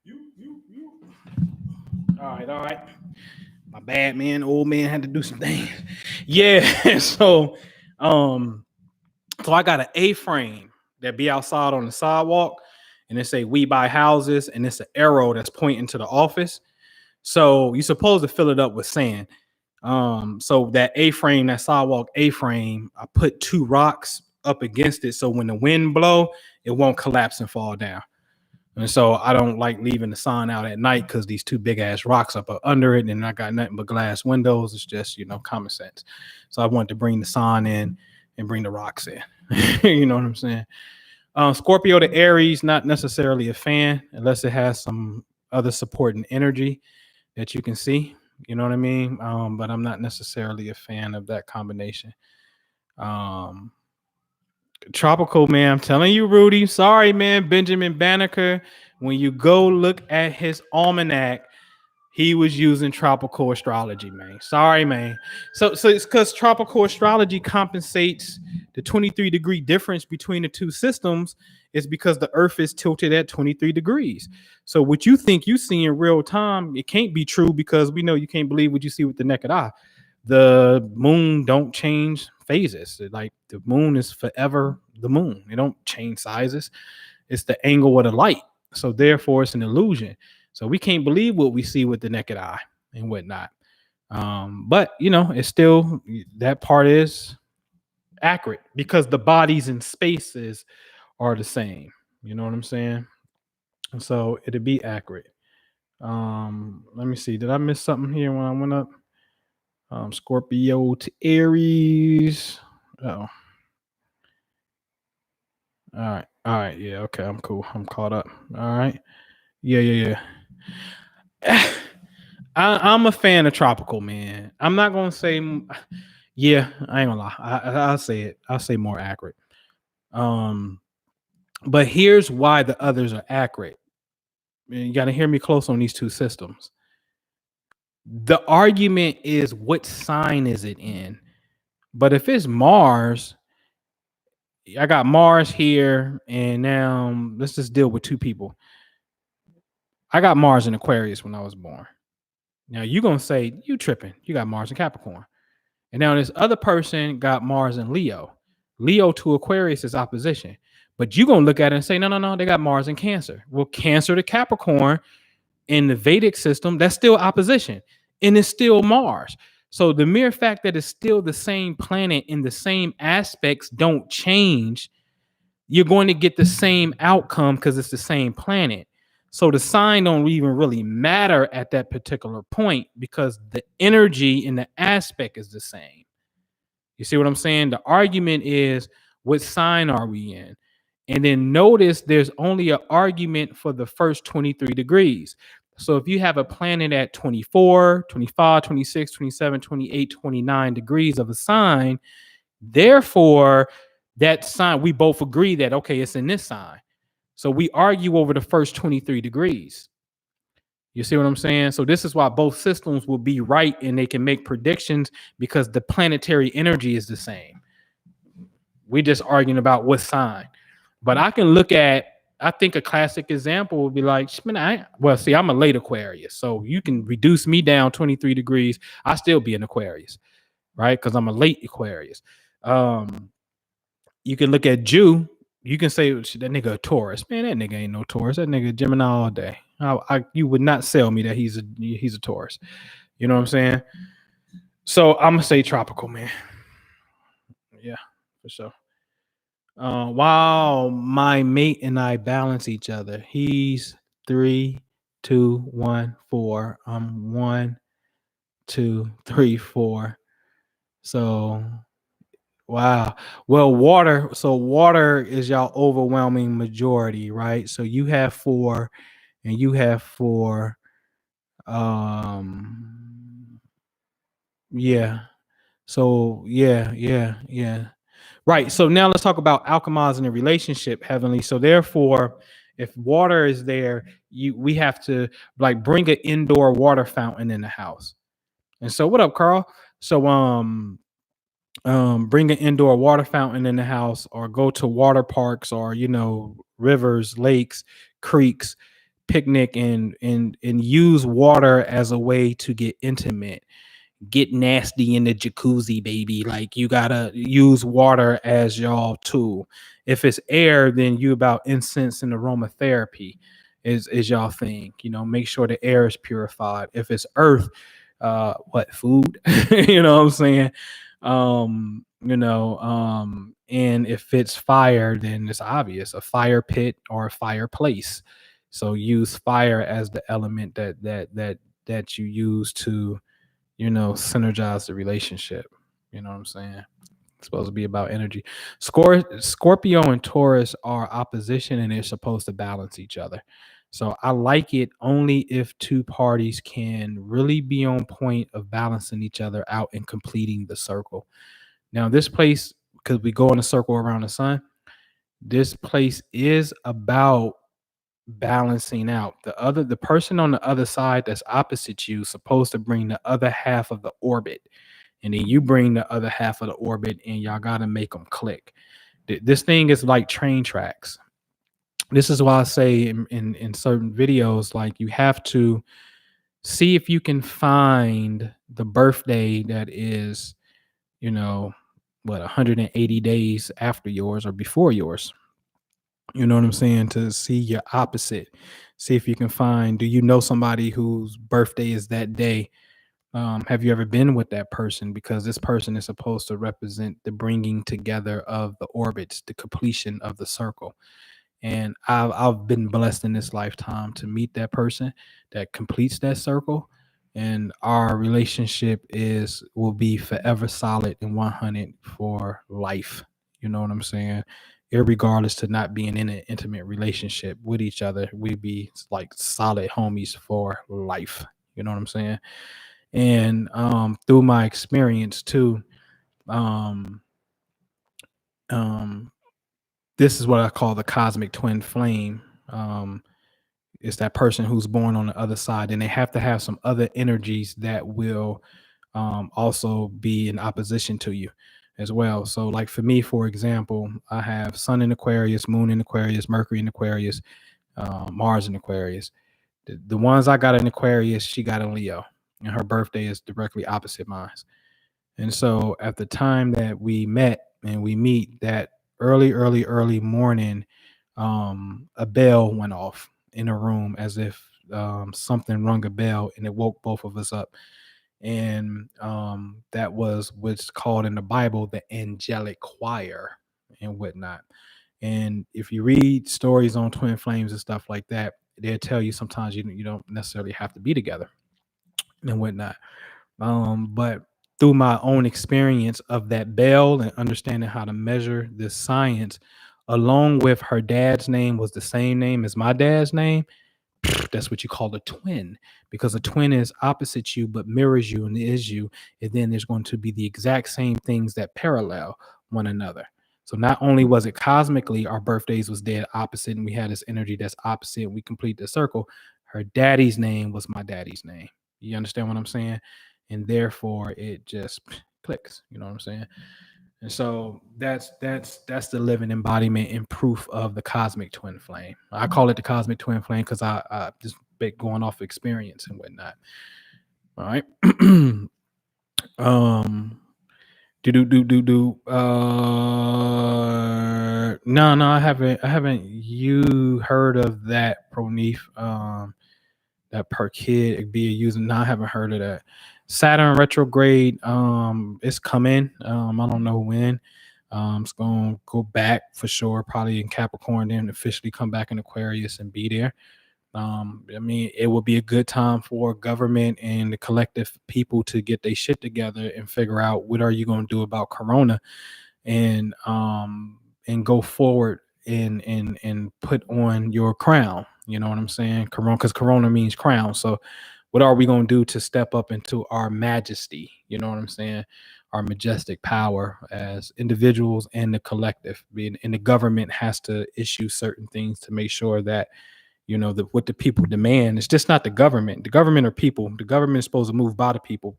You. All right. My bad, man. Old man had to do some things. Yeah. Um, so I got an A-frame that be outside on the sidewalk, and it say "We buy houses," and it's an arrow that's pointing to the office. So you're supposed to fill it up with sand. So that A-frame, that sidewalk A-frame, I put two rocks up against it, so when the wind blow, it won't collapse and fall down. And so I don't like leaving the sign out at night because these two big ass rocks up under it, and I got nothing but glass windows. It's just common sense. So I wanted to bring the sign in and bring the rocks in. You know what I'm saying? Scorpio to Aries, not necessarily a fan unless it has some other supporting energy that you can see. You know what I mean? But I'm not necessarily a fan of that combination. Um, Tropical, man. I'm telling you, Rudy. Sorry, man. Benjamin Banneker. When you go look at his almanac, he was using tropical astrology, man. Sorry, man. So it's because tropical astrology compensates The 23-degree difference between the two systems is because the Earth is tilted at 23 degrees. So what you think you see in real time, it can't be true because we know you can't believe what you see with the naked eye. The moon don't change phases. Like the moon is forever the moon. It don't change sizes. It's the angle of the light. So therefore, it's an illusion. So we can't believe what we see with the naked eye and whatnot. But it's still, that part is accurate because the bodies and spaces are the same. You know what I'm saying? So it'd be accurate. Let me see. Did I miss something here when I went up? Scorpio to Aries. Oh, all right. All right. Yeah. Okay. I'm cool. I'm caught up. All right. Yeah. Yeah. Yeah. I'm a fan of tropical, man. I'm not gonna say, yeah. I ain't gonna lie. I'll say it. I'll say more accurate. Um, but here's why the others are accurate. You got to hear me close on these two systems. The argument is what sign is it in? But if it's Mars, I got Mars here, and now let's just deal with two people. I got Mars in Aquarius when I was born. Now you gonna say you tripping? You got Mars in Capricorn, and now this other person got Mars in Leo. Leo to Aquarius is opposition, but you gonna look at it and say, no, no, no, they got Mars in Cancer. Well, Cancer to Capricorn in the Vedic system, that's still opposition, and it's still Mars. So the mere fact that it's still the same planet in the same aspects don't change. You're going to get the same outcome because it's the same planet. So the sign don't even really matter at that particular point because the energy in the aspect is the same. You see what I'm saying? The argument is, what sign are we in? And then notice there's only an argument for the first 23 degrees. So if you have a planet at 24, 25, 26, 27, 28, 29 degrees of a sign, therefore that sign, we both agree that, okay, it's in this sign. So we argue over the first 23 degrees. You see what I'm saying? So this is why both systems will be right and they can make predictions because the planetary energy is the same. We just arguing about what sign. But I can look at, I think a classic example would be like, man, see, I'm a late Aquarius. So you can reduce me down 23 degrees. I still be an Aquarius, right? Because I'm a late Aquarius. You can look at Jew. You can say that nigga a Taurus. Man, that nigga ain't no Taurus. That nigga Gemini all day. You would not sell me that he's a Taurus. You know what I'm saying? So I'm gonna say tropical, man. Yeah, for sure. While my mate and I balance each other, he's 3, 2, 1, 4. I'm 1, 2, 3, 4. So wow. Well, water. So water is y'all overwhelming majority, right? So you have 4, and you have 4. Yeah. So yeah. Right. So now let's talk about alchemizing a relationship, heavenly. So therefore, if water is there, we have to like bring an indoor water fountain in the house. And so what up, Carl? So bring an indoor water fountain in the house, or go to water parks, or rivers, lakes, creeks, picnic, and use water as a way to get intimate, get nasty in the jacuzzi, baby. Like you gotta use water as y'all tool. If it's air, then you about incense and aromatherapy is y'all thing. Make sure the air is purified. If it's earth, what food? You know what I'm saying? And if it's fire, then it's obvious, a fire pit or a fireplace. So use fire as the element that you use to synergize the relationship. You know what I'm saying? It's supposed to be about energy. Scorpio and Taurus are opposition, and they're supposed to balance each other. So I like it only if two parties can really be on point of balancing each other out and completing the circle. Now, this place, because we go in a circle around the sun, this place is about balancing out. The person on the other side that's opposite you is supposed to bring the other half of the orbit. and then you bring the other half of the orbit, and y'all got to make them click. This thing is like train tracks. This is why I say in certain videos, like, you have to see if you can find the birthday that is, you know, what, 180 days after yours or before yours. You know what I'm saying? To see your opposite. See if you can find, do you know somebody whose birthday is that day? Have you ever been with that person? Because this person is supposed to represent the bringing together of the orbits, the completion of the circle. And I've been blessed in this lifetime to meet that person that completes that circle, and our relationship is will be forever solid and 100 for life. You know what I'm saying? Irregardless to not being in an intimate relationship with each other, we be like solid homies for life. You know what I'm saying? And through my experience too, um, um, this is what I call the cosmic twin flame. It's that person who's born on the other side, and they have to have some other energies that will also be in opposition to you as well. So, like for me, for example, I have Sun in Aquarius, Moon in Aquarius, Mercury in Aquarius, Mars in Aquarius. The ones I got in Aquarius, she got in Leo, and her birthday is directly opposite mine. And so at the time that we met and we meet that early morning, a bell went off in a room as if something rung a bell, and it woke both of us up. And that was what's called in the Bible the angelic choir and whatnot. And if you read stories on twin flames and stuff like that, they'll tell you sometimes you don't necessarily have to be together and whatnot. But through my own experience of that bell and understanding how to measure this science, along with her dad's name was the same name as my dad's name, that's what you call a twin, because a twin is opposite you but mirrors you and is you. And then there's going to be the exact same things that parallel one another. So not only was it cosmically our birthdays was dead opposite, and we had this energy that's opposite, and we complete the circle. Her daddy's name was my daddy's name. You understand what I'm saying? And therefore it just clicks. You know what I'm saying? And so that's the living embodiment and proof of the cosmic twin flame. I call it the cosmic twin flame because I just been going off experience and whatnot. All right. um do no, I haven't you heard of that, Pronif? That per kid be using. No, I haven't heard of that. Saturn retrograde, it's coming. I don't know when. It's gonna go back for sure, probably in Capricorn, then officially come back in Aquarius and be there. I mean, it will be a good time for government and the collective people to get their shit together and figure out what are you going to do about Corona, and go forward and put on your crown. You know what I'm saying? Corona, because Corona means crown. So, what are we going to do to step up into our majesty? You know what I'm saying? Our majestic power as individuals and the collective. And the government has to issue certain things to make sure that what the people demand. It's just not the government. The government are people. The government is supposed to move by the people.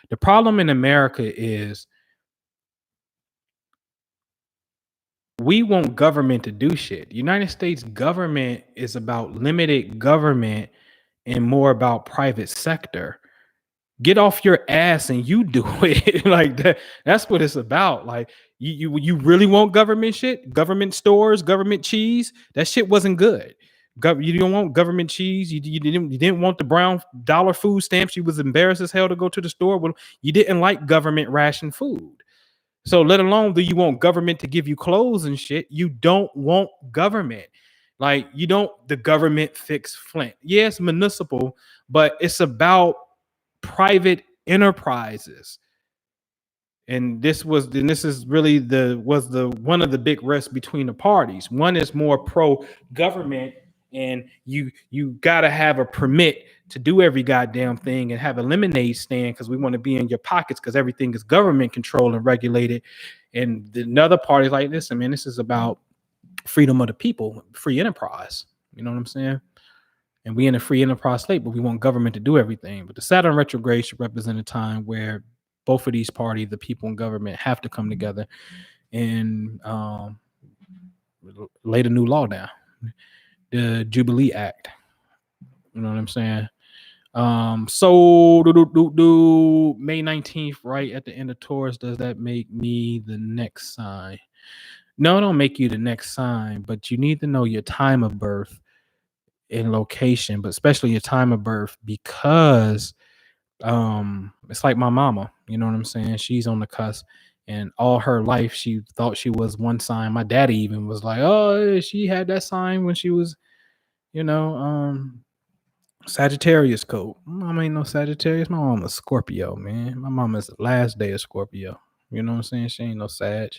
The problem in America is we want government to do shit. The United States government is about limited government and more about private sector. Get off your ass and you do it. Like that. That's what it's about. Like you really want government shit, government stores, government cheese. That shit wasn't good. You don't want government cheese. You didn't want the brown dollar food stamps. You was embarrassed as hell to go to the store. Well, you didn't like government ration food. So let alone do you want government to give you clothes and shit. You don't want government. Like you don't the government fix Flint. Yes, municipal, but it's about private enterprises. And this is really the one of the big risks between the parties. One is more pro government, and you gotta have a permit to do every goddamn thing and have a lemonade stand because we want to be in your pockets because everything is government controlled and regulated. And another party is like, listen, man, this is about freedom of the people, free enterprise. You know what I'm saying? And we in a free enterprise state, but we want government to do everything. But the Saturn retrograde should represent a time where both of these parties, the people and government, have to come together and lay the new law down, the Jubilee Act. You know what I'm saying? So May 19th, right at the end of Taurus, does that make me the next sign? No, it don't make you the next sign, but you need to know your time of birth and location, but especially your time of birth, because it's like my mama, you know what I'm saying? She's on the cusp, and all her life she thought she was one sign. My daddy even was like, oh, she had that sign when she was, you know, Sagittarius code. My mama ain't no Sagittarius. My mama's Scorpio, man. My mama's the last day of Scorpio. You know what I'm saying? She ain't no Sag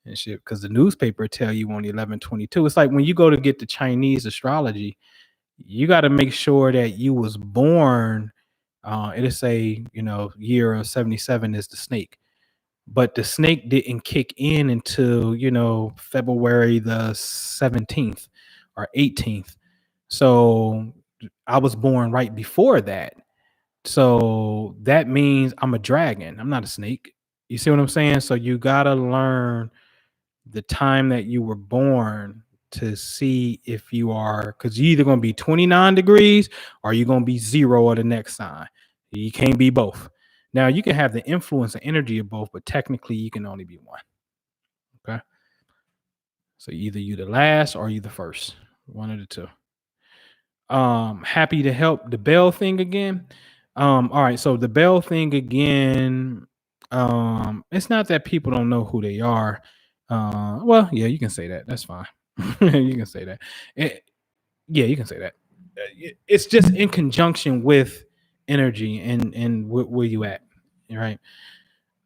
and shit. Because the newspaper tell you on 11/22. It's like when you go to get the Chinese astrology, you got to make sure that you was born. It'll say, year of 77 is the snake. But the snake didn't kick in until, February the 17th or 18th. So I was born right before that. So that means I'm a dragon. I'm not a snake. You see what I'm saying? So you got to learn the time that you were born to see if you are, because you're either going to be 29 degrees or you're going to be zero or the next sign. You can't be both. Now, you can have the influence and energy of both, but technically you can only be one. Okay. So either you the last or you the first. One of the two. Happy to help. The bell thing again. All right, so the bell thing again. It's not that people don't know who they are. Well, yeah, you can say that. That's fine. You can say that. Yeah, you can say that. It's just in conjunction with energy and where you at, right?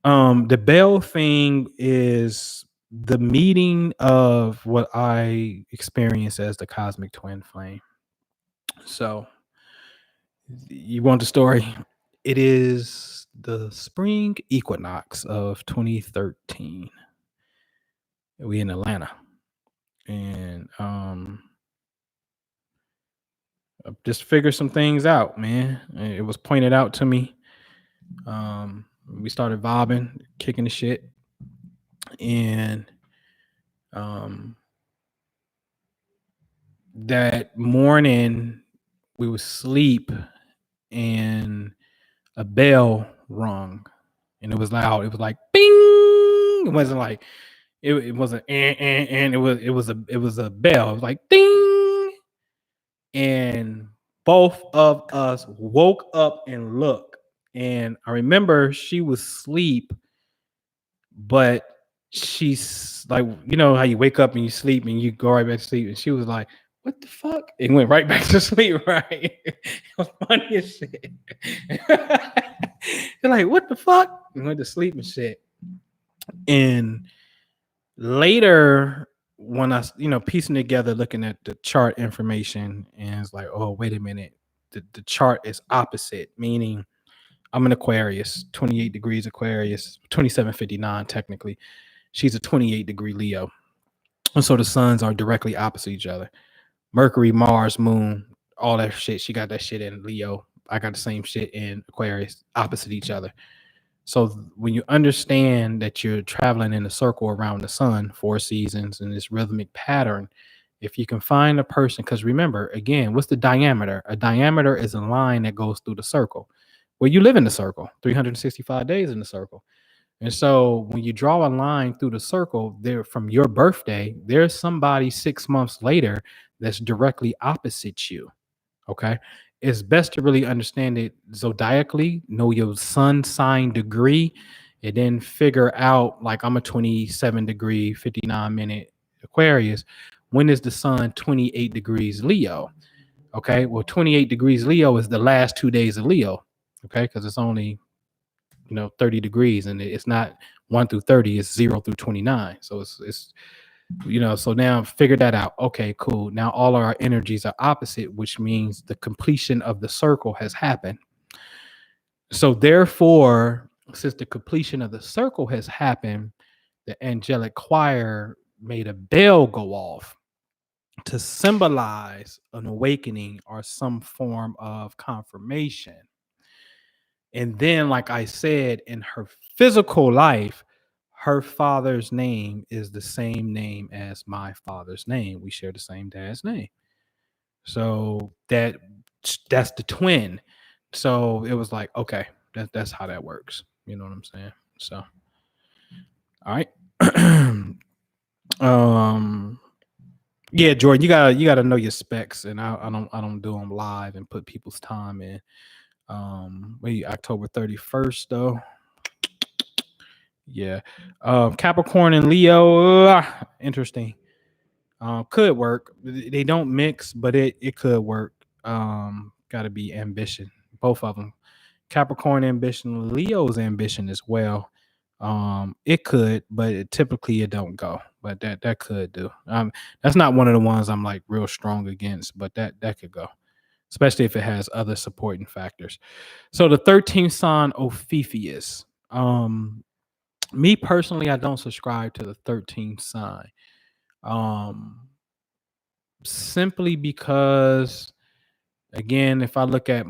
The bell thing is the meeting of what I experience as the cosmic twin flame. So, you want the story? It is the spring equinox of 2013. We in Atlanta, and I just figured some things out, man. It was pointed out to me. We started vibing, kicking the shit, and um, that morning we was asleep, and a bell rung, and it was loud. It was like bing. It wasn't like it wasn't and it was a bell. It was like ding, and both of us woke up and looked. And I remember she was asleep, but she's like, how you wake up and you sleep and you go right back to sleep, and she was like, "What the fuck?" And went right back to sleep. Right? It was funny as shit. They're like, "What the fuck?" And went to sleep and shit. And later, when I, piecing together, looking at the chart information, and it's like, oh, wait a minute, the chart is opposite, meaning I'm an Aquarius, 28 degrees Aquarius, 2759 technically. She's a 28 degree Leo. And so the suns are directly opposite each other. Mercury, Mars, Moon, all that shit. She got that shit in Leo. I got the same shit in Aquarius, opposite each other. So when you understand that you're traveling in a circle around the sun, 4 seasons, in this rhythmic pattern, if you can find a person, because remember, again, what's the diameter? A diameter is a line that goes through the circle. Well, you live in the circle, 365 days in the circle. And so when you draw a line through the circle there from your birthday, there's somebody 6 months later that's directly opposite you. Okay. It's best to really understand it zodiacally, know your sun sign degree, and then figure out, like, I'm a 27 degree, 59-minute Aquarius. When is the sun 28 degrees Leo? Okay. Well, 28 degrees Leo is the last 2 days of Leo. Okay. Because it's only, 30 degrees, and it's not 1 through 30, it's 0 through 29. So it's so now figure that out. Okay, cool. Now all our energies are opposite, which means the completion of the circle has happened. So therefore, since the completion of the circle has happened, the angelic choir made a bell go off to symbolize an awakening or some form of confirmation. And then, like I said, in her physical life, her father's name is the same name as my father's name. We share the same dad's name. So that's the twin. So it was like, okay, that's how that works. You know what I'm saying? So all right. um yeah, Jordan, you gotta know your specs, and I don't do them live and put people's time in. Wait, October 31st though. Yeah. Capricorn and Leo, interesting. Could work. They don't mix, but it could work. Got to be ambition, both of them. Capricorn ambition, Leo's ambition as well. It could, but typically it don't go. But that could do. That's not one of the ones I'm like real strong against, but that could go, especially if it has other supporting factors. So the 13th sign, Ophiuchus. Me personally, I don't subscribe to the 13th sign. Um, Simply because, again, if I look at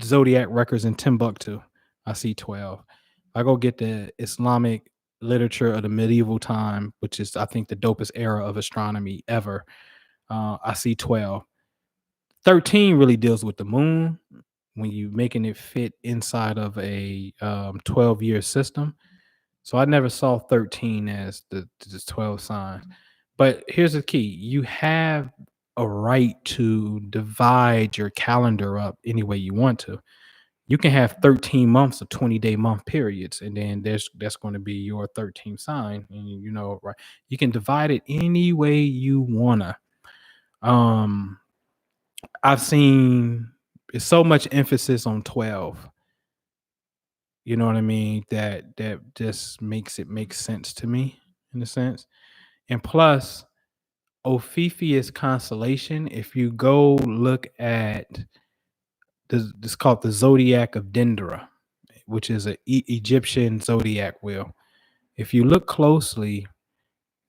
zodiac records in Timbuktu, I see 12. I go get the Islamic literature of the medieval time, which is, I think, the dopest era of astronomy ever. I see 12. 13 really deals with the moon when you making it fit inside of a 12-year system. So I never saw 13 as the 12 signs. But here's the key. You have a right to divide your calendar up any way you want to. You can have 13 months of 20-day month periods, and then that's going to be your 13th sign. And right. You can divide it any way you wanna. Um, I've seen it's so much emphasis on 12. You know what I mean? That just makes it make sense to me in a sense. And plus, Ophiuchus constellation, if you go look at this called the zodiac of Dendera, which is a Egyptian zodiac wheel. If you look closely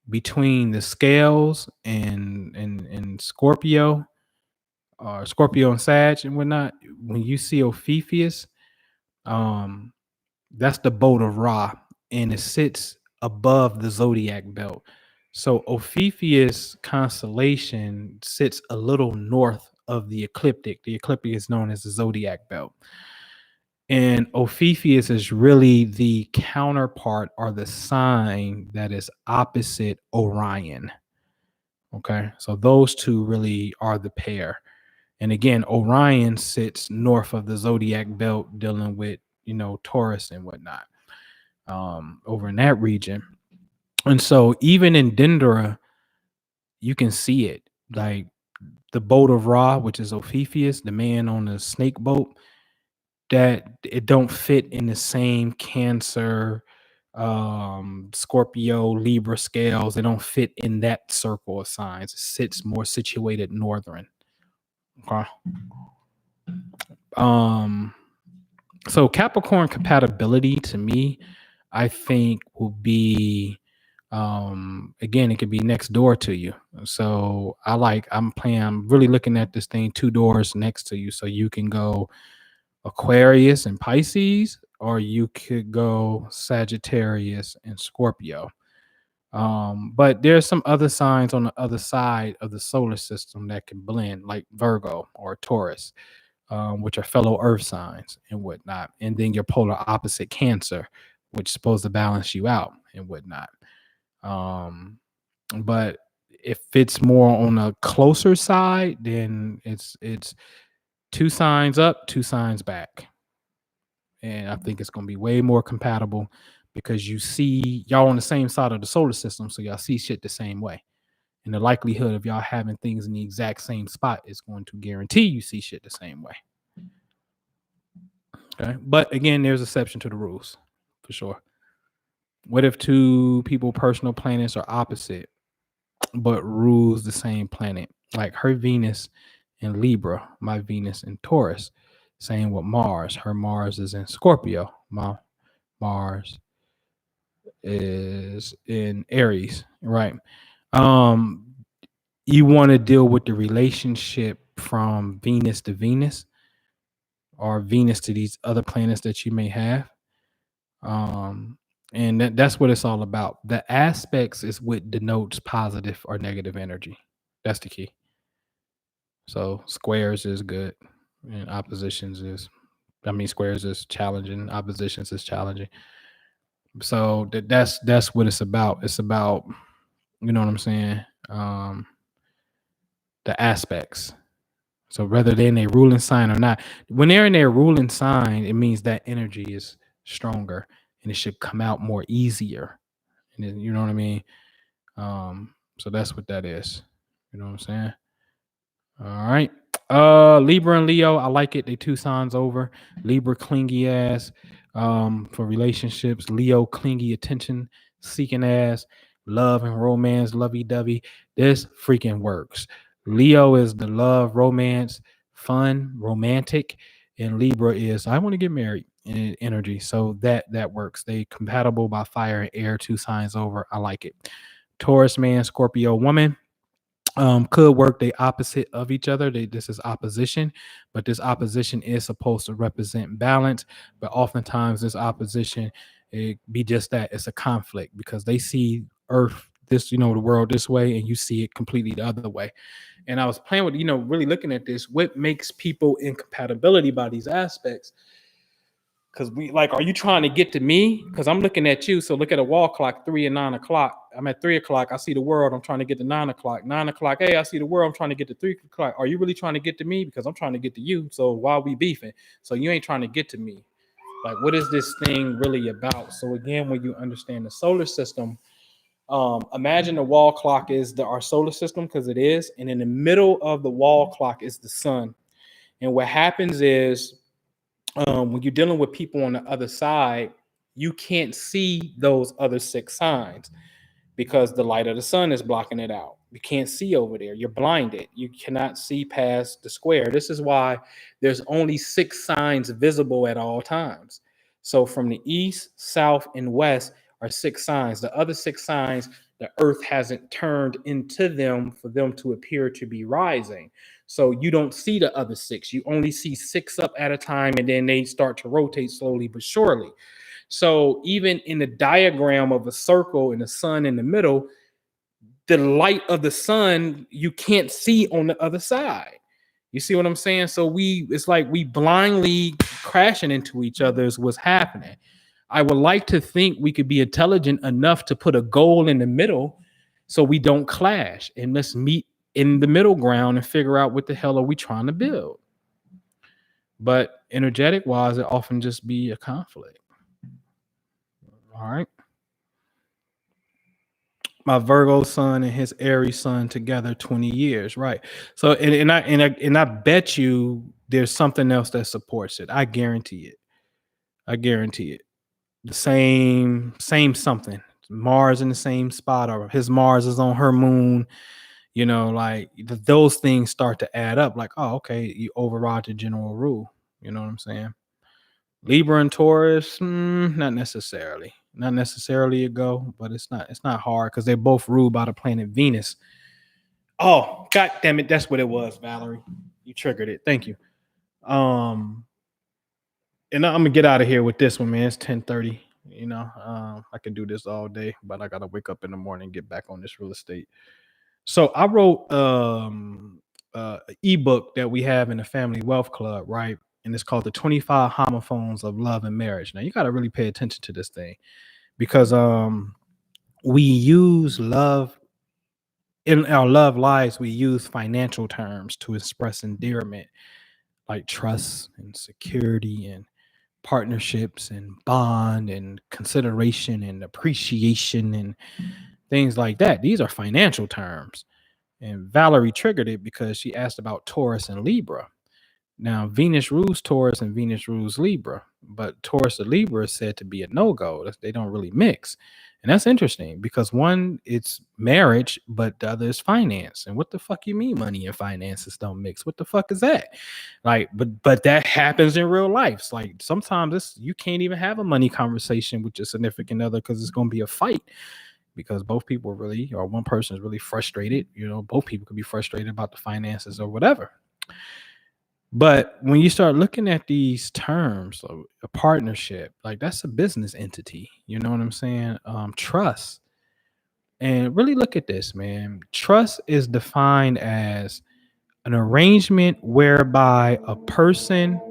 between the scales and Scorpio, or Scorpio and Sag and whatnot, when you see Ophiuchus, um, that's the boat of Ra, and it sits above the zodiac belt. So Ophiuchus constellation sits a little north of the ecliptic. The ecliptic is known as the zodiac belt. And Ophiuchus is really the counterpart or the sign that is opposite Orion. Okay. So those two really are the pair. And again, Orion sits north of the zodiac belt, dealing with, Taurus and whatnot, over in that region. And so even in Dendera, you can see it. Like the boat of Ra, which is Ophiuchus, the man on the snake boat, that it don't fit in the same Cancer, Scorpio, Libra scales. They don't fit in that circle of signs. It sits more situated northern. Okay. So Capricorn compatibility to me, I think, will be, again, it could be next door to you. So I'm really looking at this thing 2 doors next to you. So you can go Aquarius and Pisces, or you could go Sagittarius and Scorpio. But there's some other signs on the other side of the solar system that can blend, like Virgo or Taurus, which are fellow Earth signs and whatnot. And then your polar opposite, Cancer, which is supposed to balance you out and whatnot. But if it's more on a closer side, then it's 2 signs up, 2 signs back. And I think it's going to be way more compatible because you see y'all on the same side of the solar system, so y'all see shit the same way. And the likelihood of y'all having things in the exact same spot is going to guarantee you see shit the same way. Okay. But again, there's exception to the rules for sure. What if 2 people personal planets are opposite but rules the same planet? Like her Venus in Libra, my Venus in Taurus. Same with Mars. Her Mars is in Scorpio. My Mars is in Aries, right? Um, you want to deal with the relationship from Venus to Venus, or Venus to these other planets that you may have. Um, and that's what it's all about. The aspects is what denotes positive or negative energy. That's the key. So squares is good, and oppositions is, I mean, squares is challenging, oppositions is challenging. So that's what it's about. It's about, you know what I'm saying? The aspects. So whether they're in their ruling sign or not, when they're in their ruling sign, it means that energy is stronger and it should come out more easier. And then, you know what I mean? So that's what that is. You know what I'm saying? All right. Libra and Leo, I like it. They two signs over. Libra clingy ass for relationships. Leo clingy attention seeking ass. Love and romance, lovey dovey. This freaking works. Leo is the love, romance, fun, romantic, and Libra is I want to get married energy. So that works. They compatible by fire and air, two signs over. I like it. Taurus man, Scorpio woman could work the opposite of each other. This is opposition, but this opposition is supposed to represent balance. But oftentimes, this opposition it be just that it's a conflict because they see Earth this, the world this way, and you see it completely the other way. And I was playing with, really looking at this. What makes people incompatibility by these aspects? Because we like, are you trying to get to me? Because I'm looking at you. So look at a wall clock, 3 and 9 o'clock. I'm at 3 o'clock. I see the world. I'm trying to get to 9 o'clock. 9 o'clock. Hey, I see the world. I'm trying to get to 3 o'clock. Are you really trying to get to me? Because I'm trying to get to you. So why are we beefing? So you ain't trying to get to me. Like, what is this thing really about? So again, when you understand the solar system, imagine the wall clock is our solar system because it is, and in the middle of the wall clock is the sun. And what happens is when you're dealing with people on the other side, you can't see those other six signs because the light of the sun is blocking it out. You can't see over there. You're blinded. You cannot see past the square. This is why there's only six signs visible at all times. So from the east, south, and west are six signs. The other six signs, the earth hasn't turned into them for them to appear to be rising. So you don't see the other six. You only see six up at a time, and then they start to rotate slowly but surely. So even in the diagram of a circle and the sun in the middle, the light of the sun you can't see on the other side. You see what I'm saying? So it's like we blindly crashing into each other is what's happening. I would like to think we could be intelligent enough to put a goal in the middle so we don't clash, and let's meet in the middle ground and figure out what the hell are we trying to build. But energetic wise, it often just be a conflict. All right. My Virgo sun and his Aries sun together 20 years, right? So and I bet you there's something else that supports it. I guarantee it. I guarantee it. The same something. Mars in the same spot, or his Mars is on her moon. Like those things start to add up. Like, oh, okay, you override the general rule. You know what I'm saying? Libra and Taurus, not necessarily. Not necessarily a go, but it's not hard because they're both ruled by the planet Venus. Oh, god damn it, that's what it was, Valerie. You triggered it. Thank you. And I'm gonna get out of here with this one, man. It's 10:30. I can do this all day, but I gotta wake up in the morning and get back on this real estate. So I wrote ebook that we have in the Family Wealth Club, right? And it's called the 25 Homophones of Love and Marriage. Now you got to really pay attention to this thing because we use love in our love lives. We use financial terms to express endearment, like trust and security and partnerships and bond and consideration and appreciation and things like that. These are financial terms. And Valerie triggered it because she asked about Taurus and Libra. Now, Venus rules Taurus and Venus rules Libra, but Taurus and Libra is said to be a no-go. They don't really mix. And that's interesting because one, it's marriage, but the other is finance. And what the fuck you mean money and finances don't mix? What the fuck is that? Like, but that happens in real life. It's like sometimes you can't even have a money conversation with your significant other because it's going to be a fight because both people really, or one person is really frustrated. Both people could be frustrated about the finances or whatever. But when you start looking at these terms of a partnership, like that's a business entity. You know what I'm saying? Trust. And really look at this, man. Trust is defined as an arrangement whereby a person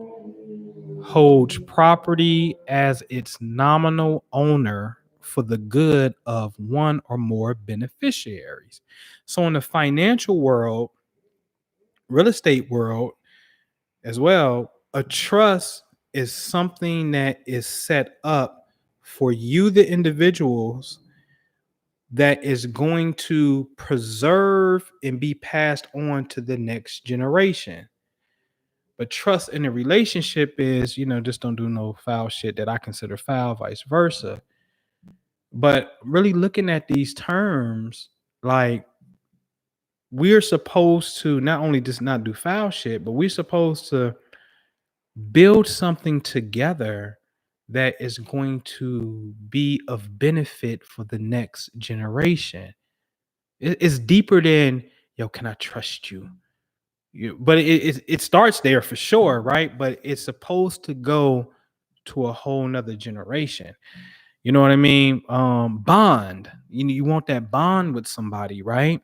holds property as its nominal owner for the good of one or more beneficiaries. So, in the financial world, real estate world as well, a trust is something that is set up for you, the individuals, that is going to preserve and be passed on to the next generation. But trust in a relationship is, just don't do no foul shit that I consider foul, vice versa. But really looking at these terms, like we're supposed to not only just not do foul shit, but we're supposed to build something together that is going to be of benefit for the next generation. It's deeper than, yo, can I trust you? But it starts there for sure, right? But it's supposed to go to a whole nother generation. You know what I mean? Bond. You want that bond with somebody, right?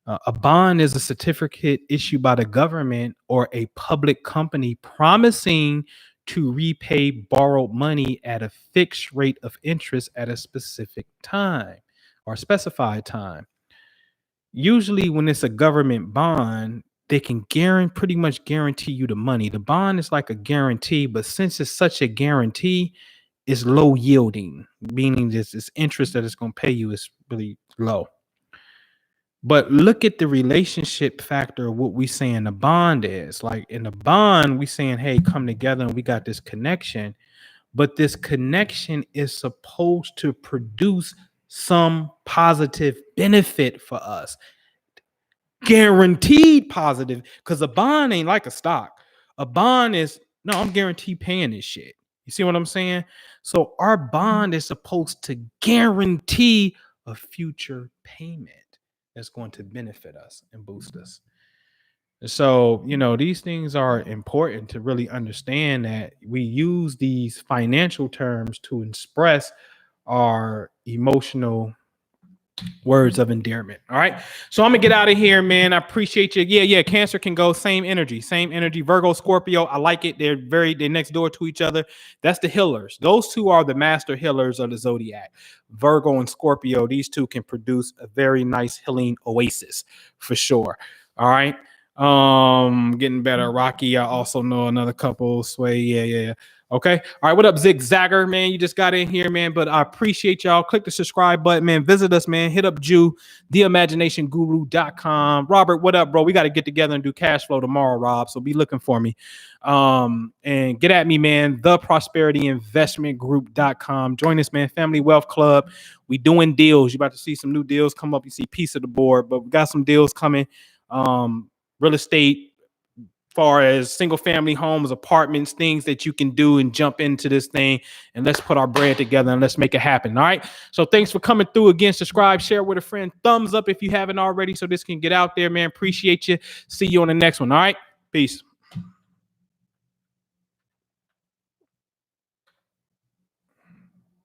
A bond is a certificate issued by the government or a public company promising to repay borrowed money at a fixed rate of interest at a specific time or specified time. Usually, when it's a government bond, they can pretty much guarantee you the money. The bond is like a guarantee, but since it's such a guarantee, it's low yielding, meaning this interest that it's going to pay you is really low. But look at the relationship factor of what we saying the bond is. Like in the bond, we saying, hey, come together and we got this connection. But this connection is supposed to produce some positive benefit for us. Guaranteed positive, because a bond ain't like a stock. A bond is, no, I'm guaranteed paying this shit. You see what I'm saying? So our bond is supposed to guarantee a future payment that's going to benefit us and boost us. So, these things are important to really understand, that we use these financial terms to express our emotional words of endearment. All right. So I'm gonna get out of here, man. I appreciate you. Yeah. Cancer can go same energy. Virgo, Scorpio. I like it. They're next door to each other. That's the healers. Those two are the master healers of the zodiac. Virgo and Scorpio. These two can produce a very nice healing oasis for sure. All right. Getting better. Rocky. I also know another couple. Sway. Yeah. Okay. All right. What up, Zigzagger, man? You just got in here, man. But I appreciate y'all. Click the subscribe button, man. Visit us, man. Hit up Jew, theimaginationguru.com. Robert, what up, bro? We got to get together and do cash flow tomorrow, Rob. So be looking for me. And get at me, man. Theprosperityinvestmentgroup.com. Join us, man. Family Wealth Club. We doing deals. You're about to see some new deals come up. You see piece of the board, but we got some deals coming. Real estate, far as single family homes, apartments, things that you can do and jump into this thing, and let's put our bread together and let's make it happen. All right. So thanks for coming through again. Subscribe, share with a friend, thumbs up if you haven't already, so this can get out there, man. Appreciate you. See you on the next one. All right. Peace.